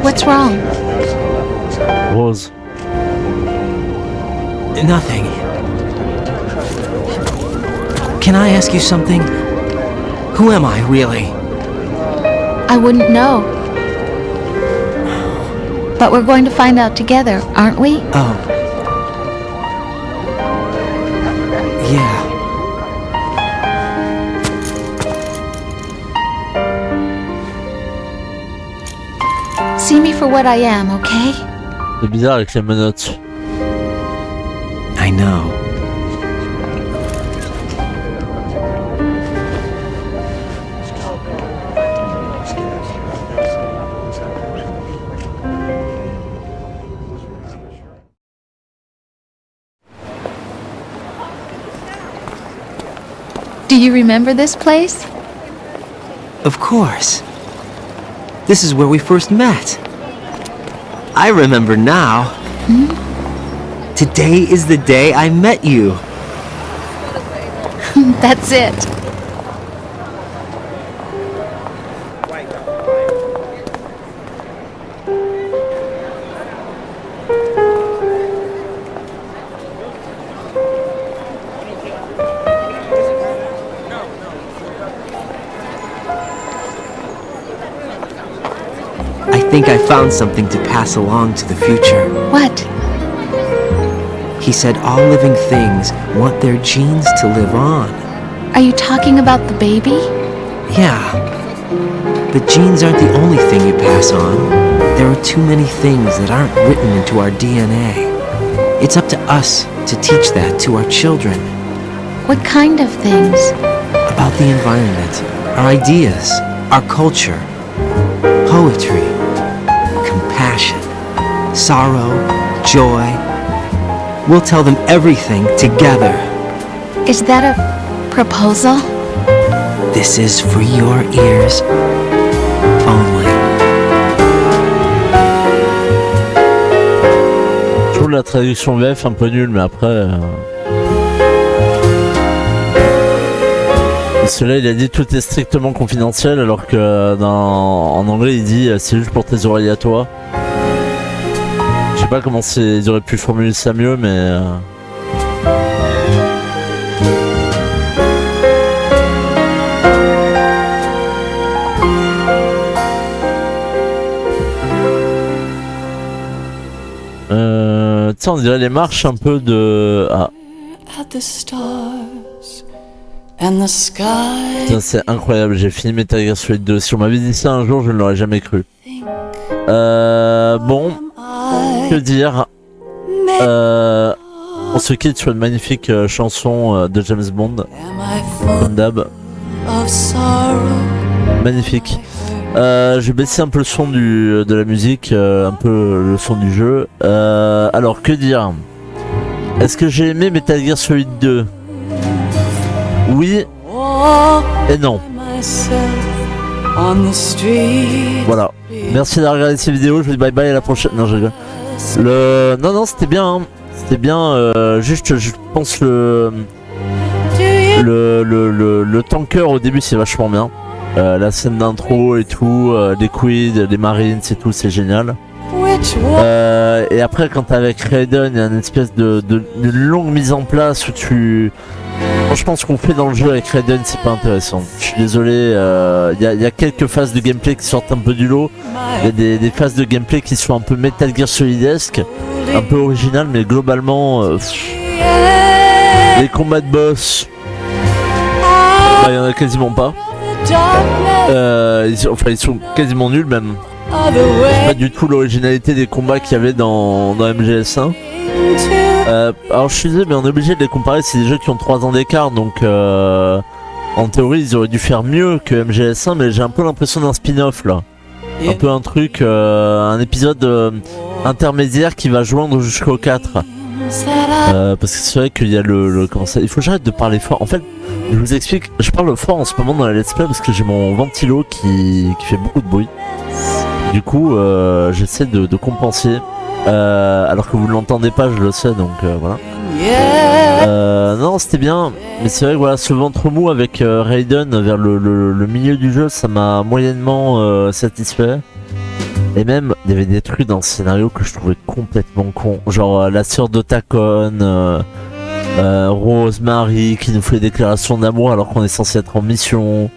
What's wrong? Rose. Nothing. Can I ask you something? Who am I, really? I wouldn't know. But we're going to find out together, aren't we? Oh. Yeah. See me for what I am, okay? C'est bizarre avec les menottes. I know. Do you remember this place? Of course. This is where we first met. I remember now. Today is the day I met you. That's it. think I found something to pass along to the future. What? He said all living things want their genes to live on. Are you talking about the baby? Yeah. But genes aren't the only thing you pass on. There are too many things that aren't written into our DNA. It's up to us to teach that to our children. What kind of things? About the environment, our ideas, our culture, poetry, compassion, sorrow, joy. We'll tell them everything together. Is that a proposal? This is for your ears only. Je trouve la traduction VF un peu nulle, mais après... Celui-là, il a dit tout est strictement confidentiel, alors que en anglais, il dit c'est juste pour tes oreilles à toi. Je sais pas comment ils auraient pu formuler ça mieux, mais... Tiens, on dirait les marches un peu de... Ah. Tiens, c'est incroyable, j'ai fini Metal Gear Solid 2. Si on m'avait dit ça un jour, je ne l'aurais jamais cru. Bon, que dire, on se quitte sur une magnifique chanson de James Bond, Dab. Magnifique. Je vais baisser un peu le son de la musique, un peu le son du jeu. Alors, que dire? Est-ce que j'ai aimé Metal Gear Solid 2? Oui et non. Voilà. Merci d'avoir regardé ces vidéos. Je vous dis bye bye à la prochaine. Non, je rigole. Non, c'était bien. Hein. C'était bien. Juste, je pense le tanker au début, c'est vachement bien. La scène d'intro et tout, les quids, les marines, c'est tout, c'est génial. Et après, quand t'es avec Raiden, il y a une espèce de longue mise en place où tu... Franchement, ce qu'on fait dans le jeu avec Raiden, c'est pas intéressant. Je suis désolé, il y a quelques phases de gameplay qui sortent un peu du lot. Il y a des phases de gameplay qui sont un peu Metal Gear Solidesque, un peu original, mais globalement, les combats de boss, il y en a quasiment pas. Ils sont quasiment nuls même. C'est pas du tout l'originalité des combats qu'il y avait dans MGS1. Alors je suis désolé, mais on est obligé de les comparer, c'est des jeux qui ont 3 ans d'écart, donc en théorie ils auraient dû faire mieux que MGS1, mais j'ai un peu l'impression d'un spin-off là. Un peu un truc, un épisode intermédiaire qui va joindre jusqu'au 4. Parce que c'est vrai qu'il y a comment ça, il faut que j'arrête de parler fort. En fait, je vous explique, je parle fort en ce moment dans la let's play parce que j'ai mon ventilo qui fait beaucoup de bruit. Du coup, j'essaie de compenser. Alors que vous ne l'entendez pas, je le sais, donc voilà. Non, c'était bien, mais c'est vrai que voilà, ce ventre mou avec Raiden vers le milieu du jeu, ça m'a moyennement satisfait. Et même, il y avait des trucs dans le scénario que je trouvais complètement con. Genre la sœur d'Otacon, Rosemary qui nous fait des déclarations d'amour alors qu'on est censé être en mission.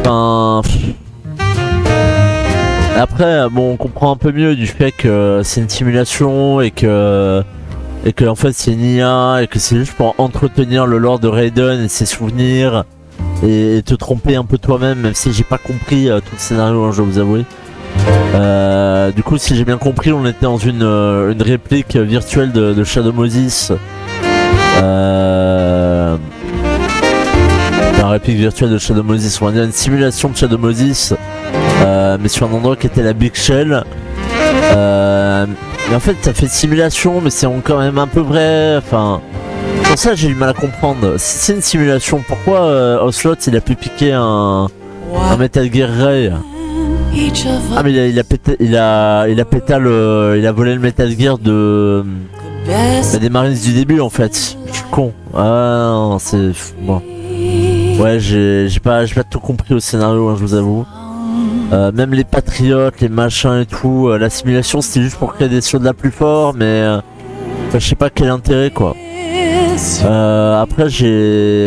Enfin... Après, bon, on comprend un peu mieux du fait que c'est une simulation et que en fait c'est une IA et que c'est juste pour entretenir le lore de Raiden et ses souvenirs et te tromper un peu toi-même, même si j'ai pas compris tout le scénario, hein, je dois vous avouer. Du coup, si j'ai bien compris, on était dans une réplique virtuelle de Shadow Moses. Une réplique virtuelle de Shadow Moses, on va dire une simulation de Shadow Moses, mais sur un endroit qui était la Big Shell. Mais en fait, ça fait simulation, mais c'est quand même un peu vrai. Enfin, pour ça, j'ai du mal à comprendre. Si c'est une simulation, pourquoi Ocelot il a pu piquer un Metal Gear Ray? Ah mais il a volé le Metal Gear des Marines du début en fait. Je suis con. Ah non, c'est bon. Ouais, j'ai pas tout compris au scénario, hein, je vous avoue. Même les patriotes, les machins et tout, la simulation c'était juste pour créer des soldats plus forts, mais je sais pas quel intérêt quoi. Après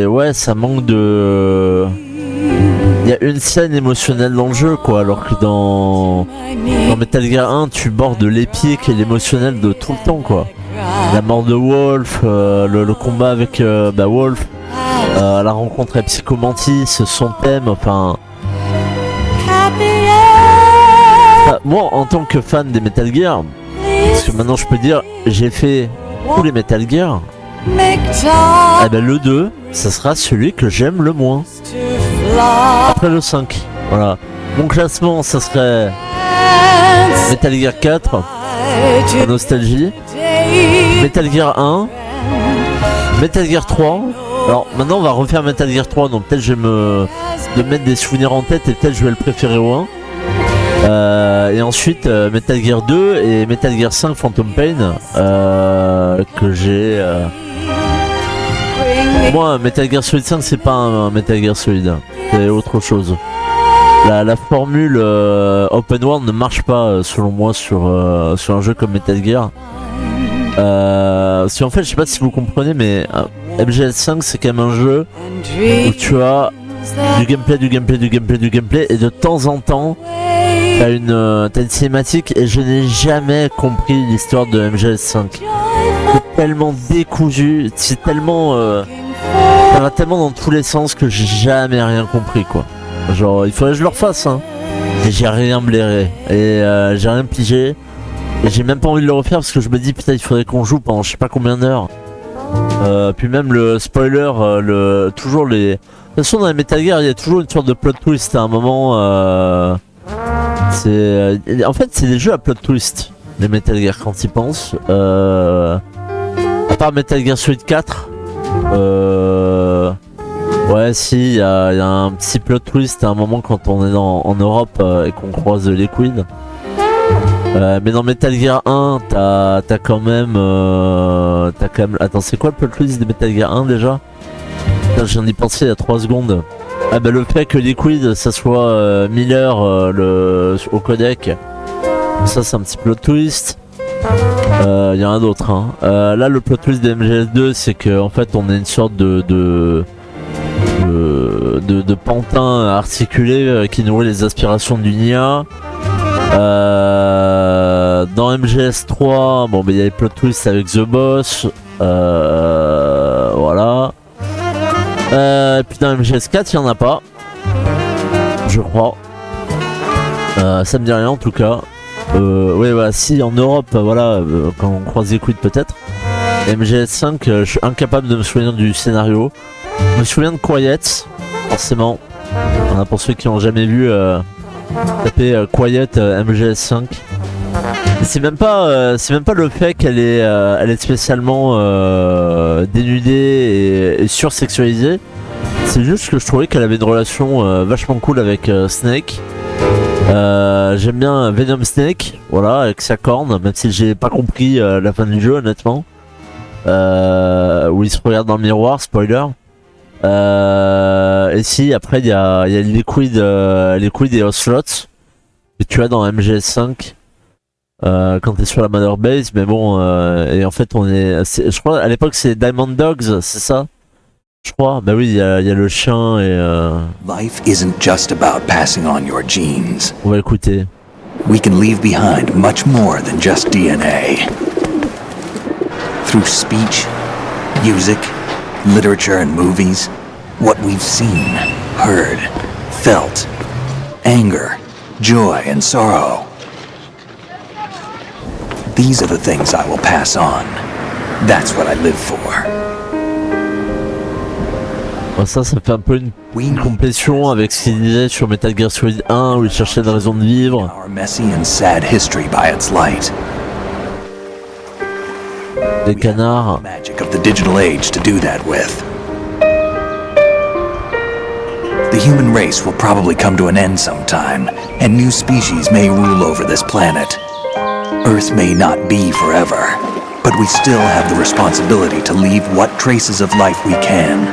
ouais, ça manque de il y a une scène émotionnelle dans le jeu, quoi, alors que dans Metal Gear 1, tu bordes de l'épique et l'émotionnel de tout le temps, quoi. La mort de Wolf, le combat avec Wolf, la rencontre avec Psycho Mantis, son thème, enfin... moi, en tant que fan des Metal Gear, parce que maintenant je peux dire, j'ai fait tous les Metal Gear, eh ben le 2, ça sera celui que j'aime le moins. Après le 5, voilà. Mon classement, ça serait Metal Gear 4, la nostalgie, Metal Gear 1, Metal Gear 3. Alors maintenant on va refaire Metal Gear 3, donc peut-être je vais me mettre des souvenirs en tête et peut-être je vais le préférer au 1. Et ensuite Metal Gear 2 et Metal Gear 5 Phantom Pain que j'ai... Moi Metal Gear Solid 5 c'est pas un Metal Gear Solid, c'est autre chose. La formule open world ne marche pas selon moi sur un jeu comme Metal Gear. En fait je sais pas si vous comprenez, mais MGS5 c'est quand même un jeu où tu as du gameplay et de temps en temps t'as une cinématique, et je n'ai jamais compris l'histoire de MGS5. C'est tellement décousu, c'est tellement ça va tellement dans tous les sens que j'ai jamais rien compris, quoi. Genre il faudrait que je le refasse, hein. Mais j'ai rien blairé et j'ai rien pigé. Et j'ai même pas envie de le refaire parce que je me dis putain il faudrait qu'on joue pendant je sais pas combien d'heures. Puis même le spoiler, toujours les... De toute façon dans les Metal Gear il y a toujours une sorte de plot twist à un moment. En fait c'est des jeux à plot twist, les Metal Gear quand ils pensent. À part Metal Gear Solid 4. Ouais si, il y a un petit plot twist à un moment quand on est en Europe et qu'on croise Liquid. Mais dans Metal Gear 1, t'as quand même... Attends, c'est quoi le plot twist de Metal Gear 1 déjà? Je viens d'y penser il y a 3 secondes. Ah bah le fait que Liquid, ça soit Miller au codec. Ça c'est un petit plot twist. Il y en a d'autres, hein. Là le plot twist de MGS2 c'est que en fait on est une sorte de pantin articulé qui nourrit les aspirations du Nia. Dans MGS3, bon, il y a les plot twists avec The Boss, voilà. Puis dans MGS4, il n'y en a pas, je crois. Ça me dit rien en tout cas. Oui, voilà, si en Europe, voilà, quand on croise les couilles peut-être. MGS5, je suis incapable de me souvenir du scénario. Je me souviens de Quiet, forcément. Voilà, pour ceux qui n'ont jamais vu. Taper Quiet MGS5. C'est même pas le fait qu'elle est spécialement dénudée et sursexualisée. C'est juste que je trouvais qu'elle avait une relation vachement cool avec Snake. J'aime bien Venom Snake, voilà, avec sa corne, même si j'ai pas compris la fin du jeu honnêtement. Où il se regarde dans le miroir, spoiler. Et si après il y a Liquid et Ocelot que tu as dans MGS5 quand t'es sur la Mother Base, mais bon et en fait je crois à l'époque c'est Diamond Dogs, c'est ça? Je crois, bah oui il y a le chien et Life isn't just about passing on your genes. On va écouter. We can leave behind much more than just DNA. Through speech, music, literature and movies, what we've seen, heard, felt, anger, joy and sorrow. These are the things I will pass on. That's what I live for. Bon, ça fait un peu une complétion avec ce qu'il disait sur Metal Gear Solid 1 où il cherchait une raison de vivre. Our messy and sad history by its light. Des canards. Magic of the digital age to do that with. The human race will probably come to an end sometime, and new species may rule over this planet. Earth may not be forever, but we still have the responsibility to leave what traces of life we can.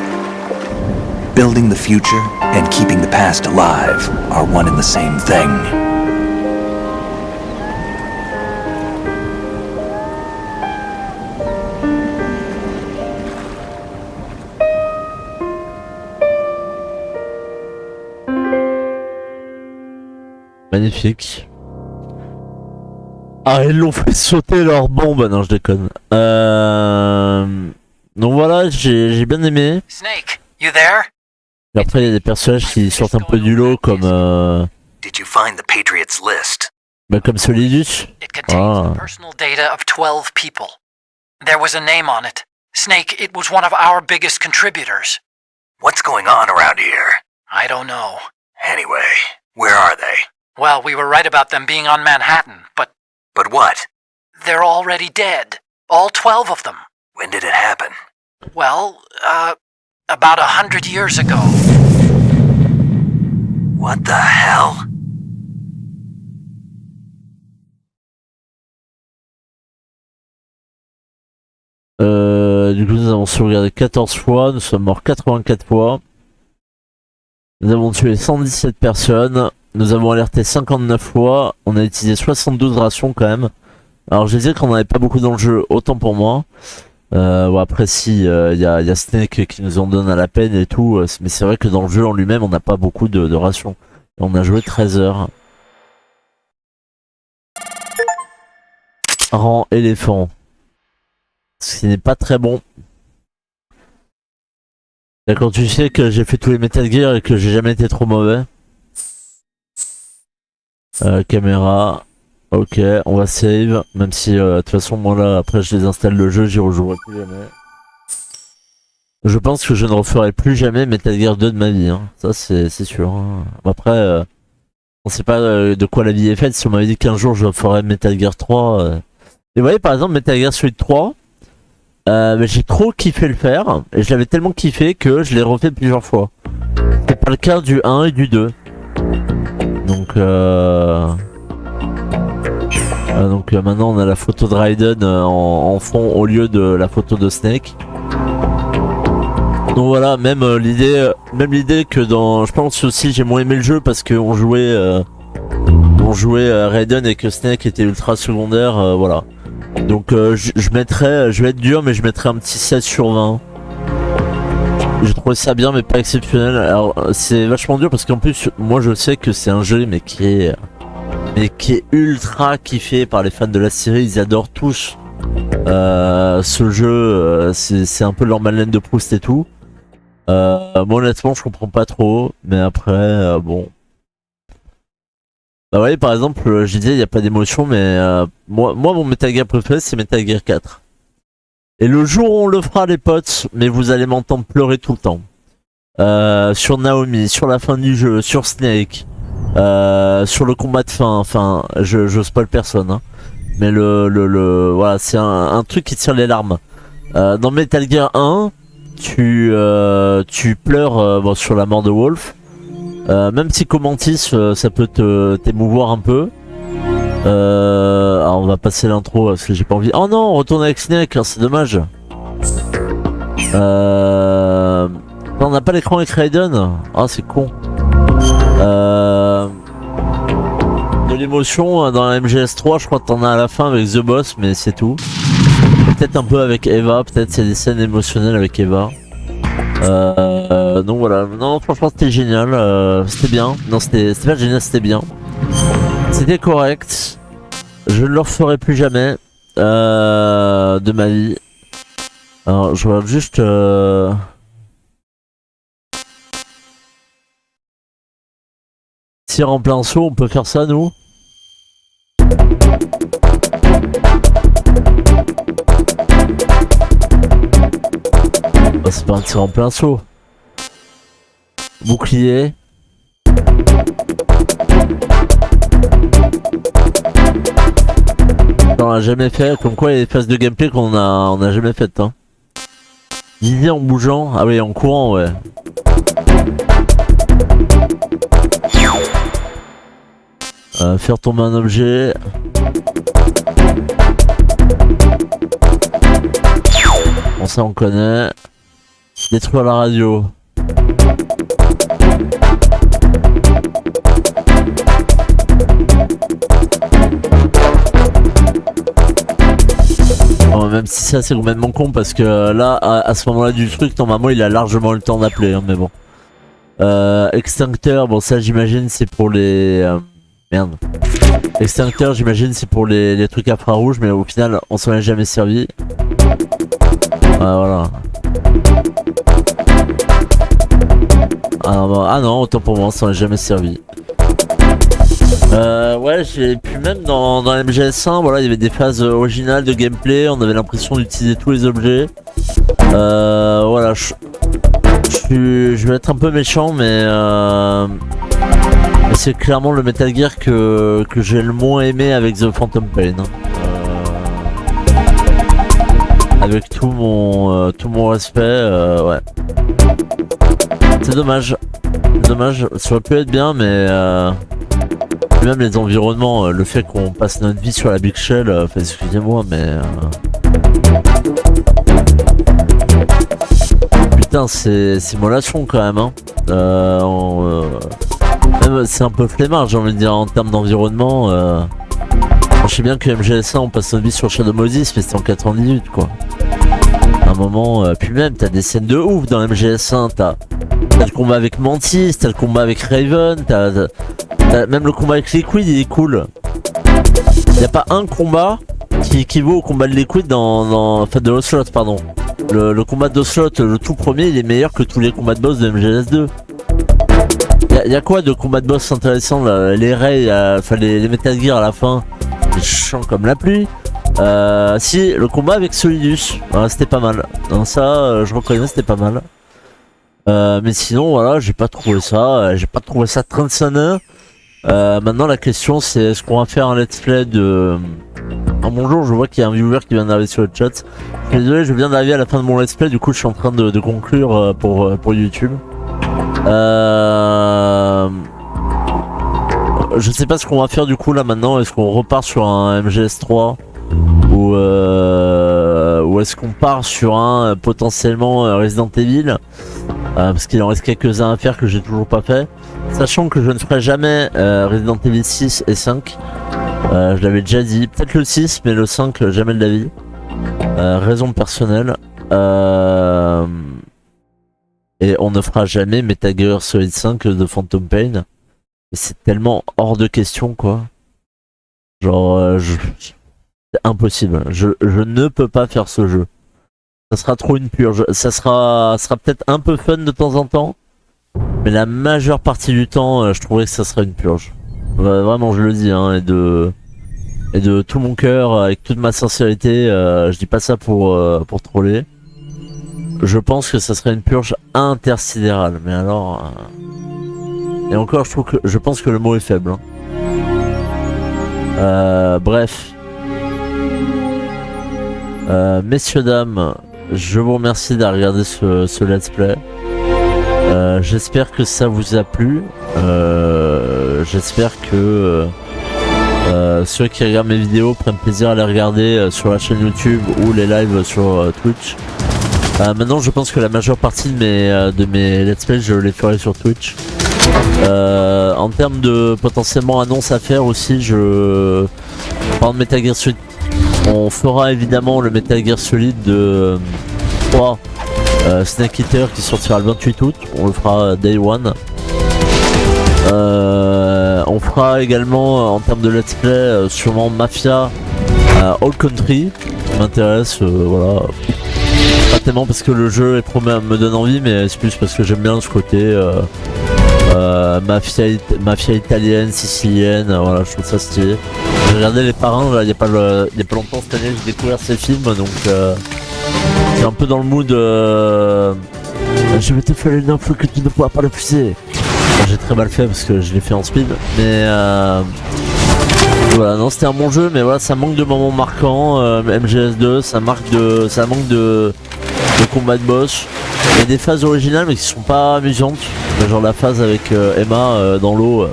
Building the future and keeping the past alive are one and the same thing. Magnifique. Ah, ils l'ont fait sauter leur bombe. Non, je déconne. Donc voilà, j'ai bien aimé. Snake, you there? Et après, il y a des personnages qui sortent un peu du lot comme Did you find the Patriots list? bah, comme Solidus. It contains the personal data of 12 people. There was a name on it. Snake, it was one of our biggest contributors. What's going on around here? I don't know. Anyway, where are they? Well, we were right about them being on Manhattan, but... But what? They're already dead. All 12 of them. When did it happen? Well, about 100 years ago. What the hell? Du coup, nous avons sauvegardé 14 fois, nous sommes morts 84 fois. Nous avons tué 117 personnes, nous avons alerté 59 fois, on a utilisé 72 rations quand même. Alors je disais qu'on n'avait pas beaucoup dans le jeu, autant pour moi. Bon, après si, y a Snake qui nous en donne à la peine et tout, mais c'est vrai que dans le jeu en lui-même on n'a pas beaucoup de rations. Et on a joué 13 heures. Rang éléphant. Ce qui n'est pas très bon. Et quand tu sais que j'ai fait tous les Metal Gear et que j'ai jamais été trop mauvais. Caméra. Ok, on va save. Même si de toute façon moi là après je désinstalle le jeu, j'y rejouerai plus jamais. Je pense que je ne referai plus jamais Metal Gear 2 de ma vie. Hein. Ça c'est sûr. Hein. Après, on sait pas de quoi la vie est faite. Si on m'avait dit qu'un jour je ferais Metal Gear 3. Et vous voyez par exemple Metal Gear Solid 3. J'ai trop kiffé le faire et je l'avais tellement kiffé que je l'ai refait plusieurs fois. C'est pas le cas du 1 et du 2. Donc maintenant on a la photo de Raiden en fond au lieu de la photo de Snake. Donc voilà, même l'idée que dans, je pense aussi j'ai moins aimé le jeu parce qu'on jouait Raiden et que Snake était ultra secondaire, voilà. Donc je vais être dur mais je mettrais un petit 7 sur 20. J'ai trouvé ça bien mais pas exceptionnel. Alors c'est vachement dur parce qu'en plus moi je sais que c'est un jeu mais qui est ultra kiffé par les fans de la série. Ils adorent tous ce jeu, c'est un peu leur Madeleine de Proust et tout. Moi honnêtement je comprends pas trop mais après bon. Bah ouais, par exemple, je disais il n'y a pas d'émotion, mais moi mon Metal Gear préféré c'est Metal Gear 4. Et le jour où on le fera les potes, mais vous allez m'entendre pleurer tout le temps. Sur Naomi, sur la fin du jeu, sur Snake, sur le combat de fin, enfin je spoil personne. Hein. Mais voilà, c'est un truc qui tire les larmes. Dans Metal Gear 1, tu pleures bon, sur la mort de Wolf. Même si comme Mantis ça peut t'émouvoir un peu. Alors on va passer l'intro parce que j'ai pas envie. Oh non, on retourne avec Snake, c'est dommage. On n'a pas l'écran avec Raiden. Ah c'est con. De l'émotion dans la MGS3, je crois que t'en as à la fin avec The Boss, mais c'est tout. Peut-être un peu avec Eva, peut-être c'est des scènes émotionnelles avec Eva. Donc voilà, non franchement c'était génial, c'était bien, non c'était pas génial, c'était bien, c'était correct, je ne le referai plus jamais de ma vie. Alors je regarde juste tir en plein saut, on peut faire ça nous? C'est pas un tir en plein saut. Bouclier. On l'a jamais fait. Comme quoi il y a des phases de gameplay qu'on a jamais faites. Hein. Viser en bougeant. Ah oui, en courant, ouais. Faire tomber un objet. Bon, ça on connaît. Détruire la radio. Bon, même si ça c'est complètement con parce que là à ce moment là du truc normalement il a largement le temps d'appeler hein, mais bon. Extincteur, bon ça j'imagine c'est pour les Merde. Extincteur, j'imagine, c'est pour les trucs infrarouges, mais au final, on s'en est jamais servi. Voilà. Ah non, autant pour moi, on s'en est jamais servi. Ouais, j'ai pu même dans MGS1, voilà, il y avait des phases originales de gameplay, on avait l'impression d'utiliser tous les objets. Voilà, je vais être un peu méchant, mais c'est clairement le Metal Gear que j'ai le moins aimé avec The Phantom Pain. Avec tout mon respect, ouais. C'est dommage. Dommage, ça aurait pu être bien, mais même les environnements, le fait qu'on passe notre vie sur la Big Shell, enfin, excusez-moi, mais putain, c'est mollachon quand même, hein. Même c'est un peu flemmard, j'ai envie de dire, en termes d'environnement. Je sais bien que MGS1, on passe notre vie sur Shadow Moses, mais c'était en 98, quoi. À un moment, puis même, t'as des scènes de ouf dans MGS1, t'as le combat avec Mantis, t'as le combat avec Raven, t'as même le combat avec Liquid, il est cool. Y a pas un combat qui équivaut au combat de Liquid enfin de Ocelot, pardon. Le combat d'Ocelot, le tout premier, il est meilleur que tous les combats de boss de MGS2. Y a quoi de combat de boss intéressant là? Les raids, enfin les Metal Gear à la fin, c'est chiant comme la pluie. Si, le combat avec Solidus, c'était pas mal. Non, ça, je reconnais, c'était pas mal. Mais sinon, voilà, j'ai pas trouvé ça 35 heures. Maintenant, la question, c'est est-ce qu'on va faire un let's play de... Ah, bonjour, je vois qu'il y a un viewer qui vient d'arriver sur le chat. Je suis désolé, je viens d'arriver à la fin de mon let's play, du coup, je suis en train de conclure pour YouTube. Je sais pas ce qu'on va faire du coup là maintenant. Est-ce qu'on repart sur un MGS3 ou est-ce qu'on part sur un potentiellement Resident Evil, parce qu'il en reste quelques-uns à faire que j'ai toujours pas fait, sachant que je ne ferai jamais Resident Evil 6 et 5. Je l'avais déjà dit, peut-être le 6 mais le 5 jamais de la vie. Raison personnelle. Et on ne fera jamais Metal Gear Solid 5 de Phantom Pain. C'est tellement hors de question, quoi. Genre, c'est impossible. Je ne peux pas faire ce jeu. Ça sera trop une purge. Ça sera peut-être un peu fun de temps en temps. Mais la majeure partie du temps, je trouverais que ça sera une purge. Vraiment, je le dis, hein, et de tout mon cœur, avec toute ma sincérité, je dis pas ça pour troller. Je pense que ça serait une purge intersidérale, mais alors... Et encore, je pense que le mot est faible. Hein. Bref. Messieurs, dames, je vous remercie d'avoir regardé ce let's play. J'espère que ça vous a plu. J'espère que ceux qui regardent mes vidéos prennent plaisir à les regarder sur la chaîne YouTube ou les lives sur Twitch. Maintenant, je pense que la majeure partie de mes let's play, je les ferai sur Twitch. En termes de potentiellement annonces à faire aussi, par Metal Gear Solid, on fera évidemment le Metal Gear Solid de 3 Snake Eater qui sortira le 28 août. On le fera Day 1. On fera également en termes de let's play sûrement Mafia All Country, qui m'intéresse, voilà. Pas tellement parce que le jeu me donne envie, mais c'est plus parce que j'aime bien ce côté mafia italienne, sicilienne, voilà, je trouve ça stylé. J'ai regardé Les Parrains là, il y a pas longtemps cette année, j'ai découvert ces films, donc c'est un peu dans le mood je vais te faire une info que tu ne pourras pas refuser. J'ai très mal fait parce que je l'ai fait en speed, mais voilà, non, c'était un bon jeu, mais voilà, ça manque de moments marquants. MGS2, ça manque de combat de boss. Il y a des phases originales mais qui sont pas amusantes, genre la phase avec Emma dans l'eau,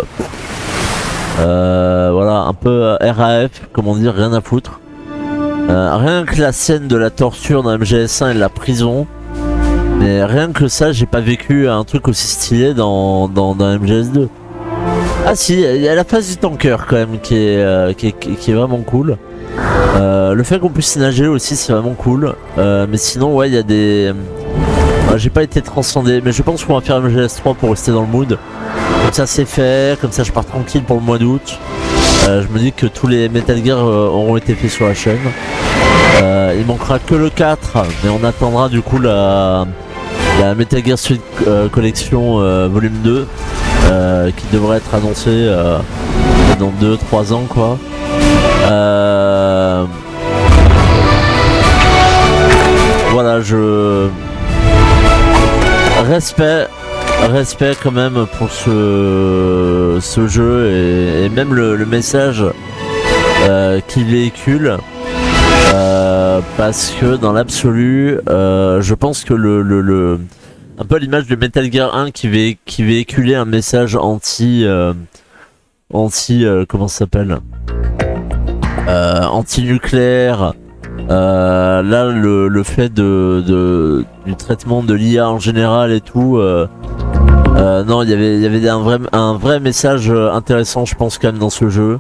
voilà, un peu RAF, comment dire, rien à foutre. Rien que la scène de la torture dans MGS1 et de la prison, mais rien que ça, j'ai pas vécu un truc aussi stylé dans MGS2. Ah si, il y a la phase du tanker quand même qui est vraiment cool. Le fait qu'on puisse nager aussi, c'est vraiment cool. Mais sinon, ouais, il y a des... j'ai pas été transcendé, mais je pense qu'on va faire MGS3 pour rester dans le mood. Comme ça c'est fait, comme ça je pars tranquille pour le mois d'août. Je me dis que tous les Metal Gear auront été faits sur la chaîne. Il manquera que le 4, mais on attendra du coup la Metal Gear Solid Collection volume 2 qui devrait être annoncée dans 2-3 ans quoi. Voilà, respect quand même pour ce jeu et même le message qu'il véhicule. Parce que dans l'absolu, je pense que un peu à l'image de Metal Gear 1 qui véhiculait un message comment ça s'appelle, anti-nucléaire. Là le fait du traitement de l'IA en général et tout, non, il y avait un vrai message intéressant, je pense, quand même dans ce jeu.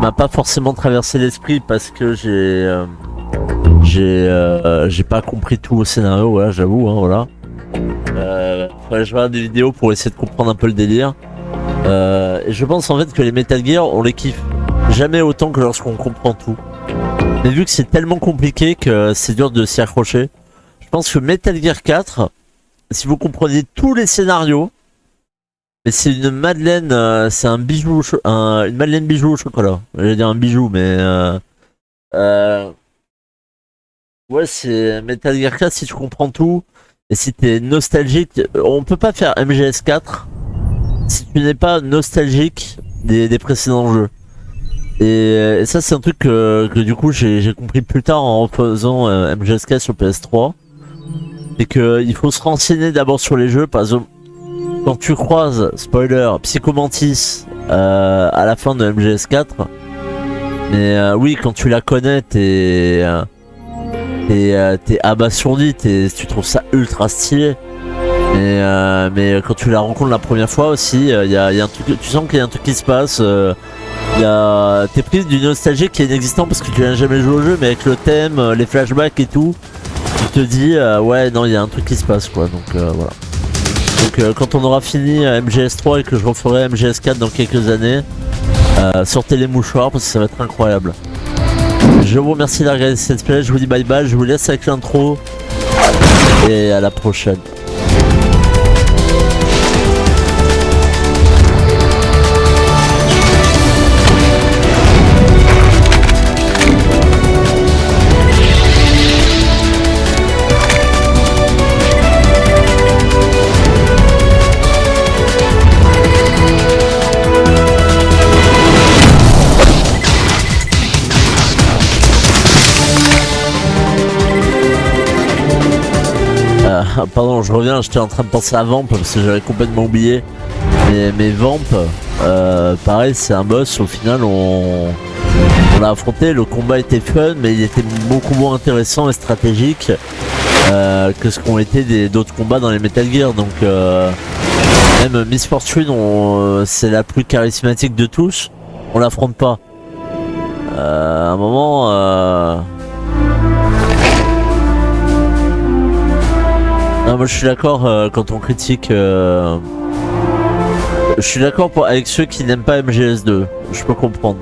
M'a pas forcément traversé l'esprit parce que j'ai pas compris tout au scénario, voilà, j'avoue, hein, voilà. Faudrait que je regarde des vidéos pour essayer de comprendre un peu le délire. Et je pense en fait que les Metal Gear, on les kiffe jamais autant que lorsqu'on comprend tout. Mais vu que c'est tellement compliqué que c'est dur de s'y accrocher, je pense que Metal Gear 4, si vous comprenez tous les scénarios, mais c'est une madeleine, c'est un bijou, une madeleine bijou au chocolat. J'allais dire un bijou, mais ouais, c'est Metal Gear 4 si tu comprends tout et si t'es nostalgique. On peut pas faire MGS4 si tu n'es pas nostalgique des précédents jeux. Et ça c'est un truc que du coup j'ai compris plus tard en refaisant MGS4 sur PS3. C'est que il faut se renseigner d'abord sur les jeux. Par exemple, quand tu croises, spoiler, Psychomantis à la fin de MGS4, mais oui, quand tu la connais, t'es abasourdi, tu trouves ça ultra stylé. Mais quand tu la rencontres la première fois aussi, y a un truc, tu sens qu'il y a un truc qui se passe. T'es pris d'une nostalgie qui est inexistante parce que tu n'as jamais joué au jeu, mais avec le thème, les flashbacks et tout, tu te dis ouais, non, il y a un truc qui se passe quoi. Donc voilà. Donc quand on aura fini MGS3 et que je referai MGS4 dans quelques années, sortez les mouchoirs parce que ça va être incroyable. Je vous remercie d'avoir regardé cette play, je vous dis bye bye, je vous laisse avec l'intro et à la prochaine. Pardon, je reviens, j'étais en train de penser à Vamp parce que j'avais complètement oublié. Mais Vamp, pareil, c'est un boss, au final on l'a affronté, le combat était fun, mais il était beaucoup moins intéressant et stratégique que ce qu'ont été d'autres combats dans les Metal Gear. Donc même Miss Fortune, c'est la plus charismatique de tous, on l'affronte pas. À un moment... Non, moi je suis d'accord quand on critique. Je suis d'accord avec ceux qui n'aiment pas MGS2. Je peux comprendre.